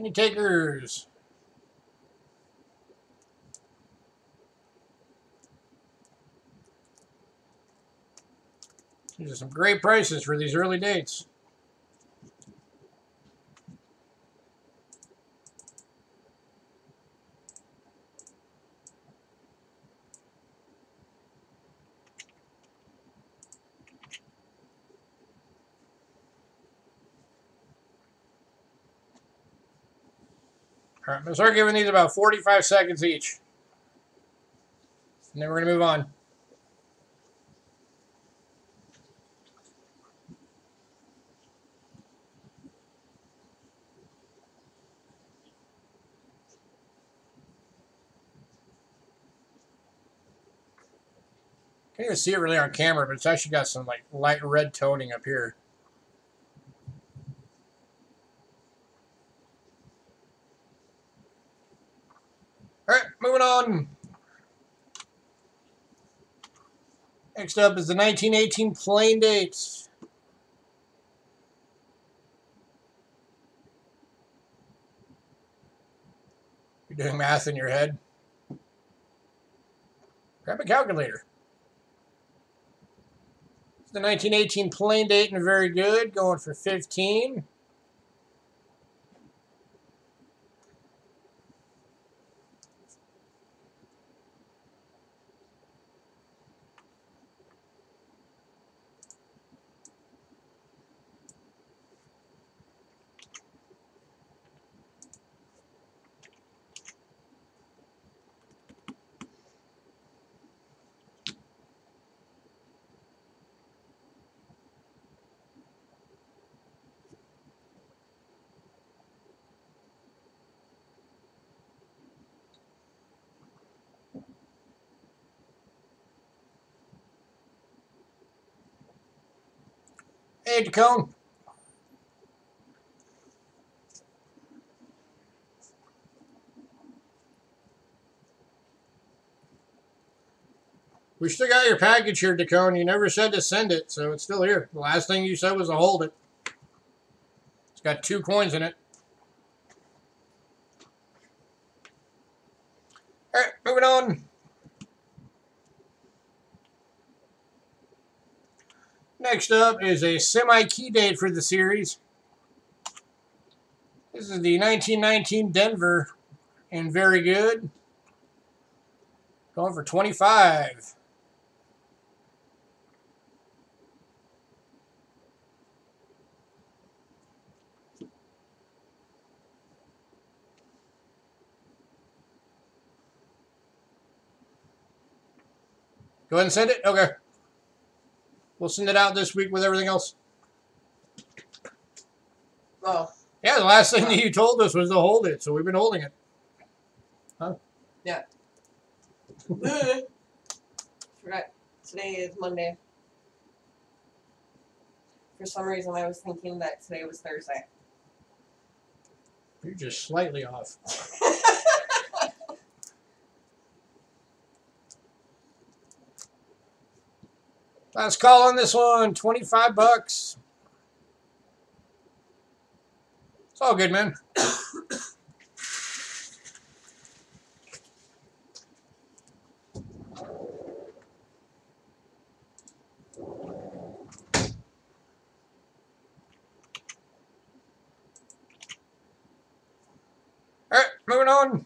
S1: Any takers? These are some great prices for these early dates. All right, I'm going to start giving these about 45 seconds each. And then we're going to move on. Can't even see it really on camera, but it's actually got some like light red toning up here. All right, moving on. Next up is the 1918 plain dates. You're doing math in your head. Grab a calculator. The 1918 plain date and very good, going for 15. Hey, Jacone. We still got your package here, Jacone. You never said to send it, so it's still here. The last thing you said was to hold it. It's got 2 coins in it. All right, moving on. Next up is a semi-key date for the series. This is the 1919 Denver, and very good. Going for 25. Go ahead and send it? Okay. We'll send it out this week with everything else.
S2: Oh.
S1: Yeah, the last thing that you told us was to hold it, so we've been holding it. Huh?
S2: Yeah. Forgot. Today is Monday. For some reason, I was thinking that today was Thursday.
S1: You're just slightly off. Last call on this one, 25 bucks. It's all good, man. All right, moving on.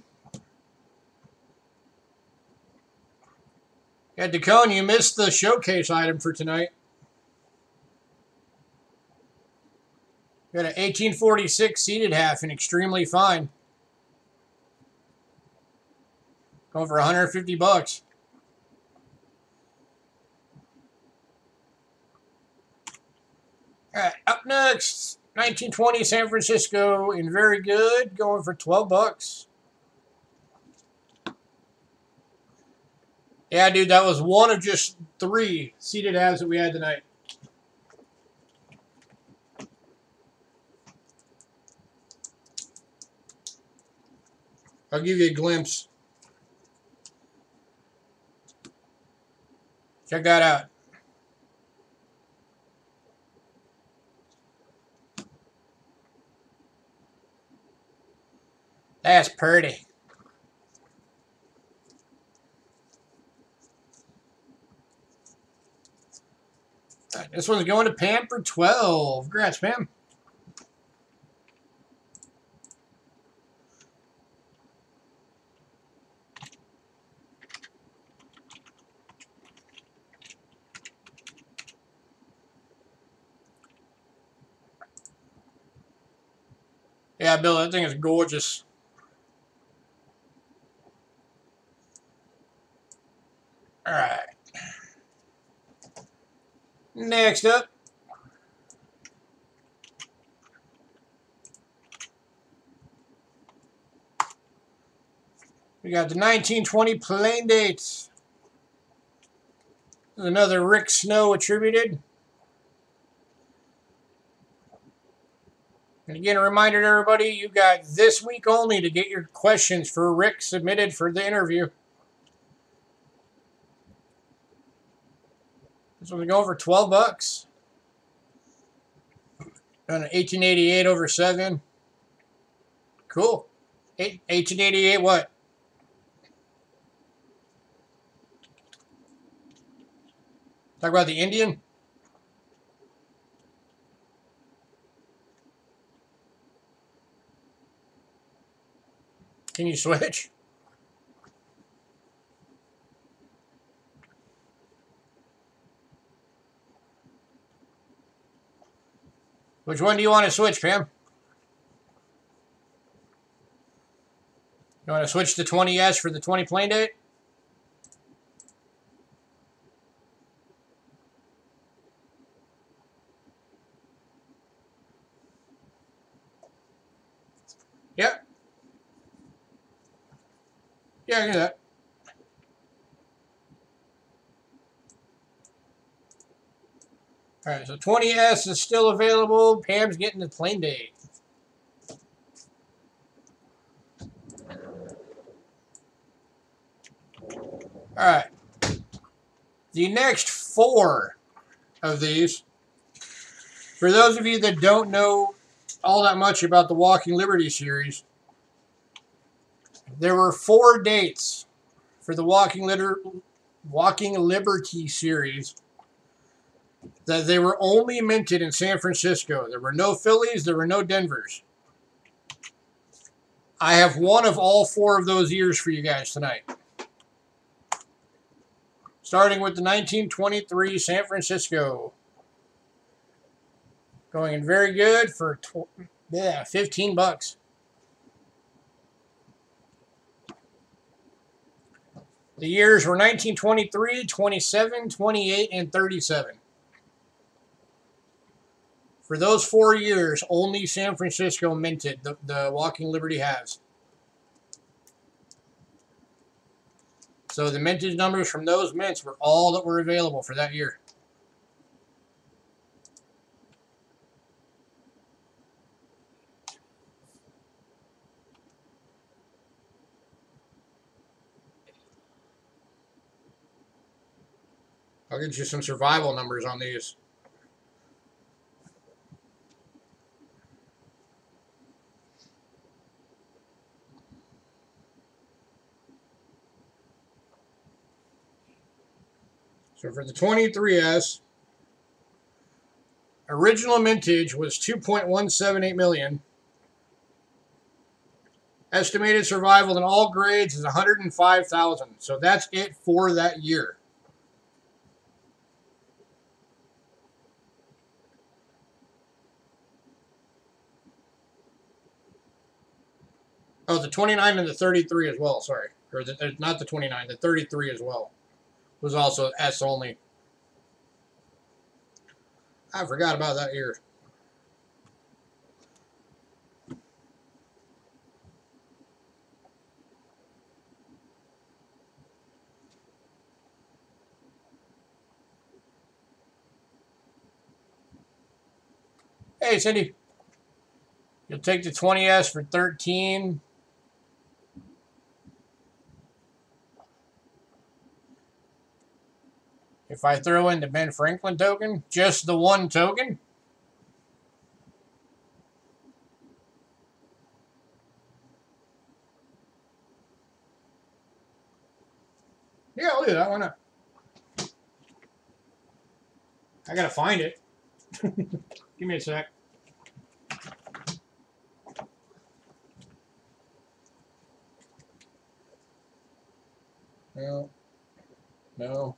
S1: Yeah, Dacone, you missed the showcase item for tonight. We got an 1846 seated half in extremely fine. Going for 150 bucks. All right, up next, 1920 San Francisco in very good, going for 12 bucks. Yeah, dude, that was one of just 3 seated halves that we had tonight. I'll give you a glimpse. Check that out. That's pretty. Right, this one's going to Pam for 12. Congrats, Pam. Yeah, Bill, that thing is gorgeous. All right. Next up, we got the 1920 Plain Dates. There's another Rick Snow attributed. And again, a reminder to everybody, you got this week only to get your questions for Rick submitted for the interview. This one's going for 12 bucks. On an 1888 over 7. Cool. 1888 what? Talk about the Indian? Can you switch? Which one do you want to switch, Pam? You want to switch the 20S for the 20 Plain Date? Yep. Yeah, I can do that. All right, so 20S is still available. Pam's getting the Plain Date. All right. The next 4 of these, for those of you that don't know all that much about the Walking Liberty series, there were 4 dates for the Walking Liberty series that they were only minted in San Francisco. There were no Phillies, there were no Denvers. I have one of all 4 of those years for you guys tonight. Starting with the 1923 San Francisco. Going in very good for 15 bucks. The years were 1923, 27, 28, and 37. For those 4 years, only San Francisco minted the Walking Liberty halves. So the mintage numbers from those mints were all that were available for that year. I'll get you some survival numbers on these. So for the 23S, original mintage was 2.178 million. Estimated survival in all grades is 105,000. So that's it for that year. Oh, the 29 and the 33 as well, sorry. Or not the 29, the 33 as well. Was also S only. I forgot about that year. Hey, Cindy. You'll take the 20S for 13. If I throw in the Ben Franklin token, just the one token, I'll do that. Why not? I gotta find it. Give me a sec. No. No.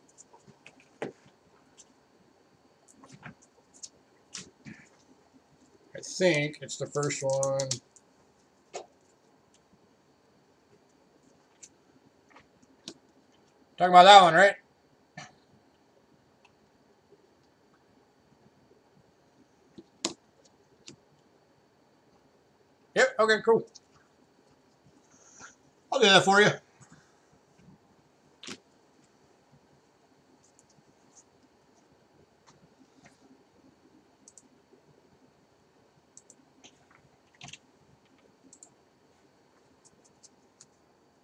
S1: I think it's the first one. Talking about that one, right? Yep, okay, cool. I'll do that for you. Let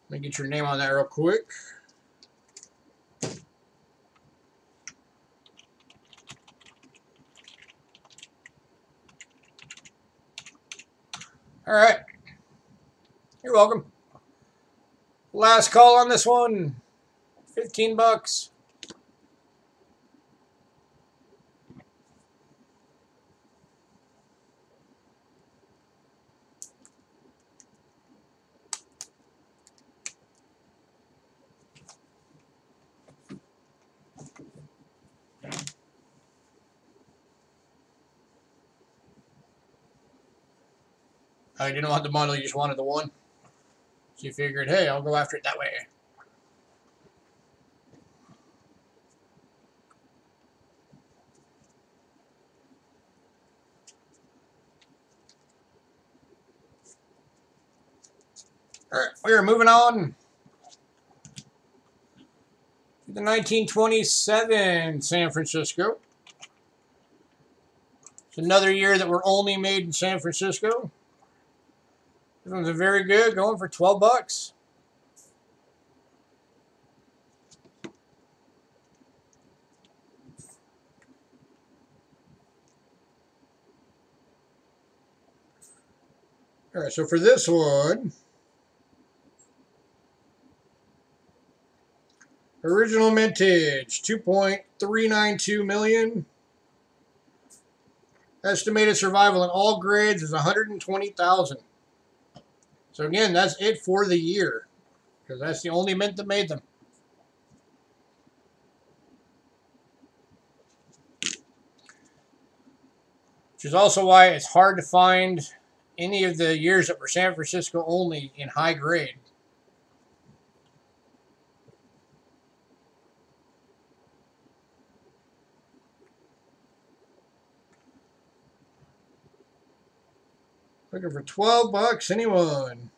S1: me get your name on that real quick. All right. You're welcome. Last call on this one. 15 bucks. I didn't want the bundle, you just wanted the one. So you figured, hey, I'll go after it that way. All right, we are moving on to the 1927 San Francisco. It's another year that we're only made in San Francisco. This one's a very good, going for 12 bucks. All right, so for this one, original mintage, 2.392 million. Estimated survival in all grades is 120,000. So again, that's it for the year, because that's the only mint that made them. Which is also why it's hard to find any of the years that were San Francisco only in high grade. Looking for 12 bucks, anyone?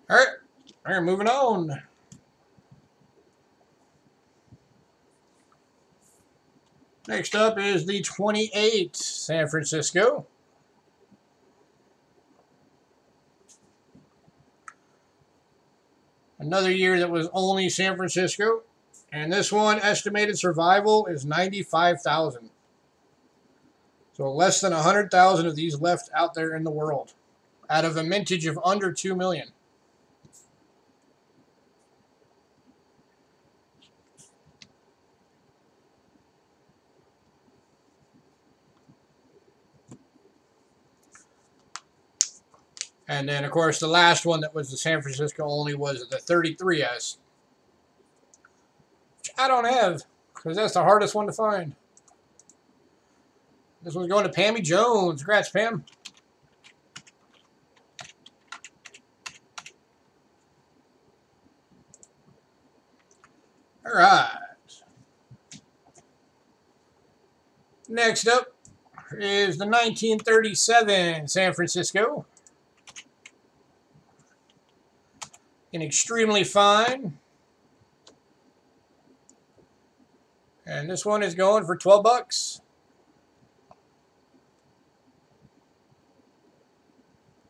S1: All right, all right, moving on. Next up is the 28 San Francisco. Another year that was only San Francisco. And this one, estimated survival is 95,000. So less than 100,000 of these left out there in the world, out of a mintage of under 2 million. And then, of course, the last one that was the San Francisco only was the 33S. Which I don't have, because that's the hardest one to find. This one's going to Pammy Jones. Congrats, Pam. All right. Next up is the 1937 San Francisco. An extremely fine. And this one is going for 12 bucks.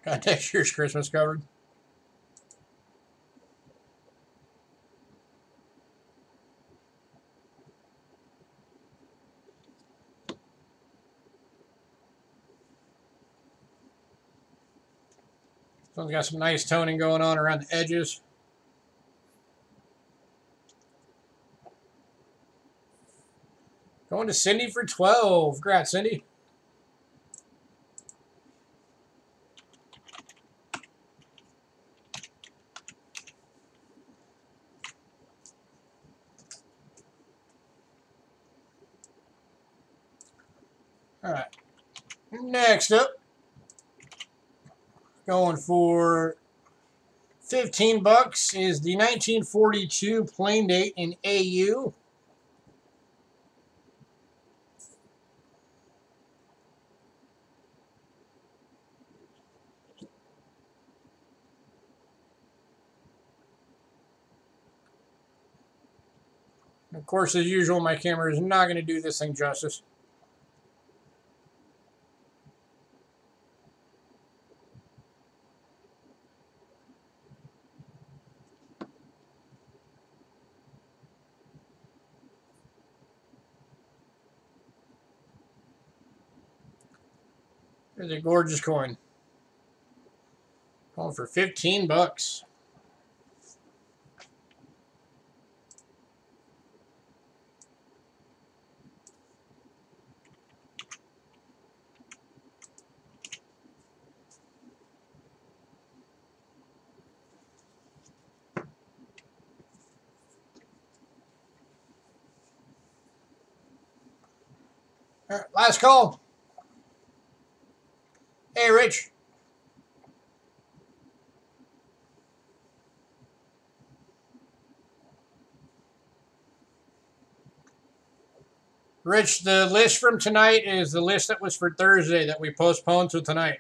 S1: Got next year's Christmas covered. This one's got some nice toning going on around the edges. Going to Cindy for 12. Congrats, Cindy. All right. Next up, going for 15 bucks is the 1942 plain date in AU. Of course, as usual, my camera is not going to do this thing justice. There's a gorgeous coin. Going for 15 bucks. All right, last call. Hey, Rich. Rich, the list from tonight is the list that was for Thursday that we postponed to tonight.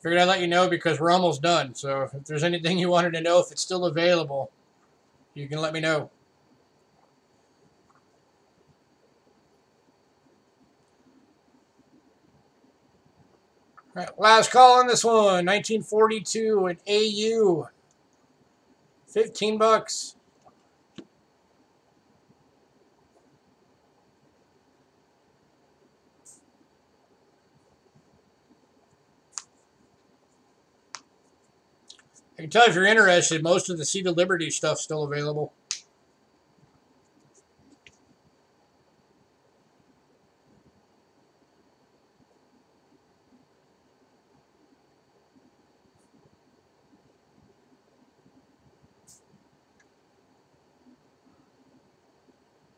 S1: Figured I'd let you know because we're almost done. So if there's anything you wanted to know, if it's still available, you can let me know. All right, last call on this one. 1942 at AU. 15 bucks. I can tell if you're interested, most of the Seed of Liberty stuff's still available.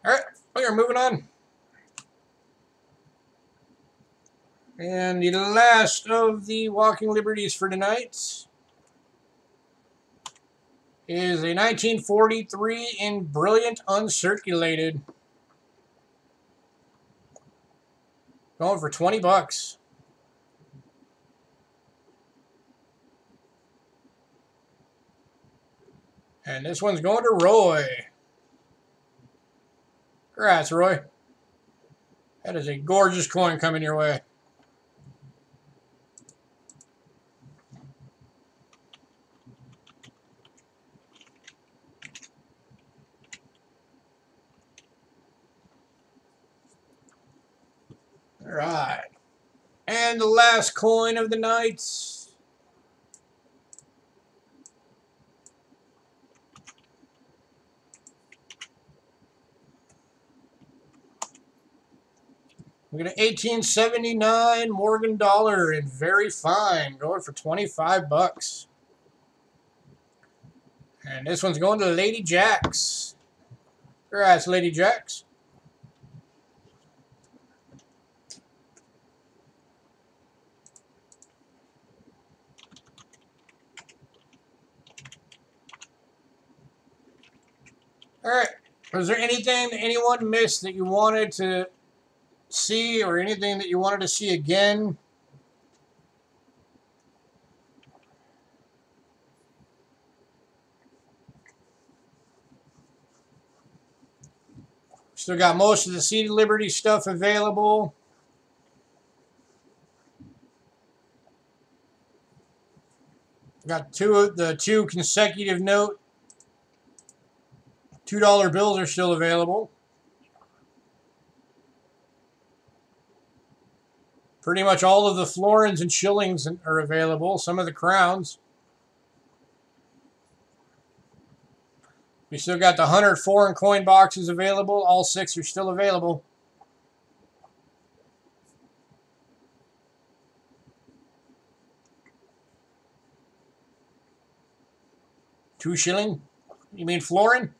S1: All right, we are moving on. And the last of the Walking Liberties for tonight is a 1943 in Brilliant Uncirculated. Going for 20 bucks. And this one's going to Roy. Congrats, Roy. That is a gorgeous coin coming your way. All right. And the last coin of the night. We got an 1879 Morgan dollar in very fine, going for 25 bucks. And this one's going to Lady Jacks. Congrats, Lady Jacks. All right. Was there anything that anyone missed that you wanted to see or anything that you wanted to see again? Still got most of the Seed Liberty stuff available. Got the two consecutive note $2 bills are still available. Pretty much all of the florins and shillings are available. Some of the crowns. We still got the 100 foreign coin boxes available. All 6 are still available. $2 shilling? You mean florin?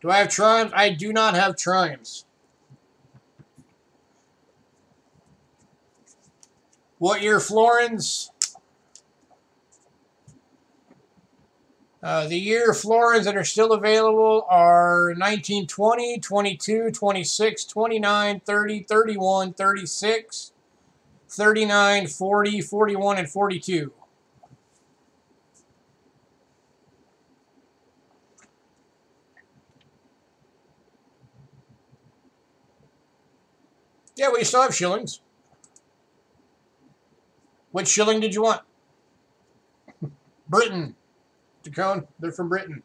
S1: Do I have triumphs? I do not have triumphs. What year florins? The year florins that are still available are 1920, 22, 26, 29, 30, 31, 36, 39, 40, 41, and 42. Yeah, we still have shillings. Which shilling did you want? Britain. Jacone, they're from Britain.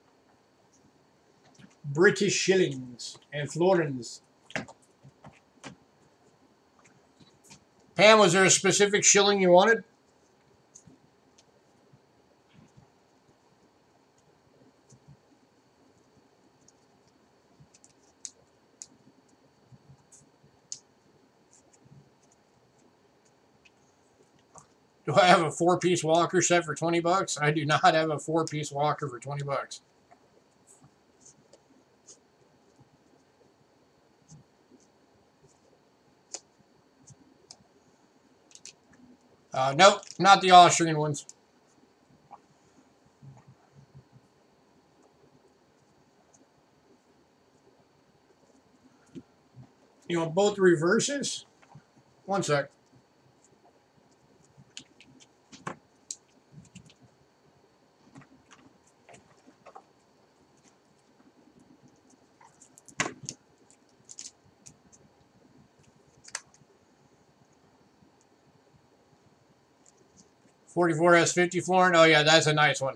S1: British shillings and florins. Pam, was there a specific shilling you wanted? Do I have a 4-piece walker set for 20 bucks? I do not have a 4-piece walker for 20 bucks. Nope, not the Austrian ones. You want both reverses? One sec. $44S50 florin. Oh yeah, that's a nice one.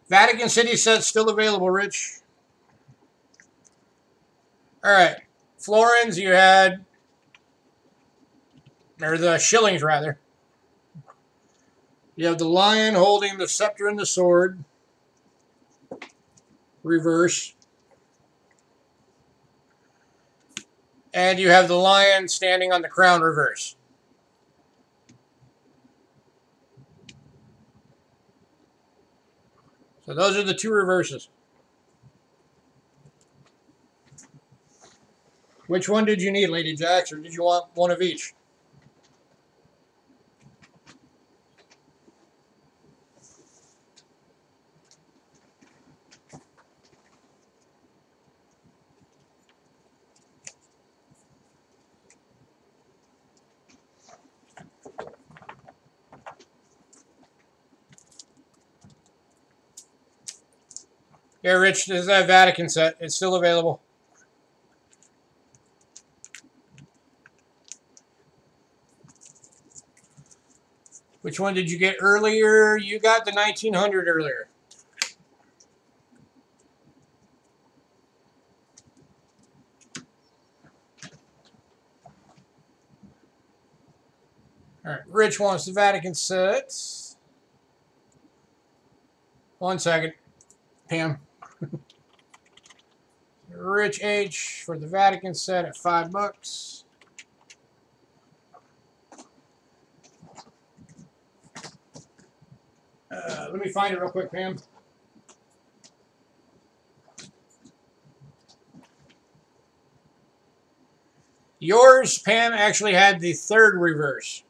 S1: Vatican City set's still available, Rich. All right, florins you had, or the shillings rather. You have the lion holding the scepter and the sword. Reverse. And you have the lion standing on the crown, reverse. So those are the 2 reverses. Which one did you need, Lady Jax, or did you want one of each? Yeah, Rich, this is that Vatican set. It's still available. Which one did you get earlier? You got the 1900 earlier. All right, Rich wants the Vatican set. One second, Pam. Rich H for the Vatican set at $5. Let me find it real quick, Pam. Yours, Pam, actually had the 3rd reverse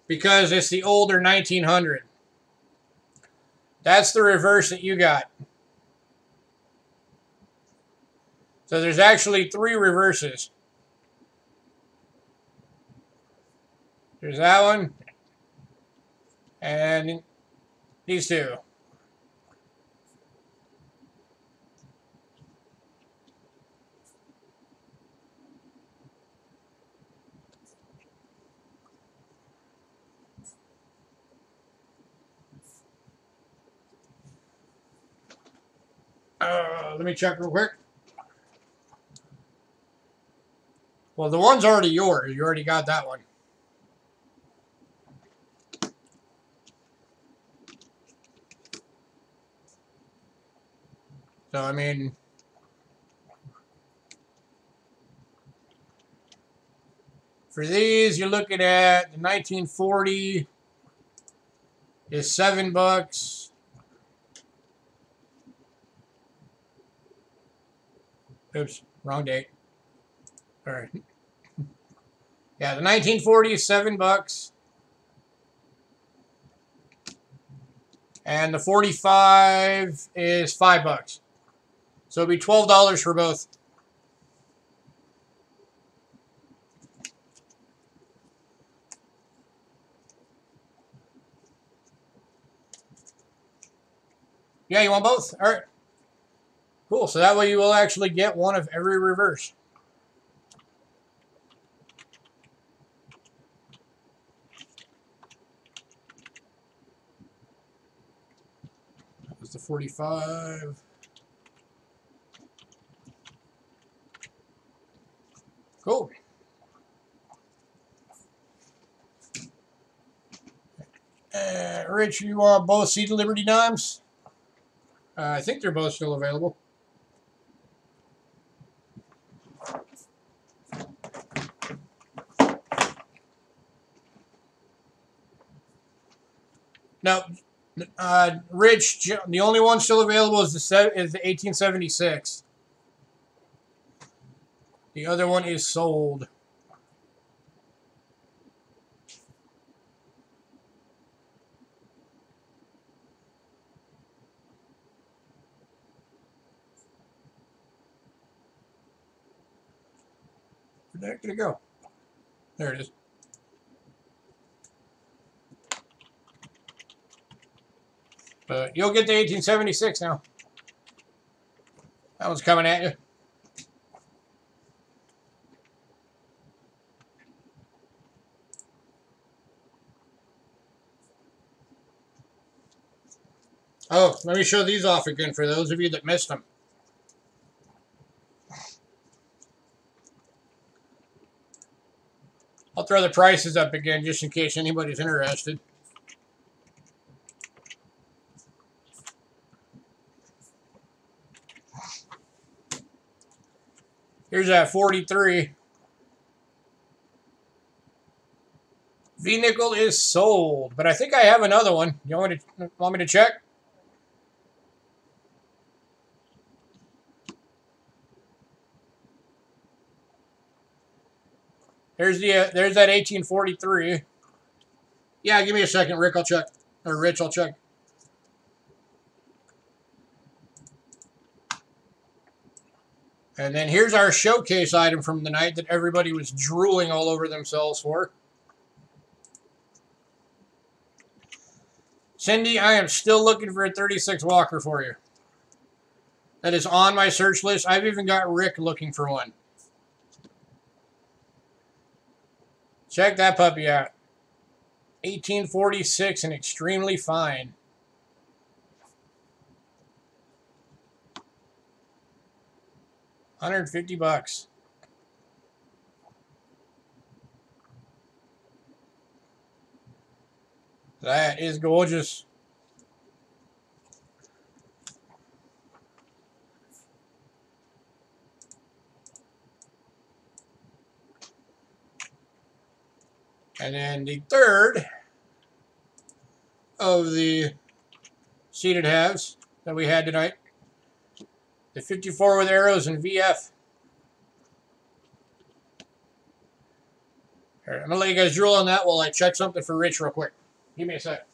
S1: because it's the older 1900. That's the reverse that you got. So there's actually 3 reverses. There's that one. And these 2. Let me check real quick. Well, the one's already yours. You already got that one. So, I mean, for these, you're looking at the 1940 is $7. Oops, wrong date. All right. Yeah, the 1940 is $7. And the 45 is $5. So it'd be $12 for both. Yeah, you want both? All right. Cool. So that way you will actually get one of every reverse. That was the 45. Cool. Rich, you want both Seed of Liberty dimes? I think they're both still available. No, Rich, the only one still available is the 1876. The other one is sold. Where'd the heck did it go? There it is. But you'll get the 1876 now. That one's coming at you. Oh, let me show these off again for those of you that missed them. I'll throw the prices up again just in case anybody's interested. Here's that 43. V-nickel is sold, but I think I have another one. You want me to check? There's that 1843. Yeah, give me a second, Rick. I'll check. Or Rich, I'll check. And then here's our showcase item from the night that everybody was drooling all over themselves for. Cindy, I am still looking for a 36 Walker for you. That is on my search list. I've even got Rick looking for one. Check that puppy out. 1846 and extremely fine. $150. That is gorgeous. And then the third of the seated halves that we had tonight. The 54 with arrows and VF. All right, I'm going to let you guys drool on that while I check something for Rich real quick. Give me a sec.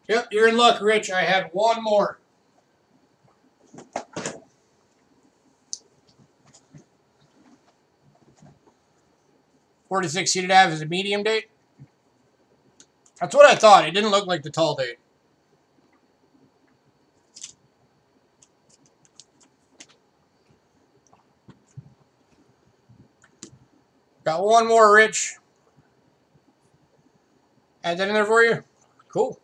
S1: Yep, you're in luck, Rich. I have one more. .46 seated Ave is a medium date. That's what I thought. It didn't look like the tall date. Got one more, Rich. Add that in there for you. Cool.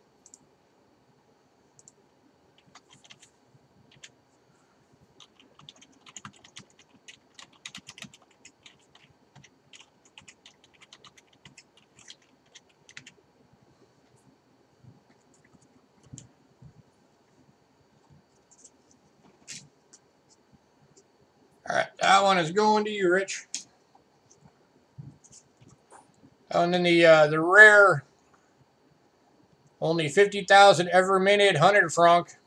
S1: All right, that one is going to you, Rich. Oh, and then the rare, only 50,000 ever minted 100 franc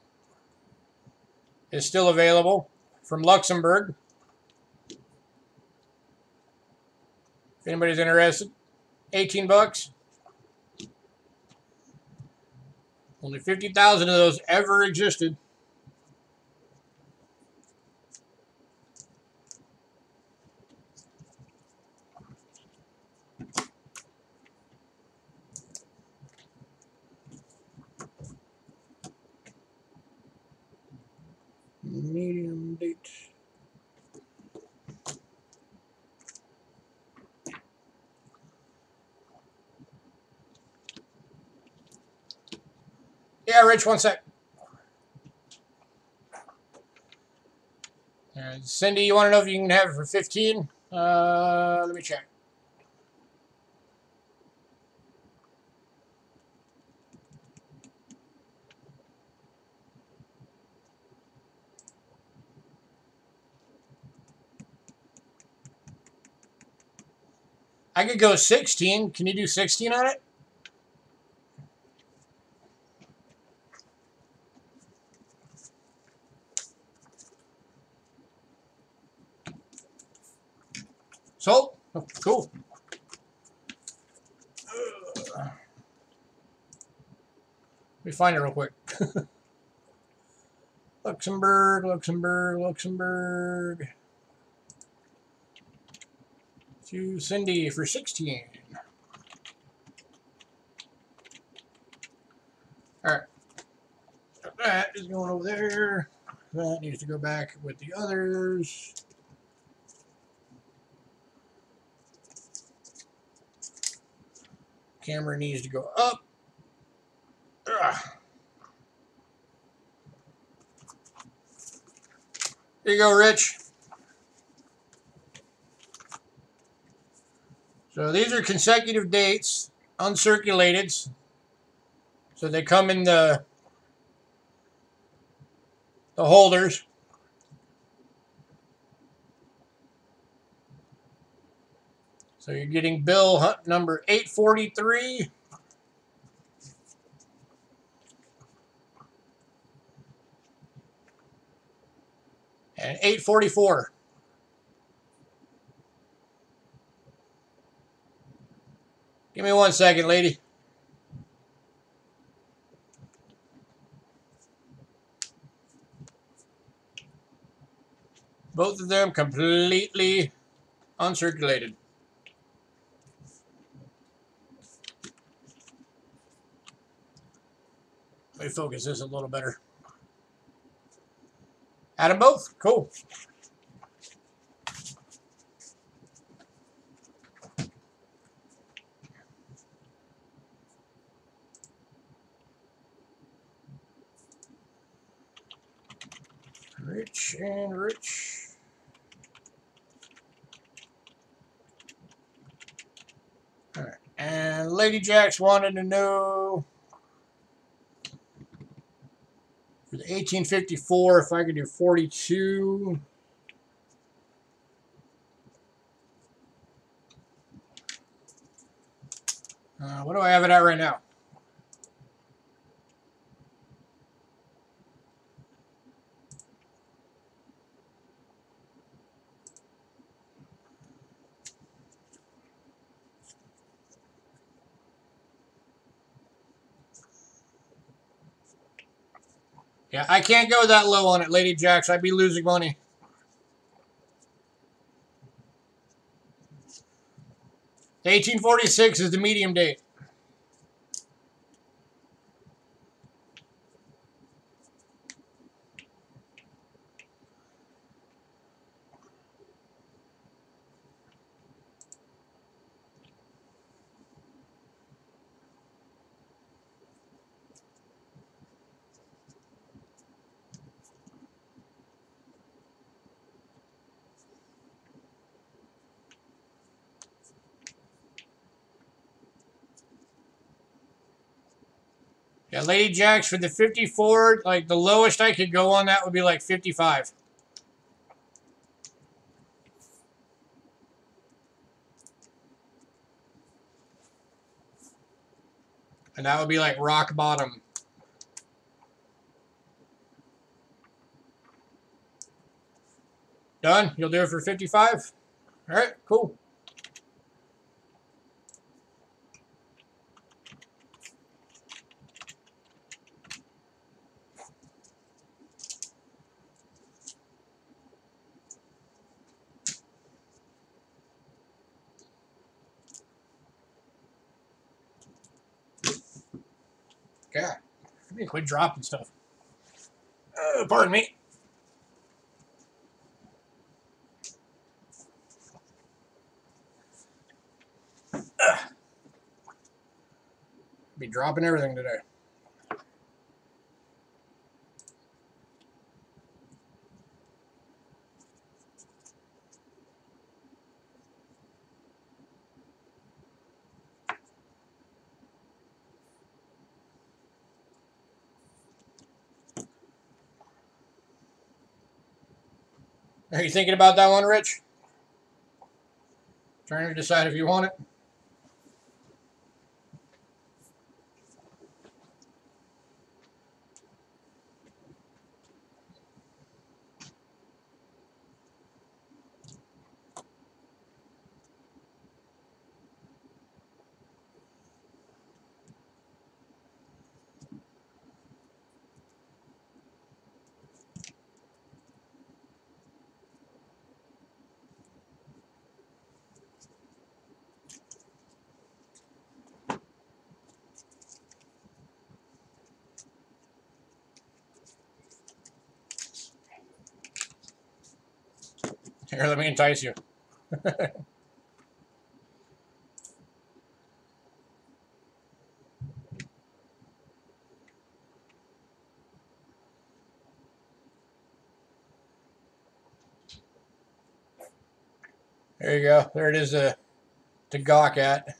S1: is still available from Luxembourg. If anybody's interested, 18 bucks. Only 50,000 of those ever existed. Medium date. Yeah, Rich, one sec. Cindy, you want to know if you can have it for 15? Let me check. I could go 16. Can you do 16 on it? Sold? Oh, cool. Let me find it real quick. Luxembourg, Luxembourg, Luxembourg. To Cindy for 16. All right. That is going over there. That needs to go back with the others. Camera needs to go up. Ugh. Here you go, Rich. So these are consecutive dates, uncirculated. So they come in the holders. So you're getting bill number 843. And 844. Give me 1 second, lady. Both of them completely uncirculated. Let me focus this a little better. Add them both? Cool. Rich and Rich. All right. And Lady Jacks wanted to know for the 1854 if I could do 42. What do I have it at right now? Yeah, I can't go that low on it, Lady Jacks. I'd be losing money. The 1846 is the medium date. Yeah, Lady Jacks for the 54, like the lowest I could go on that would be like 55. And that would be like rock bottom. Done? You'll do it for 55? All right, cool. God, I need to quit dropping stuff. Pardon me. Be dropping everything today. Are you thinking about that one, Rich? Trying to decide if you want it? Here, let me entice you. There you go. There it is to gawk at.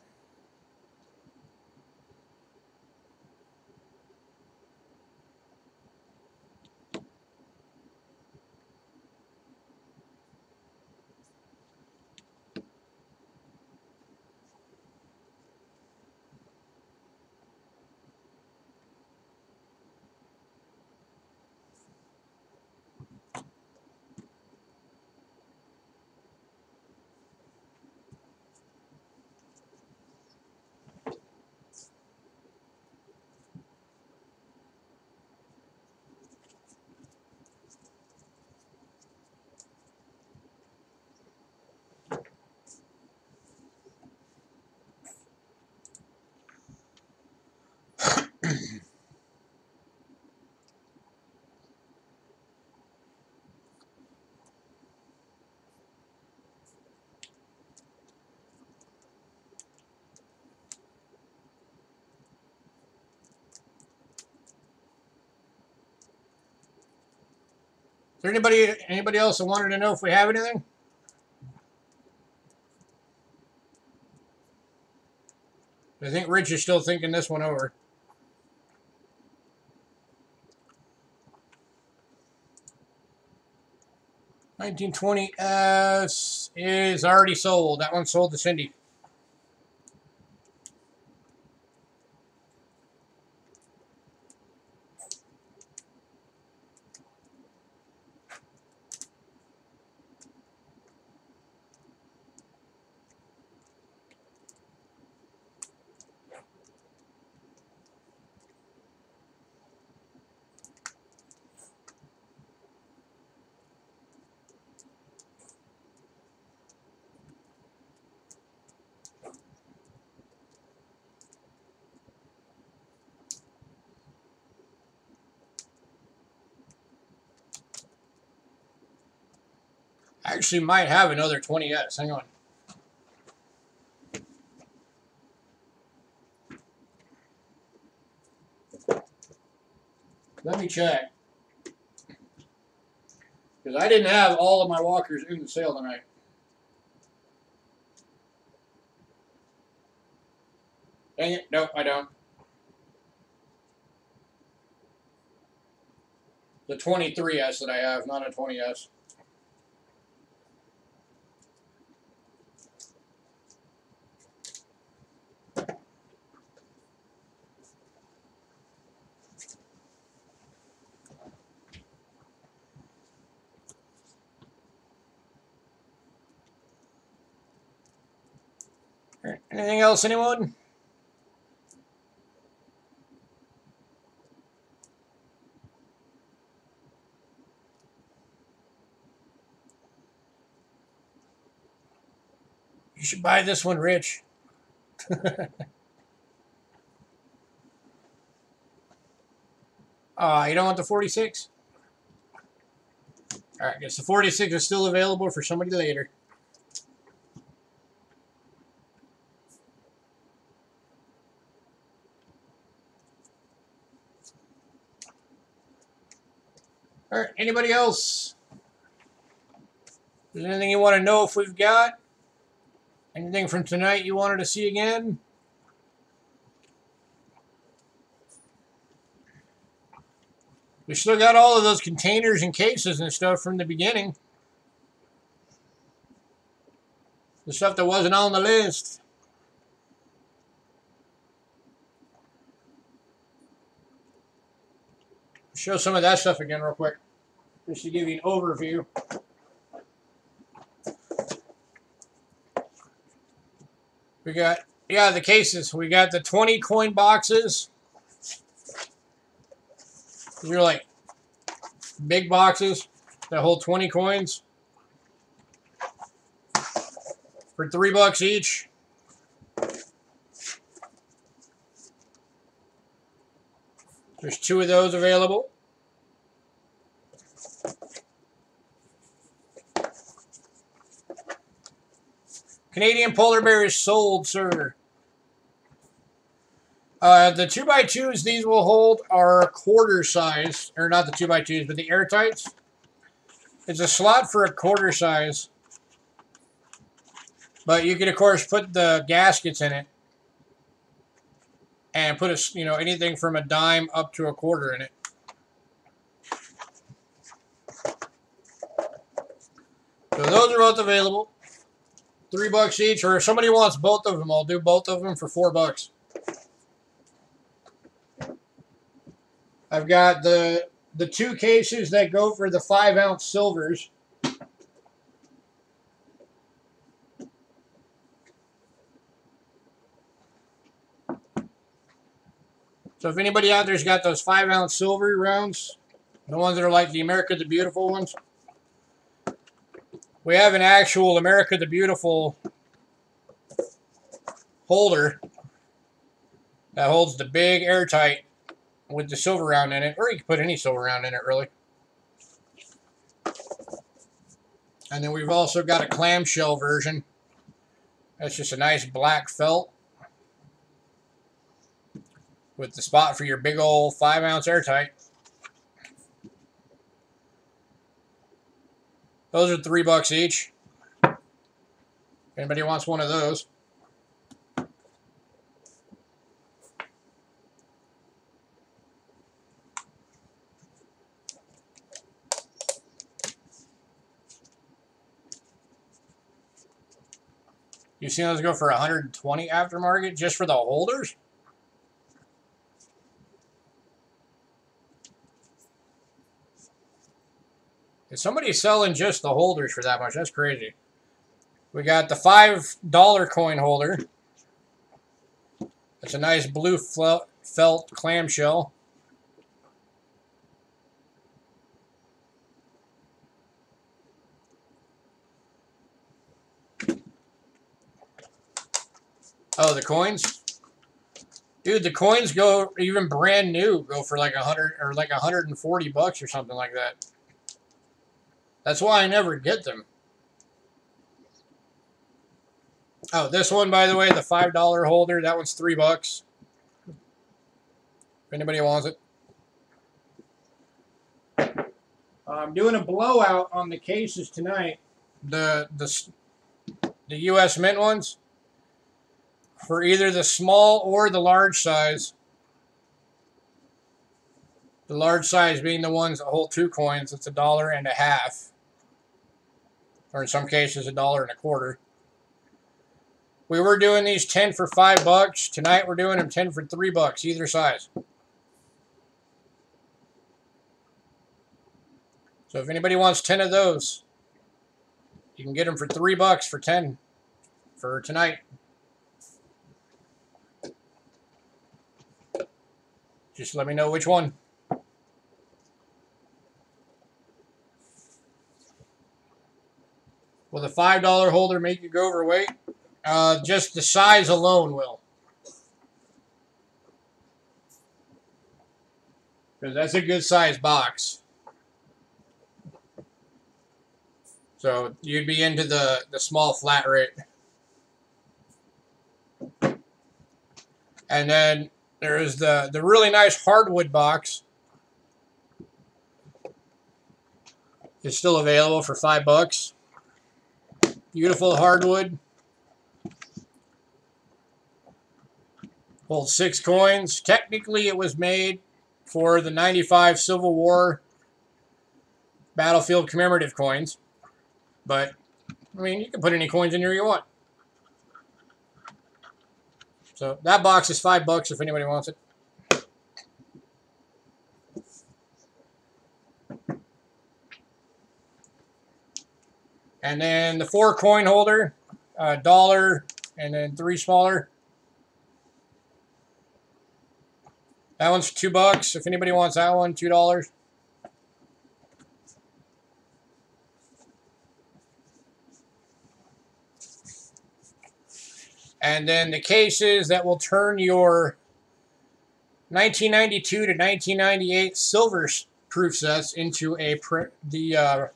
S1: Is there anybody else that wanted to know if we have anything? I think Rich is still thinking this one over. $1920S is already sold. That one sold to Cindy. actually might have another 20S. Hang on. Let me check. Because I didn't have all of my walkers in the sale tonight. Dang it. Nope, I don't. The 23S that I have, not a 20S. Anything else, anyone? You should buy this one, Rich. You don't want the 46? Alright, guess the 46 is still available for somebody later. Alright, anybody else? Is there anything you want to know if we've got? Anything from tonight you wanted to see again? We still got all of those containers and cases and stuff from the beginning. The stuff that wasn't on the list. Show some of that stuff again real quick, just to give you an overview. We got, the cases. We got the 20 coin boxes. These are like big boxes that hold 20 coins for $3 each. There's 2 of those available. Canadian polar bear is sold, sir. The 2x2s these will hold are quarter size, or not the 2x2s, but the airtights. It's a slot for a quarter size, but you can of course put the gaskets in it and put anything from a dime up to a quarter in it. So those are both available. $3 each, or if somebody wants both of them, I'll do both of them for $4. I've got the 2 cases that go for the 5-ounce silvers. So if anybody out there's got those 5-ounce silver rounds, the ones that are like the America the Beautiful ones, we have an actual America the Beautiful holder that holds the big airtight with the silver round in it, or you can put any silver round in it, really. And then we've also got a clamshell version. That's just a nice black felt with the spot for your big old 5-ounce airtight. Those are $3 each. If anybody wants one of those. You see those go for $120 aftermarket just for the holders? Is somebody selling just the holders for that much? That's crazy. We got the $5 coin holder. It's a nice blue felt clamshell. Oh, the coins? Dude, the coins go, even brand new, go for like $100 or like $140 or something like that. That's why I never get them. Oh, this one, by the way, the $5 holder, that one's $3. If anybody wants it. I'm doing a blowout on the cases tonight. The U.S. Mint ones. For either the small or the large size. The large size being the ones that hold 2 coins. It's $1.50. Or in some cases, $1.25. We were doing these 10 for $5. Tonight we're doing them 10 for $3, either size. So if anybody wants 10 of those, you can get them for $3 for 10 for tonight. Just let me know which one. Will the $5 holder make you go overweight? Just the size alone will. Because that's a good size box. So you'd be into the small flat rate. And then there is the really nice hardwood box. It's still available for $5. Beautiful hardwood. Holds 6 coins. Technically, it was made for the 95 Civil War battlefield commemorative coins. But, I mean, you can put any coins in here you want. So, that box is $5 if anybody wants it. And then the 4 coin holder, $1, and then 3 smaller. That one's $2. If anybody wants that one, $2. And then the cases that will turn your 1992 to 1998 silver proof sets into the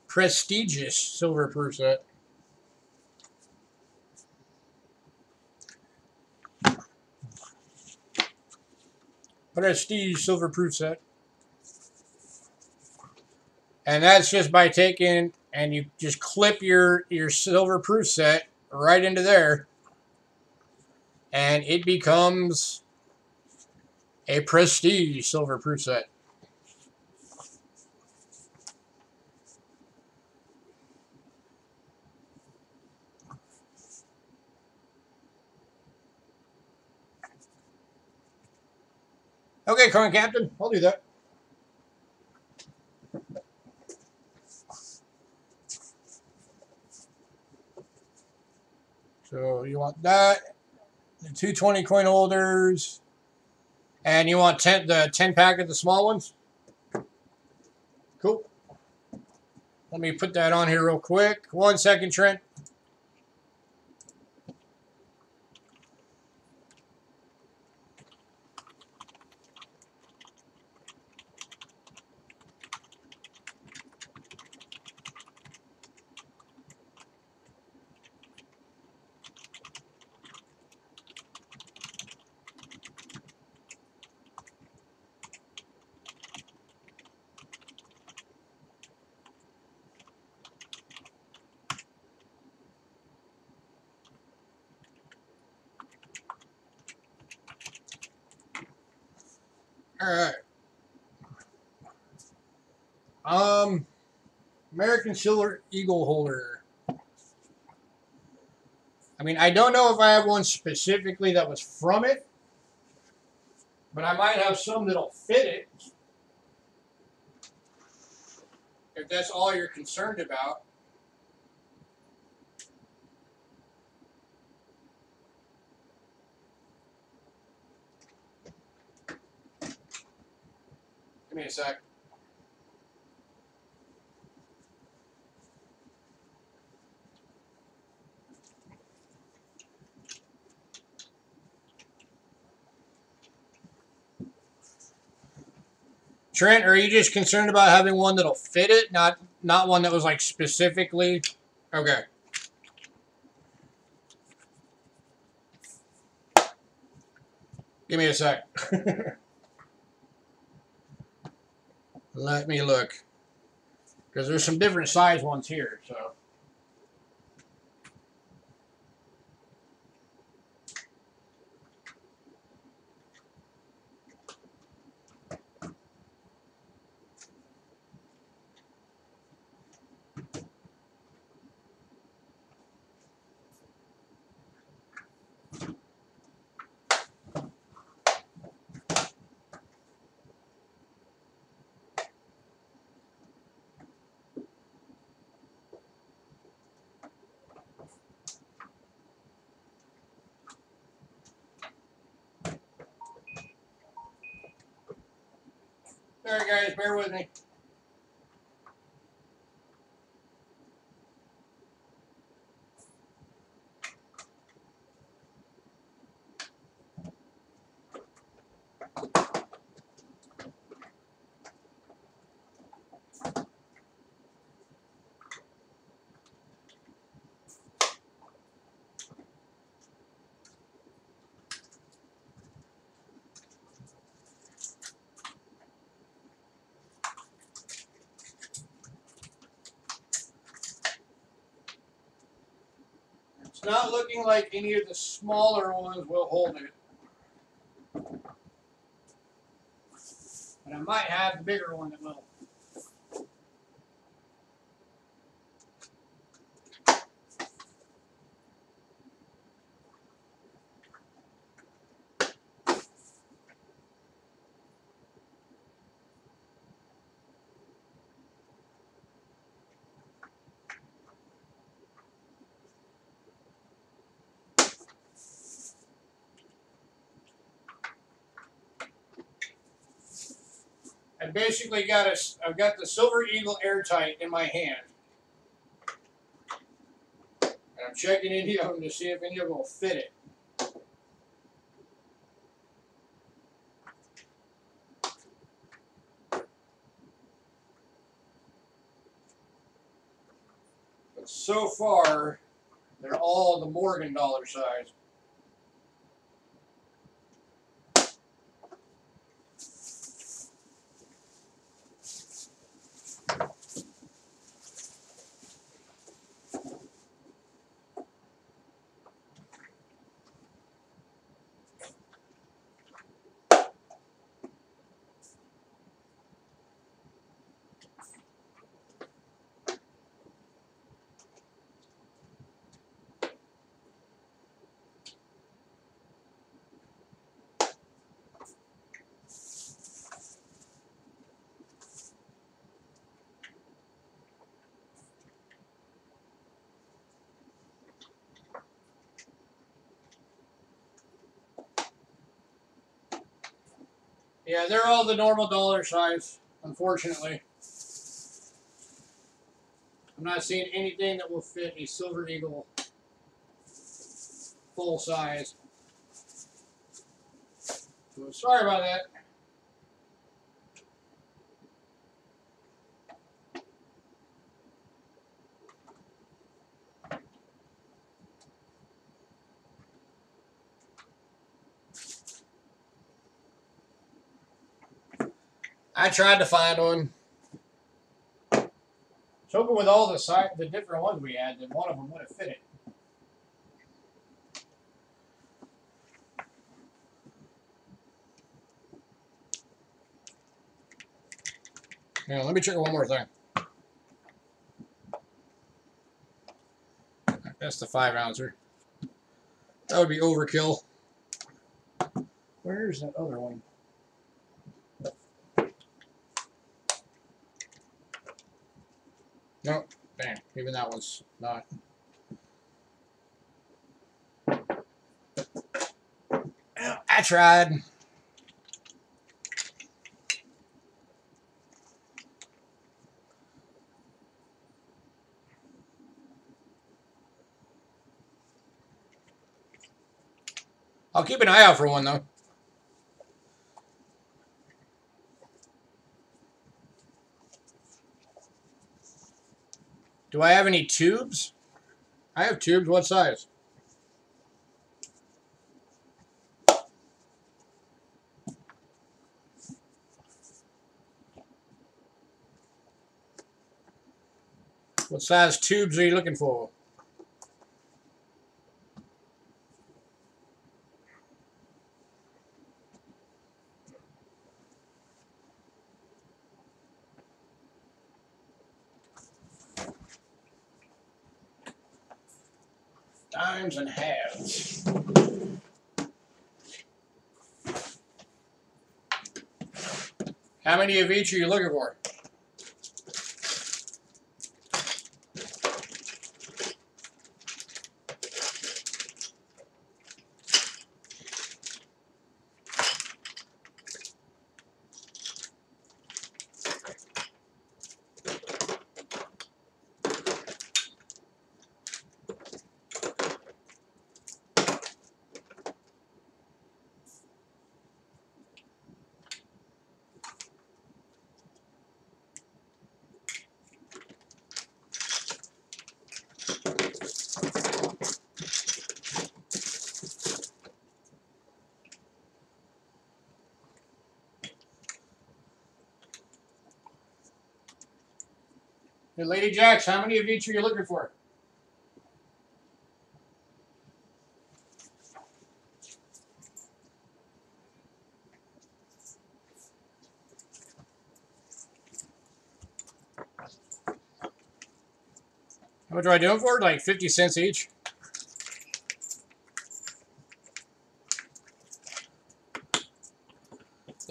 S1: prestigious silver proof set. Prestige silver proof set. And that's just by taking and you just clip your silver proof set right into there. And it becomes a prestige silver proof set. Okay, Coin Captain, I'll do that. So you want that, the 220 coin holders, and you want the 10 pack of the small ones? Cool. Let me put that on here real quick. 1 second, Trent. All right. American Silver Eagle holder. I mean, I don't know if I have one specifically that was from it, but I might have some that'll fit it. If that's all you're concerned about. Give me a sec. Trent, are you just concerned about having one that'll fit it, not one that was like specifically? Okay. Give me a sec. Let me look. Because there's some different size ones here, so. Sorry guys, bear with me. It's not looking like any of the smaller ones will hold it. But I might have the bigger one that will. I basically I've got the Silver Eagle airtight in my hand. And I'm checking any of them to see if any of them will fit it. But so far, they're all the Morgan dollar size. Yeah, they're all the normal dollar size, unfortunately. I'm not seeing anything that will fit a Silver Eagle full size. So sorry about that. I tried to find one. I was hoping with all the different ones we had that one of them would have fit it. Now, let me check one more thing. That's the 5-ouncer. That would be overkill. Where's that other one? Nope. Dang, even that one's not. I tried. I'll keep an eye out for one, though. Do I have any tubes? I have tubes. What size? What size tubes are you looking for? Dimes and halves. How many of each are you looking for? Hey, Lady Jacks, how many of each are you looking for? How much do I do them for? Like 50 cents each?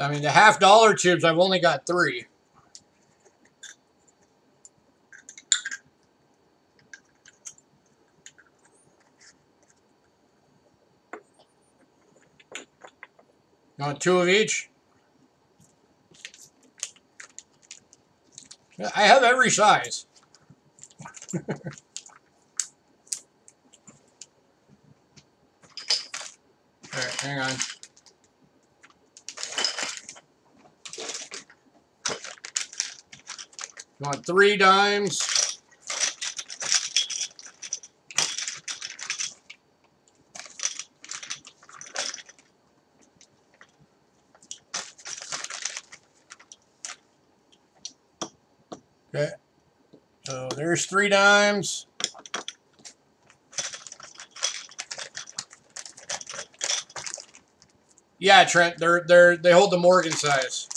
S1: I mean, the $half tubes, I've only got 3. You want 2 of each? I have every size. Alright, hang on. You want 3 dimes? Okay. So there's 3 dimes. Yeah, Trent, they hold the Morgan size.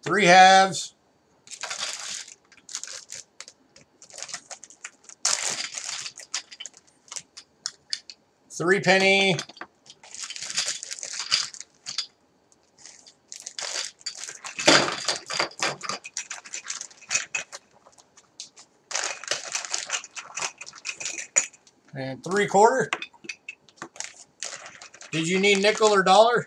S1: Three halves. Three penny. And 3/4. Did you need nickel or dollar?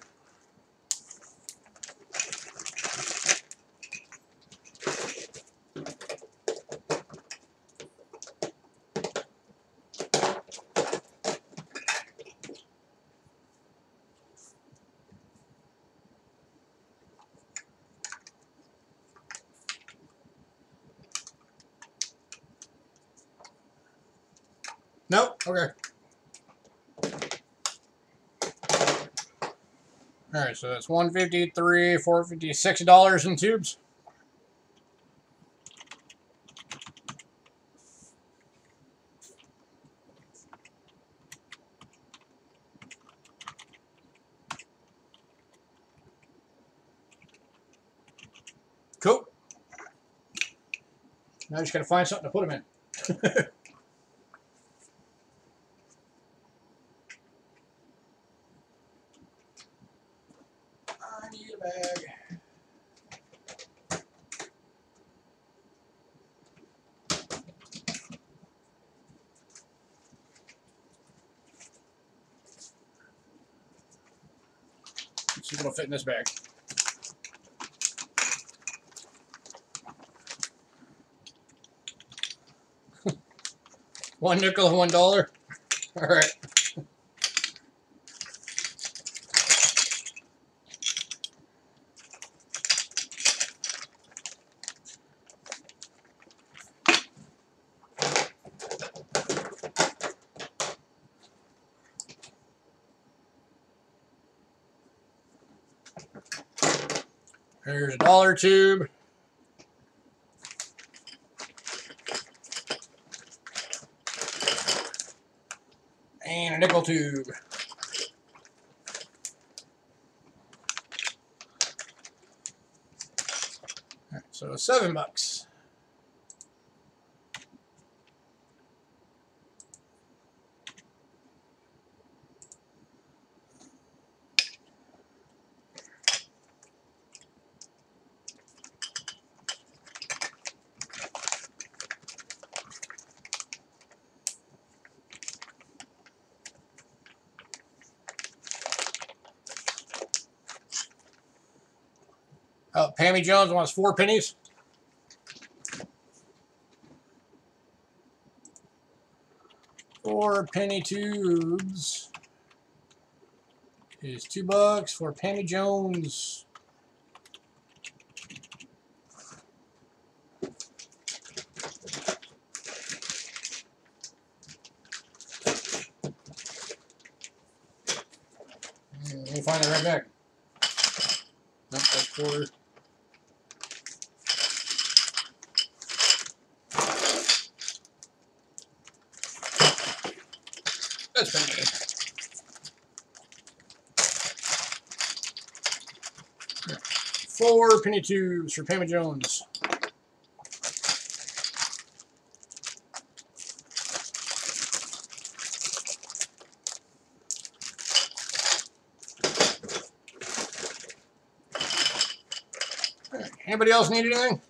S1: Nope. Okay. All right, so that's $153, $456 in tubes. Cool. Now I just gotta find something to put them in. I need a bag. Let's see what'll fit in this bag. One nickel and $1. All right. There's a dollar tube. And a nickel tube. All right, so $7. Oh, Pammy Jones wants 4 pennies. Four penny tubes is $2 for Pammy Jones. Let me find it right back. Nope, that's quarter. That's penny. Four penny tubes for Pammy Jones. Anybody else need anything?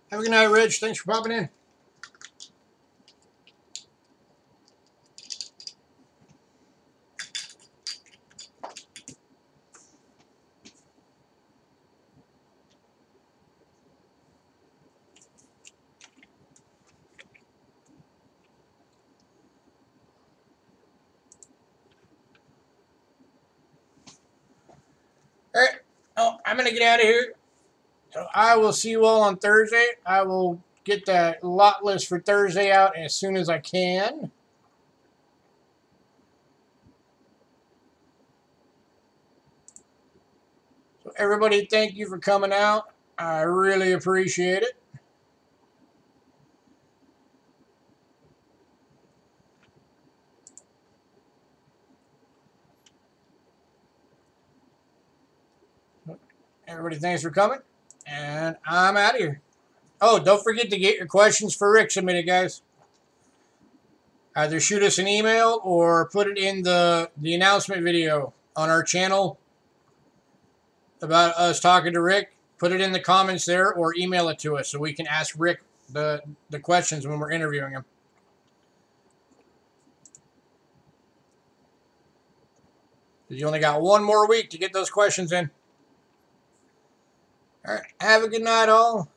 S1: Have a good night, Rich. Thanks for popping in. All right. Oh, I'm going to get out of here. So I will see you all on Thursday. I will get that lot list for Thursday out as soon as I can. So everybody, thank you for coming out. I really appreciate it. Everybody, thanks for coming. And I'm out of here. Oh, don't forget to get your questions for Rick submitted, guys. Either shoot us an email or put it in the announcement video on our channel about us talking to Rick. Put it in the comments there or email it to us so we can ask Rick the questions when we're interviewing him. You only got one more week to get those questions in. All right. Have a good night, all.